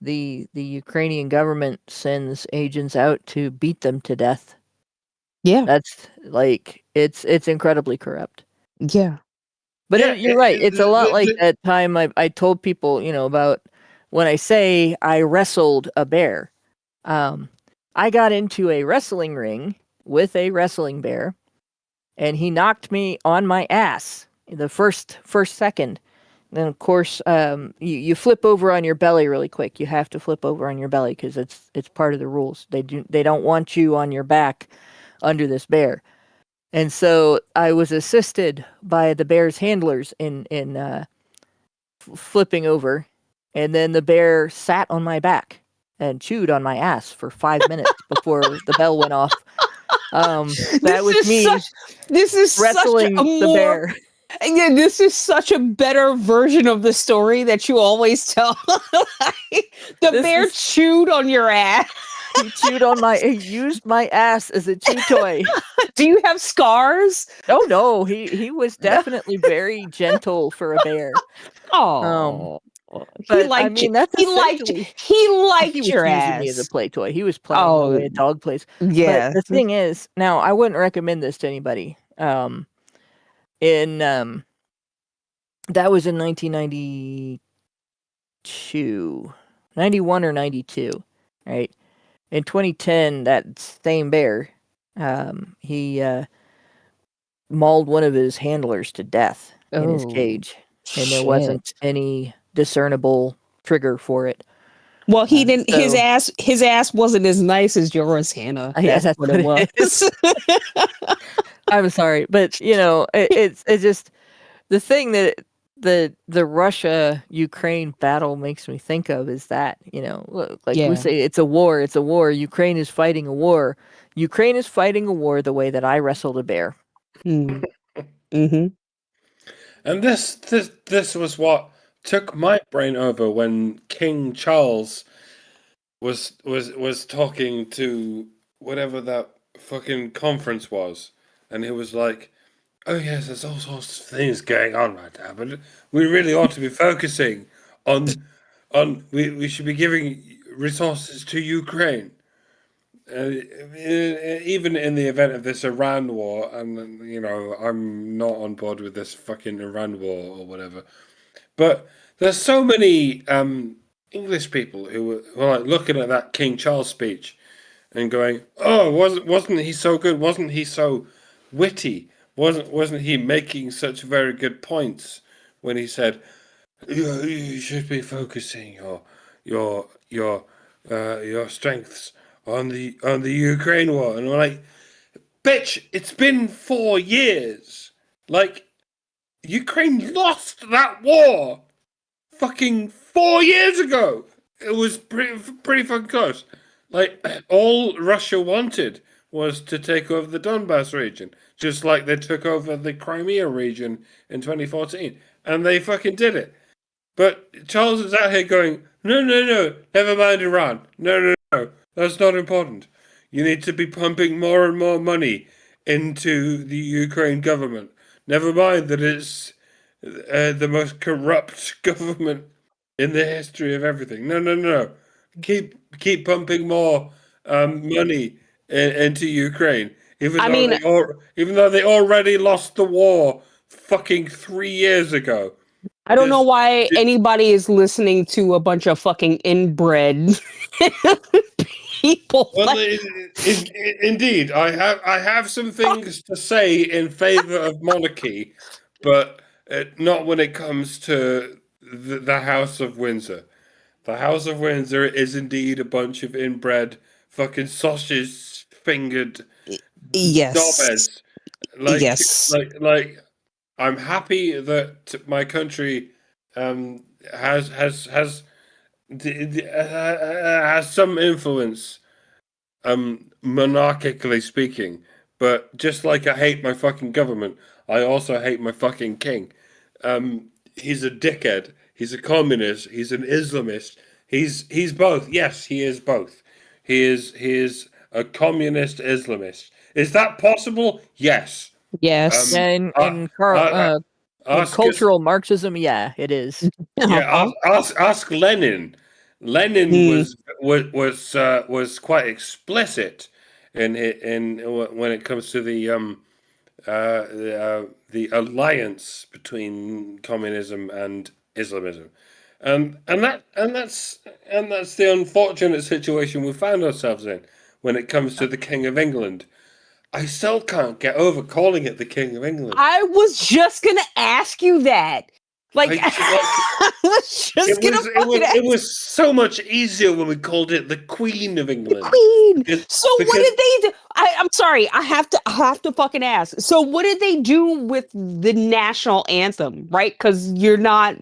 the Ukrainian government sends agents out to beat them to death. Yeah. That's like it's incredibly corrupt. Yeah. But Yeah, you're right. It's a lot like that time I told people, about when I say I wrestled a bear. I got into a wrestling ring with a wrestling bear, and he knocked me on my ass the first second. Then of course, you flip over on your belly really quick. You have to flip over on your belly because it's part of the rules. They don't want you on your back under this bear. And so I was assisted by the bear's handlers in flipping over, and then the bear sat on my back and chewed on my ass for 5 minutes before the bell went off. That was me This is wrestling such a the more. bear. Yeah, this is such a better version of the story that you always tell. The bear chewed on your ass. He used my ass as a chew toy. Do you have scars? Oh no, he was definitely very gentle for a bear. Oh, But I mean that's he essentially liked he was your using me as a ass. play toy. He was playing the way a dog plays. But Yeah. the thing is, now I wouldn't recommend this to anybody. In that was in 1992, 91 or 92, right? In 2010, that same bear, he mauled one of his handlers to death in his cage, and there wasn't any discernible trigger for it. Well, he didn't. So, His ass wasn't as nice as yours, Hannah. yeah, That's what it was. I'm sorry, but it's just the thing that the Russia Ukraine battle makes me think of is that look, like we say, it's a war. It's a war. Ukraine is fighting a war. Ukraine is fighting a war the way that I wrestled a bear. Mm-hmm. And this was what took my brain over when King Charles was talking to whatever that fucking conference was, and he was like, "Oh yes, there's all sorts of things going on right now, but we really ought to be focusing on we should be giving resources to Ukraine." Even in the event of this Iran war, and I'm not on board with this fucking Iran war or whatever, but there's so many English people who were like looking at that King Charles speech and going, "Oh, wasn't he so good? Wasn't he so witty? Wasn't he making such very good points when he said you should be focusing your strengths on the Ukraine war?" And I'm like, bitch, it's been 4 years. Like, Ukraine lost that war fucking 4 years ago. It was pretty fucking close. Like, all Russia wanted was to take over the Donbass region, just like they took over the Crimea region in 2014. And they fucking did it. But Charles is out here going, no, never mind Iran. No, that's not important. You need to be pumping more and more money into the Ukraine government. Never mind that it's the most corrupt government in the history of everything. No. Keep pumping more money into Ukraine, even though they already lost the war fucking 3 years ago. I don't know why anybody is listening to a bunch of fucking inbred people. Well, indeed, I have some things to say in favor of monarchy, but not when it comes to the House of Windsor. The House of Windsor is indeed a bunch of inbred fucking sausage-fingered knobheads. Yes. Like, I'm happy that my country has some influence, monarchically speaking. But just like I hate my fucking government, I also hate my fucking king. He's a dickhead. He's a communist. He's an Islamist. He's both. Yes, he is both. He is a communist Islamist. Is that possible? Yes. Yes. In cultural Marxism, yeah, it is. Yeah, ask Lenin. Lenin was quite explicit in when it comes to the alliance between communism and Islamism, and that's the unfortunate situation we found ourselves in when it comes to the King of England. I still can't get over calling it the King of England. I was just gonna ask you that. I was just it was so much easier when we called it the Queen of England. Queen. What did they do? I'm sorry. I have to fucking ask. So what did they do with the national anthem? Right? Because you're not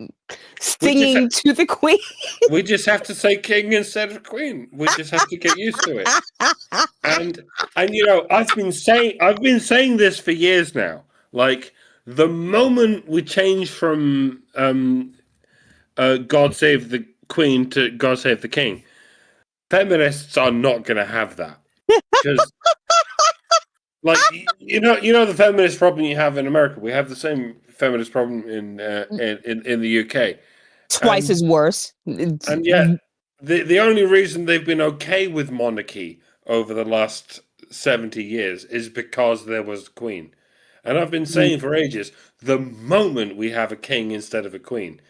singing to the Queen. We just have to say King instead of Queen. We just have to get used to it. And I've been saying this for years now. Like, the moment we change from God Save the Queen to God Save the King, feminists are not going to have that. Because, like, the feminist problem you have in America, we have the same feminist problem in the UK. Twice as worse. And yet, the only reason they've been okay with monarchy over the last 70 years is because there was a queen. And I've been saying for ages, the moment we have a king instead of a queen,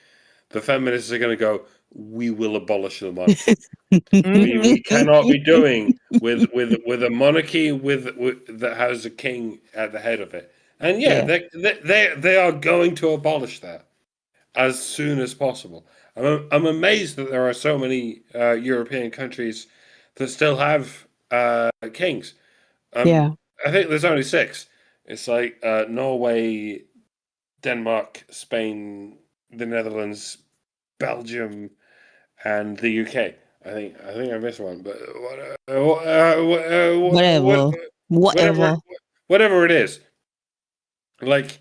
the feminists are going to go, we will abolish the monarchy. we cannot be doing with a monarchy that has a king at the head of it. And they are going to abolish that as soon as possible. I'm amazed that there are so many European countries that still have kings. I think there's only 6. It's like Norway, Denmark, Spain, the Netherlands, Belgium, and the UK. I think I missed one, but whatever it is. Like,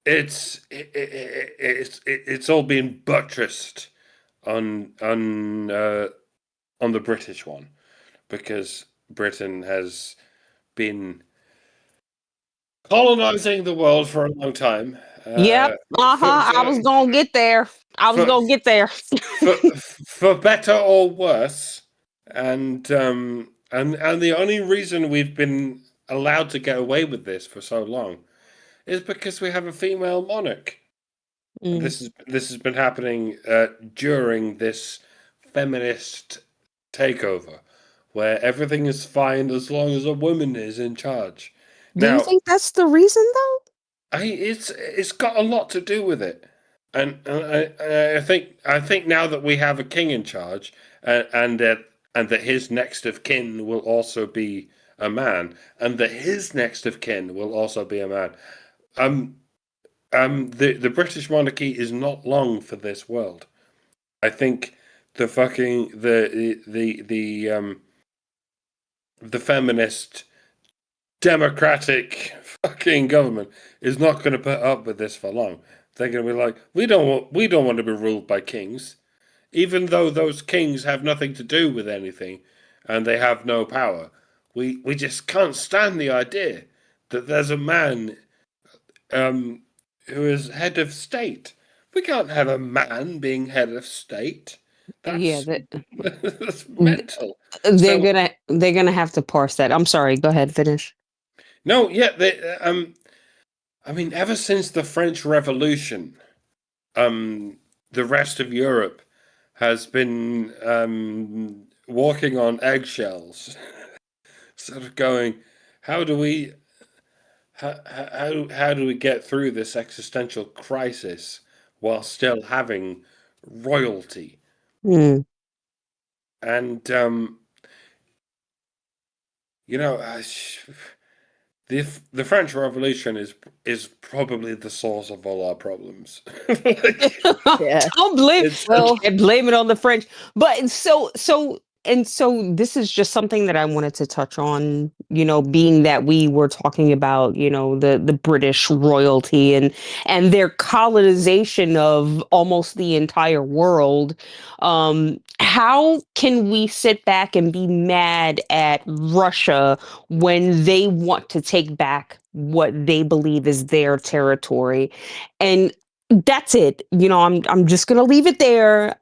it's all been buttressed on the British one, because Britain has been colonizing the world for a long time. I was gonna get there. For better or worse, and the only reason we've been allowed to get away with this for so long is because we have a female monarch. This has been happening during this feminist takeover, where everything is fine as long as a woman is in charge. Do you think that's the reason, though? It's got a lot to do with it, and I think now that we have a king in charge, and that his next of kin will also be a man, and that his next of kin will also be a man. The British monarchy is not long for this world. I think the fucking the feminist democratic fucking government is not going to put up with this for long. They're going to be like, we don't want to be ruled by kings, even though those kings have nothing to do with anything, and they have no power. We just can't stand the idea that there's a man who is head of state. We can't have a man being head of state. Yeah, That's that's mental. they're So gonna have to parse that. I'm sorry. Go ahead, finish. no, yeah, I mean, ever since the French Revolution, the rest of Europe has been walking on eggshells, sort of going, how do we how do we get through this existential crisis while still having royalty? Mm. And you know, the French Revolution is probably the source of all our problems. Yeah. Don't blame. Well- Can't blame it on the French. But so this is just something that I wanted to touch on. You know, being that we were talking about, you know, the British royalty and their colonization of almost the entire world. How can we sit back and be mad at Russia when they want to take back what they believe is their territory? And that's it. You know, I'm just gonna leave it there.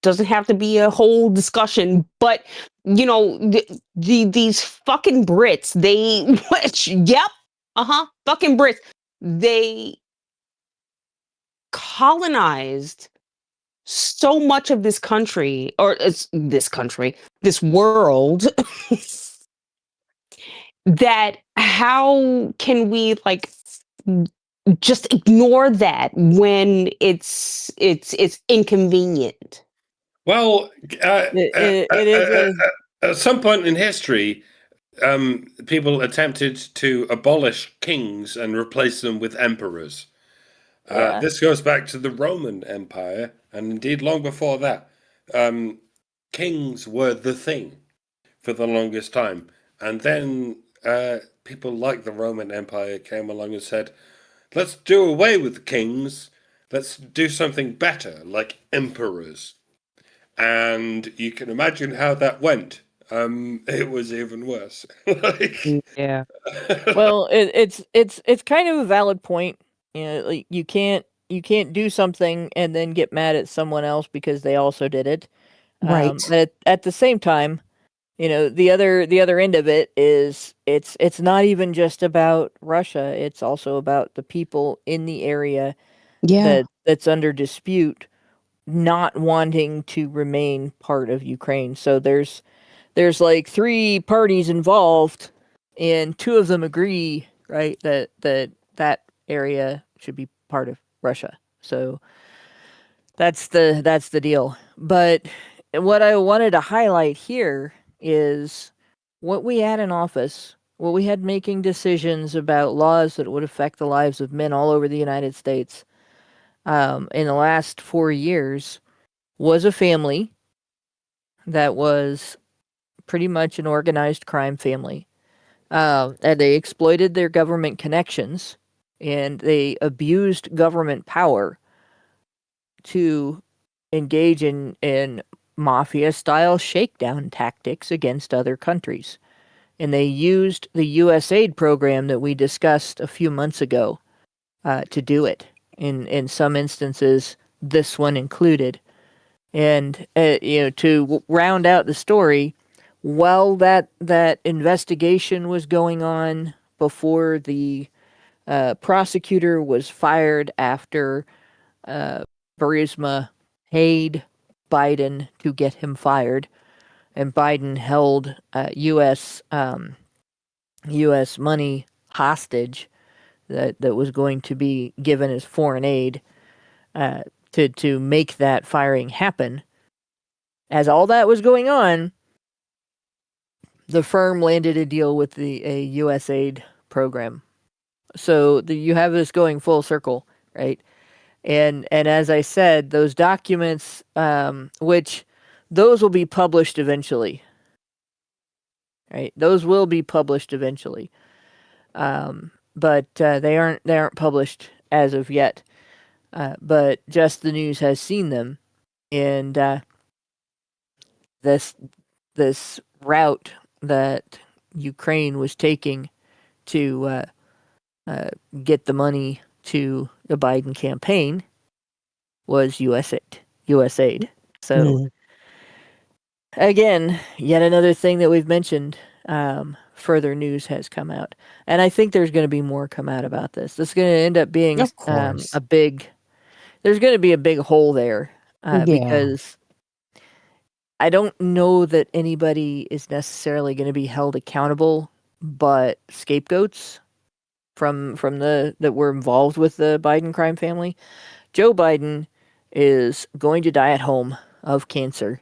Doesn't have to be a whole discussion, but you know, these fucking Brits, they which yep, fucking Brits, they colonized so much of this country, or it's this country, this world, that how can we like just ignore that when it's inconvenient? Well, It is at some point in history, people attempted to abolish kings and replace them with emperors. Yeah. This goes back to the Roman Empire, and indeed long before that. Kings were the thing for the longest time. And then people like the Roman Empire came along and said, let's do away with kings. Let's do something better, like emperors. And you can imagine how that went. It was even worse. Yeah. Well, it's kind of a valid point. You know, like you can't do something and then get mad at someone else because they also did it. Right. But at the same time, you know, the other end of it is it's not even just about Russia. It's also about the people in the area Yeah. that's under dispute not wanting to remain part of Ukraine. So there's like three parties involved, and two of them agree, right, that area should be part of Russia. So that's the deal. But what I wanted to highlight here is what we had in office, what we had making decisions about laws that would affect the lives of men all over the United States in the last 4 years was a family that was pretty much an organized crime family. And they exploited their government connections and they abused government power to engage in mafia style shakedown tactics against other countries. And they used the U.S. aid program that we discussed a few months ago to do it. In some instances, this one included. And you know, to round out the story, while that investigation was going on, before the prosecutor was fired after Burisma paid Biden to get him fired, and Biden held U.S. U.S. money hostage that was going to be given as foreign aid to make that firing happen. As all that was going on, the firm landed a deal with a USAID program. So you have this going full circle, right? And as I said, those documents, which those will be published eventually, right? Those will be published eventually, but they aren't published as of yet. But just the news has seen them, and this route that Ukraine was taking to get the money to the Biden campaign was USAID. So again, yet another thing that we've mentioned. Further news has come out, and I think there's going to be more come out about this. This is going to end up being Of course. a big. There's going to be a big hole there Yeah. because I don't know that anybody is necessarily going to be held accountable, but scapegoats from that were involved with the Biden crime family. Joe Biden is going to die at home of cancer.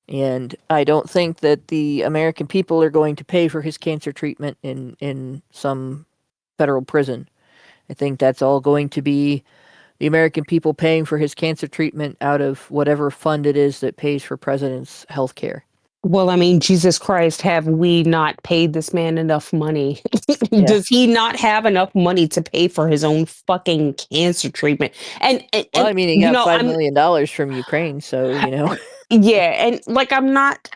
And I don't think that the American people are going to pay for his cancer treatment in some federal prison. I think that's all going to be the American people paying for his cancer treatment out of whatever fund it is that pays for president's health care. Well, I mean, Jesus Christ, have we not paid this man enough money? Yeah. Does he not have enough money to pay for his own fucking cancer treatment? And Well, I mean, he got $5 million from Ukraine, so, you know. Yeah, and like I'm not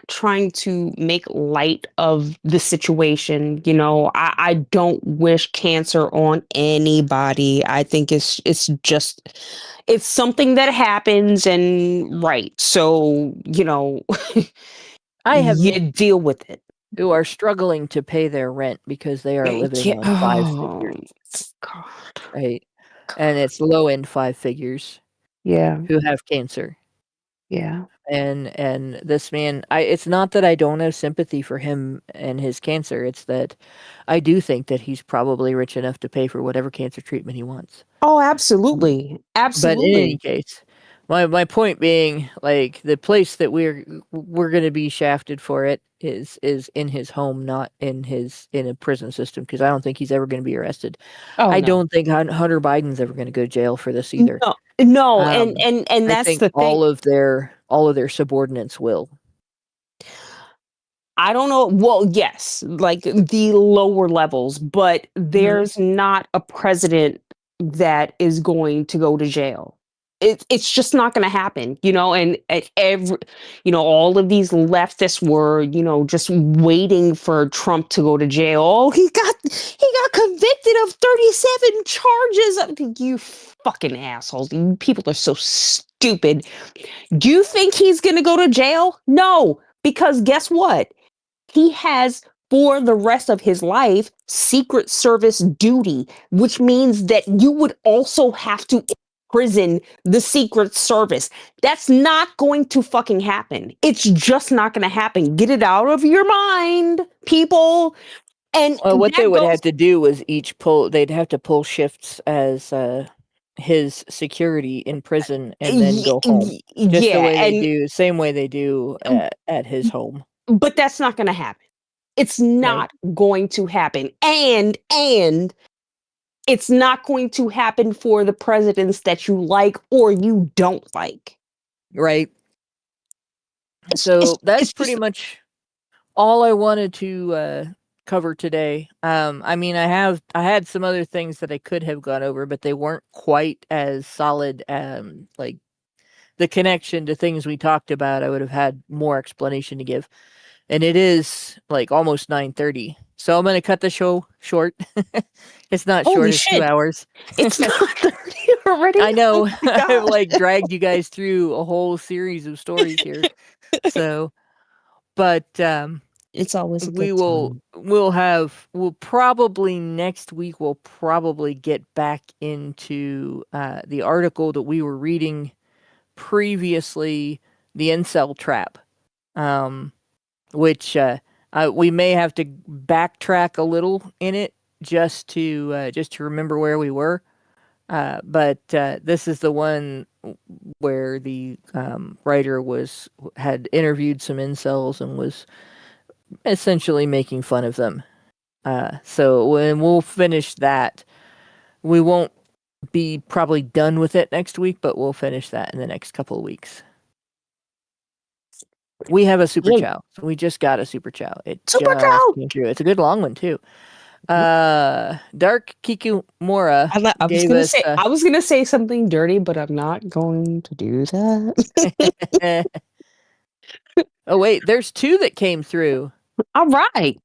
trying to make light of the situation. You know, I don't wish cancer on anybody. I think it's something that happens, and right. So, you know, I have you deal with it. Who are struggling to pay their rent because they are living on 5 figures. God. Right. And it's low end 5 figures. Yeah. Who have cancer. Yeah. And this man, it's not that I don't have sympathy for him and his cancer. It's that I do think that he's probably rich enough to pay for whatever cancer treatment he wants. Oh, absolutely. Absolutely. But in any case, my point being, like, the place that we're going to be shafted for it is in his home, not in a prison system, because I don't think he's ever going to be arrested. I don't think Hunter Biden's ever going to go to jail for this either. No, and that's I think the thing. all of their subordinates will. I don't know. Well, yes, like the lower levels, but there's not a president that is going to go to jail. It's just not going to happen, you know. And all of these leftists were, just waiting for Trump to go to jail. Oh, he got convicted of 37 charges. You fucking assholes! You people are so stupid. Do you think he's going to go to jail? No, because guess what? He has, for the rest of his life, Secret Service duty, which means that you would also have to imprison the Secret Service. That's not going to fucking happen. It's just not going to happen. Get it out of your mind, people. And what they would have to do was they'd have to pull shifts as his security in prison and then go home. Just the way same way they do at his home. But that's not going to happen. It's not going to happen. And it's not going to happen for the presidents that you like or you don't like. Right. So that's pretty much all I wanted to cover today. I mean, I had some other things that I could have gone over, but they weren't quite as solid. Like the connection to things we talked about, I would have had more explanation to give. And it is like almost 9:30. So I'm going to cut the show short. It's not short, it's 2 hours. It's not 30 already. I know. I've like dragged you guys through a whole series of stories here. So, but it's always we'll probably next week we'll probably get back into the article that we were reading previously, the incel trap. Which we may have to backtrack a little in it just to remember where we were. But this is the one where the writer had interviewed some incels and was essentially making fun of them. So when we'll finish that, we won't be probably done with it next week, but we'll finish that in the next couple of weeks. We have a super chow. We just got a super chow. Super chow! It's a good long one too. Dark Kikumura I was gonna say something dirty, but I'm not going to do that. Oh wait, there's two that came through. All right.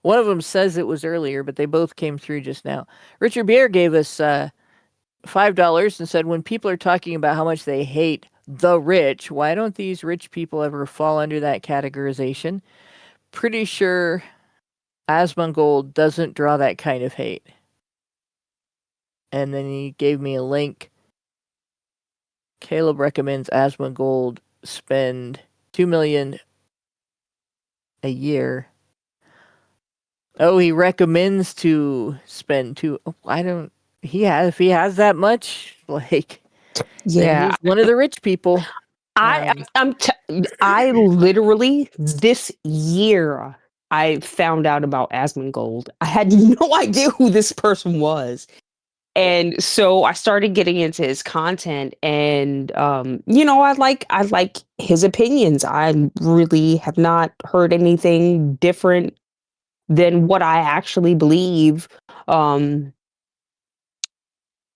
One of them says it was earlier, but they both came through just now. Richard Beer gave us $5 and said, when people are talking about how much they hate the rich, why don't these rich people ever fall under that categorization? Pretty sure Asmongold doesn't draw that kind of hate. And then he gave me a link. Caleb recommends Asmongold spend $2 million a year. Oh, he recommends to spend if he has that much, like, yeah, he's one of the rich people. I literally this year I found out about Asmongold. I had no idea who this person was. And so I started getting into his content, and I like his opinions. I really have not heard anything different than what I actually believe.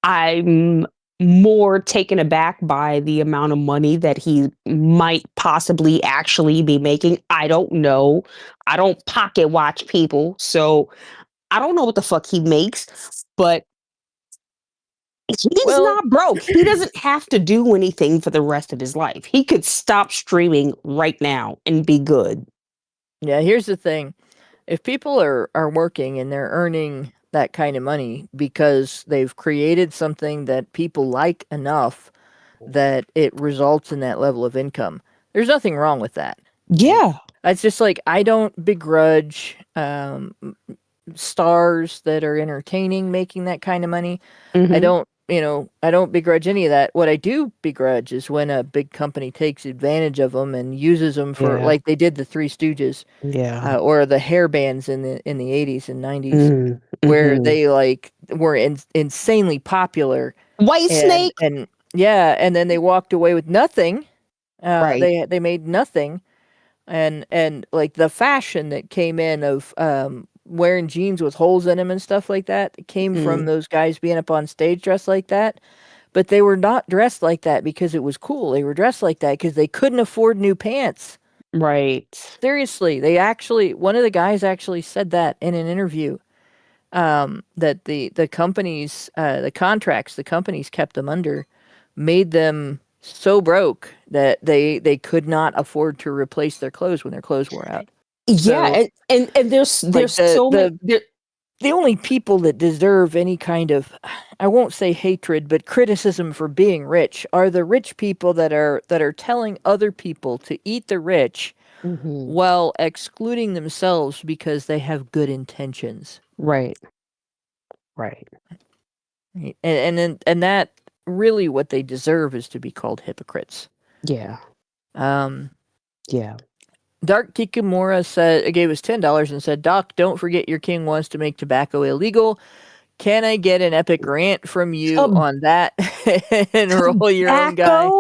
I'm more taken aback by the amount of money that he might possibly actually be making. I don't know. I don't pocket watch people, so I don't know what the fuck he makes, but he's not broke. He doesn't have to do anything for the rest of his life. He could stop streaming right now and be good. Yeah, here's the thing. If people are working and they're earning that kind of money because they've created something that people like enough that it results in that level of income, there's nothing wrong with that. Yeah. It's just like, I don't begrudge stars that are entertaining making that kind of money. Mm-hmm. I don't begrudge any of that. What I do begrudge is when a big company takes advantage of them and uses them for, like they did the Three Stooges, or the hair bands in the 80s and 90s, where they were insanely popular. Whitesnake, and then they walked away with nothing. They made nothing, and like the fashion that came in of wearing jeans with holes in them and stuff like that came from those guys being up on stage dressed like that. But they were not dressed like that because it was cool. They were dressed like that because they couldn't afford new pants. Right. Seriously, one of the guys actually said that in an interview, that the companies, the contracts the companies kept them under made them so broke that they could not afford to replace their clothes when their clothes wore out. Yeah, so, and there's so many. The only people that deserve any kind of, I won't say hatred, but criticism for being rich are the rich people that are telling other people to eat the rich while excluding themselves because they have good intentions. Right. And that really what they deserve is to be called hypocrites. Yeah. Yeah. Dark Kikumura gave us $10 and said, Doc, don't forget your king wants to make tobacco illegal. Can I get an epic rant from you on that? And roll your own guy.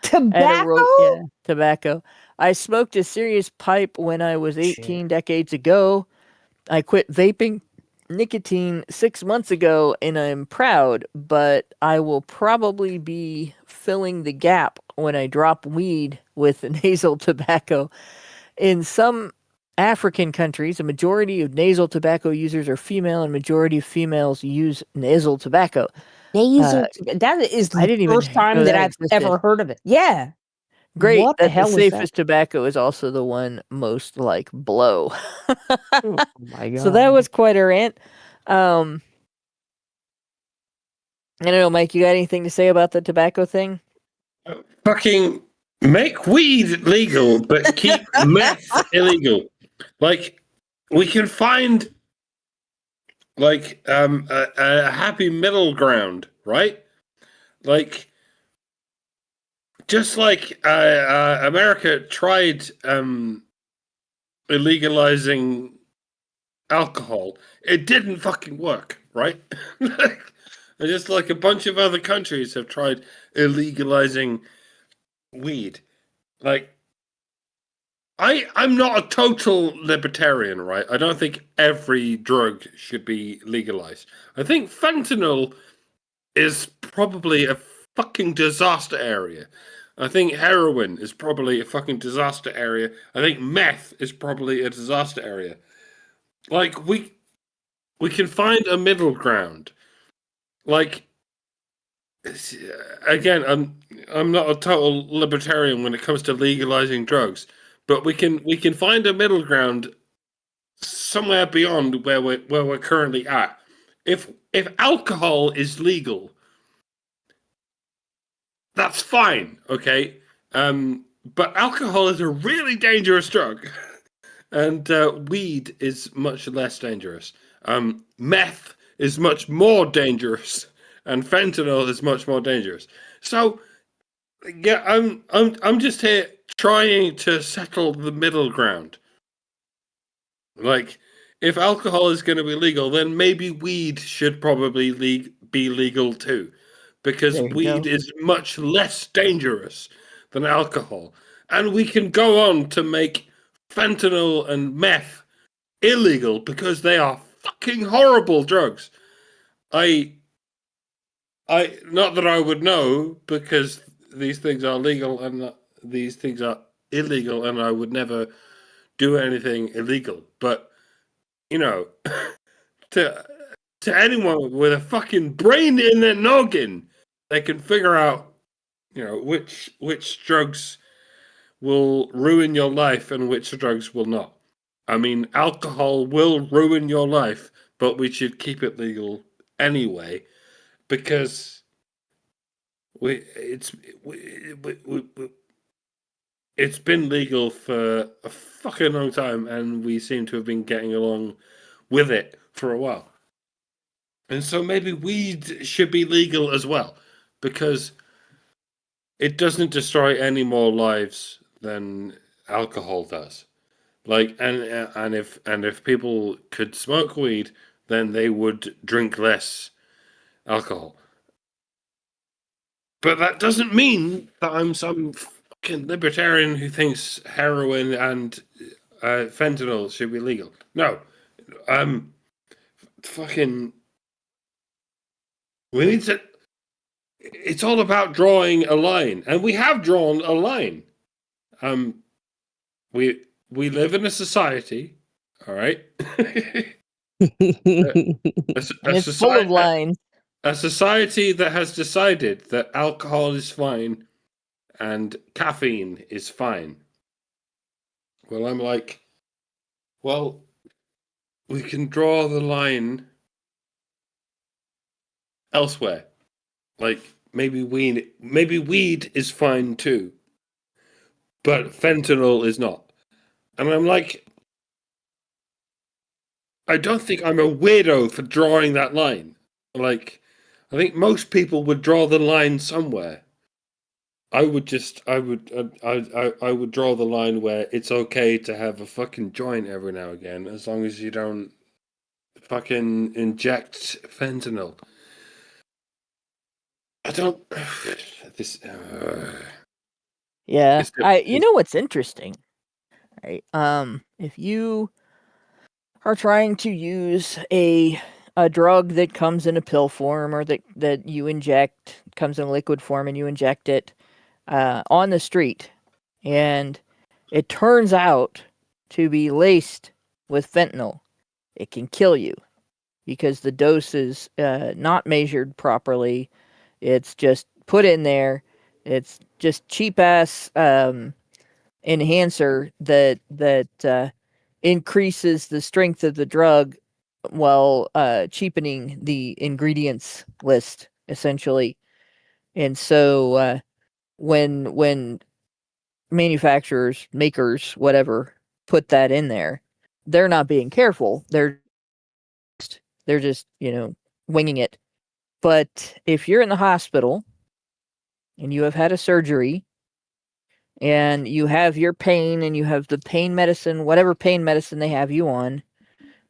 Tobacco? Tobacco. I smoked a serious pipe when I was 18 decades ago. I quit vaping nicotine 6 months ago, and I'm proud, but I will probably be filling the gap when I drop weed with nasal tobacco. In some African countries, a majority of nasal tobacco users are female, and majority of females use nasal tobacco. That is the first time that I've ever heard of it. Yeah. Great. What the hell the safest tobacco is also the one most like blow. Oh my God. So that was quite a rant. I don't know, Mike, you got anything to say about the tobacco thing? Fucking make weed legal, but keep meth illegal. Like, we can find like a happy middle ground, right? Like, just like America tried illegalizing alcohol, it didn't fucking work, right? And just like a bunch of other countries have tried illegalizing weed. Like, I'm not a total libertarian, right? I don't think every drug should be legalized. I think fentanyl is probably a fucking disaster area. I think heroin is probably a fucking disaster area. I think meth is probably a disaster area. Like, we can find a middle ground. Like, again, I'm not a total libertarian when it comes to legalizing drugs, but we can find a middle ground somewhere beyond where we're currently at. If alcohol is legal, that's fine, okay. But alcohol is a really dangerous drug, and weed is much less dangerous. Meth is much more dangerous, and fentanyl is much more dangerous. So, yeah, I'm just here trying to settle the middle ground. Like, if alcohol is going to be legal, then maybe weed should probably be legal too, because There you weed go. is much less dangerous than alcohol, and we can go on to make fentanyl and meth illegal because they are fucking horrible drugs. I not that I would know, because these things are legal and these things are illegal, and I would never do anything illegal. But you know, to anyone with a fucking brain in their noggin, they can figure out, which drugs will ruin your life and which drugs will not. I mean, alcohol will ruin your life, but we should keep it legal anyway, because it's been legal for a fucking long time, and we seem to have been getting along with it for a while. And so maybe weed should be legal as well, because it doesn't destroy any more lives than alcohol does. Like, and if people could smoke weed, then they would drink less alcohol. But that doesn't mean that I'm some fucking libertarian who thinks heroin and fentanyl should be legal. No, fucking, we need to. It's all about drawing a line, and we have drawn a line. We live in a society, all right. And it's full of lines. A society that has decided that alcohol is fine and caffeine is fine. Well, I'm like, well, we can draw the line elsewhere. Like, maybe weed is fine too, but fentanyl is not. And I'm like, I don't think I'm a weirdo for drawing that line. Like, I think most people would draw the line somewhere. I would draw the line where it's okay to have a fucking joint every now and again, as long as you don't fucking inject fentanyl. I don't. This. Yeah, you know what's interesting, right? If you are trying to use a drug that comes in a pill form, or that you inject, comes in liquid form, and you inject it on the street, and it turns out to be laced with fentanyl, it can kill you because the dose is not measured properly. It's just put in there. It's just cheap ass enhancer that increases the strength of the drug while cheapening the ingredients list, essentially. And so when manufacturers, makers, whatever, put that in there, they're not being careful. They're just They're just, winging it. But if you're in the hospital and you have had a surgery and you have your pain and you have the pain medicine, whatever pain medicine they have you on,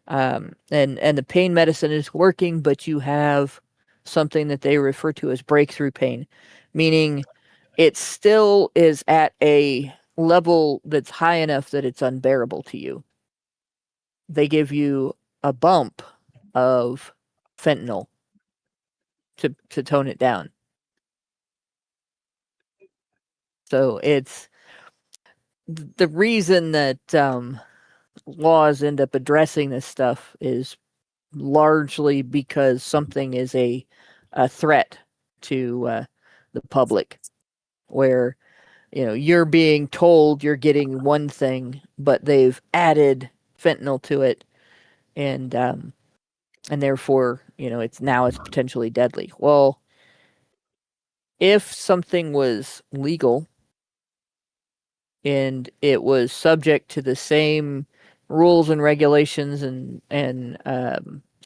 and the pain medicine is working, but you have something that they refer to as breakthrough pain, meaning it still is at a level that's high enough that it's unbearable to you. They give you a bump of fentanyl to tone it down. So it's the reason that laws end up addressing this stuff is largely because something is a threat to the public, where you're being told you're getting one thing, but they've added fentanyl to it, and therefore it's potentially deadly. Well, if something was legal and it was subject to the same rules and regulations and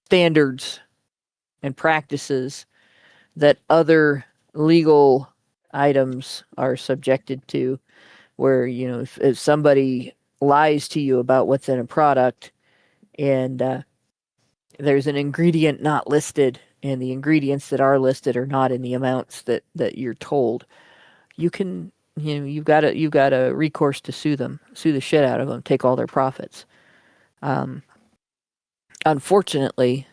standards and practices that other legal items are subjected to, where if somebody lies to you about what's in a product and there's an ingredient not listed and the ingredients that are listed are not in the amounts that you're told, you can you've got a recourse to sue the shit out of them, take all their profits. Unfortunately,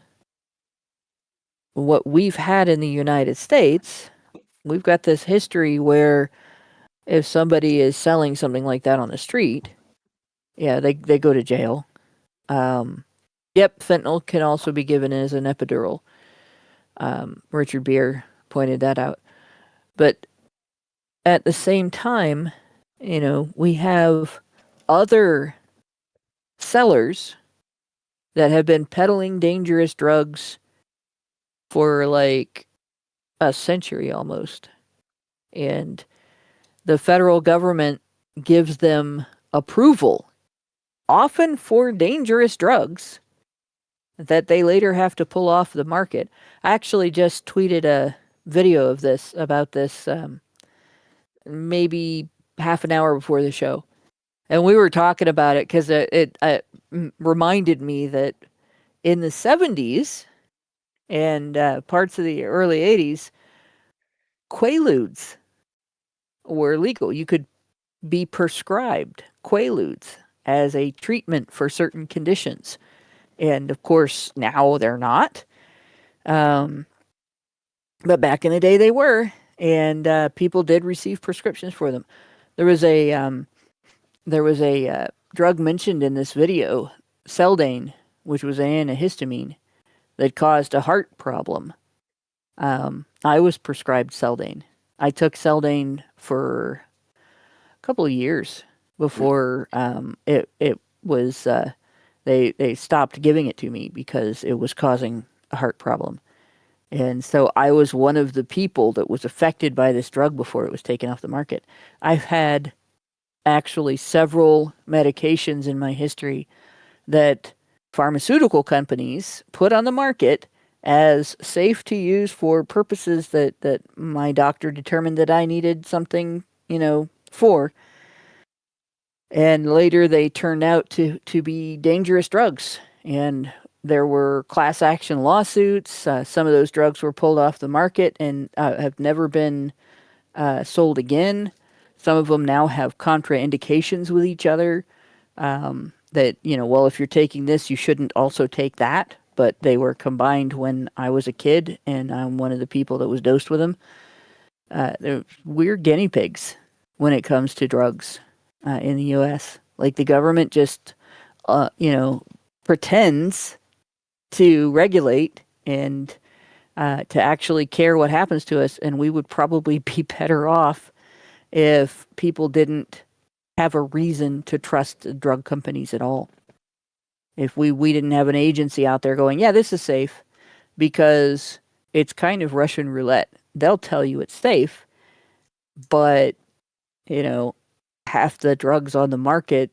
what we've had in the United States, we've got this history where if somebody is selling something like that on the street, yeah, they go to jail. Yep, fentanyl can also be given as an epidural. Richard Beer pointed that out. But at the same time, we have other sellers that have been peddling dangerous drugs for like a century almost. And the federal government gives them approval, often for dangerous drugs, that they later have to pull off the market. I actually just tweeted a video of this, about this, maybe half an hour before the show. And we were talking about it because it reminded me that in the 70s and parts of the early 80s, Quaaludes were legal. You could be prescribed Quaaludes as a treatment for certain conditions. And of course, now they're not. But back in the day, they were. And people did receive prescriptions for them. There was a drug mentioned in this video, Seldane, which was an antihistamine that caused a heart problem. I was prescribed Seldane. I took Seldane for a couple of years before it was they stopped giving it to me because it was causing a heart problem. And so I was one of the people that was affected by this drug before it was taken off the market. I've had actually several medications in my history that pharmaceutical companies put on the market as safe to use for purposes that my doctor determined that I needed something, for. And later they turned out to be dangerous drugs. And there were class action lawsuits. Some of those drugs were pulled off the market and have never been sold again. Some of them now have contraindications with each other. That, well, if you're taking this, you shouldn't also take that. But they were combined when I was a kid, and I'm one of the people that was dosed with them. They're weird guinea pigs when it comes to drugs in the U.S. Like, the government just, pretends to regulate and to actually care what happens to us, and we would probably be better off if people didn't have a reason to trust drug companies at all. If we didn't have an agency out there going, yeah, this is safe, because it's kind of Russian roulette. They'll tell you it's safe, but, half the drugs on the market,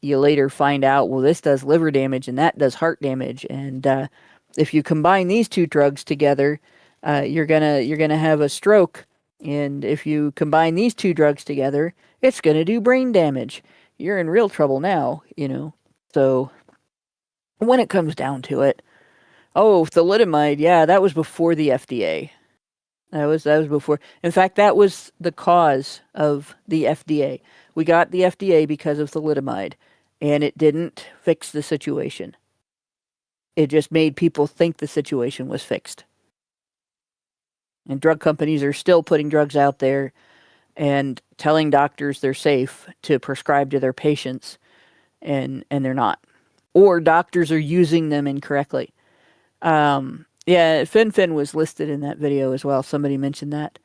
you later find out, well, this does liver damage and that does heart damage. And if you combine these two drugs together, you're gonna have a stroke. And if you combine these two drugs together, it's gonna do brain damage. You're in real trouble now, So when it comes down to it, thalidomide, yeah, that was before the FDA. That was before. In fact, that was the cause of the FDA. We got the FDA because of thalidomide, and it didn't fix the situation. It just made people think the situation was fixed. And drug companies are still putting drugs out there and telling doctors they're safe to prescribe to their patients, and they're not. Or doctors are using them incorrectly. Yeah, Fin was listed in that video as well. Somebody mentioned that.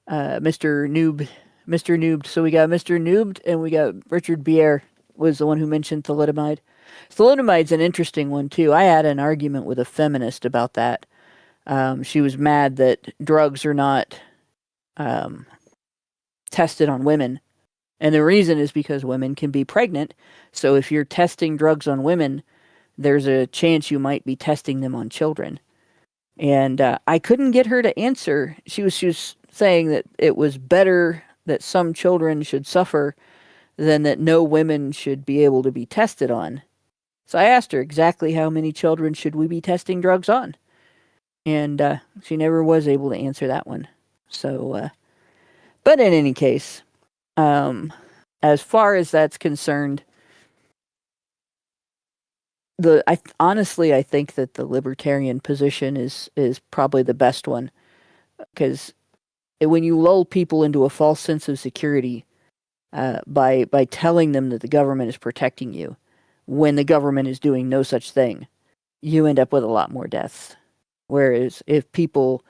Mr. Noob. So we got Mr. Noob and we got Richard Bier was the one who mentioned thalidomide. Thalidomide's an interesting one too. I had an argument with a feminist about that. She was mad that drugs are not tested on women. And the reason is because women can be pregnant. So if you're testing drugs on women, there's a chance you might be testing them on children. And I couldn't get her to answer. She was saying that it was better that some children should suffer than that no women should be able to be tested on. So I asked her exactly how many children should we be testing drugs on. And she never was able to answer that one. So, but in any case, as far as that's concerned, honestly, I think that the libertarian position is probably the best one, because when you lull people into a false sense of security by telling them that the government is protecting you, when the government is doing no such thing, you end up with a lot more deaths. Whereas if people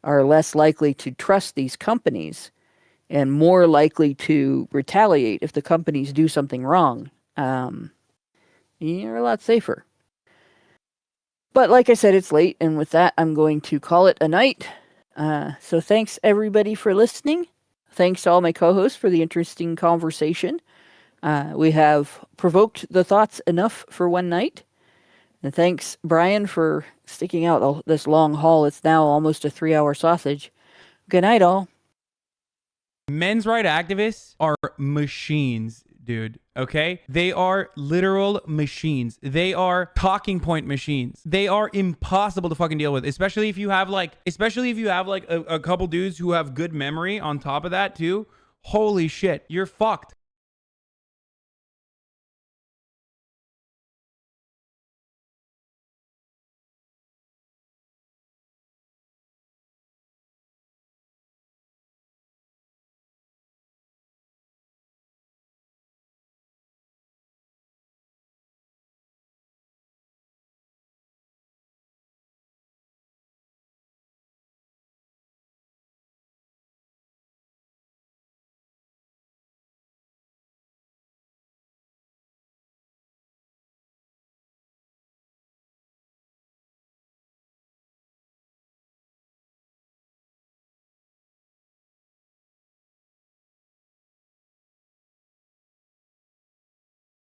are less likely to trust these companies and more likely to retaliate if the companies do something wrong, you're a lot safer. But like I said, it's late, and with that, I'm going to call it a night. So thanks, everybody, for listening. Thanks to all my co-hosts for the interesting conversation. We have provoked the thoughts enough for one night. And thanks, Brian, for sticking out this long haul. It's now almost a 3-hour sausage. Good night, all. Men's rights activists are machines, dude. Okay? They are literal machines. They are talking point machines. They are impossible to fucking deal with, especially if you have like a couple dudes who have good memory on top of that too. Holy shit, you're fucked.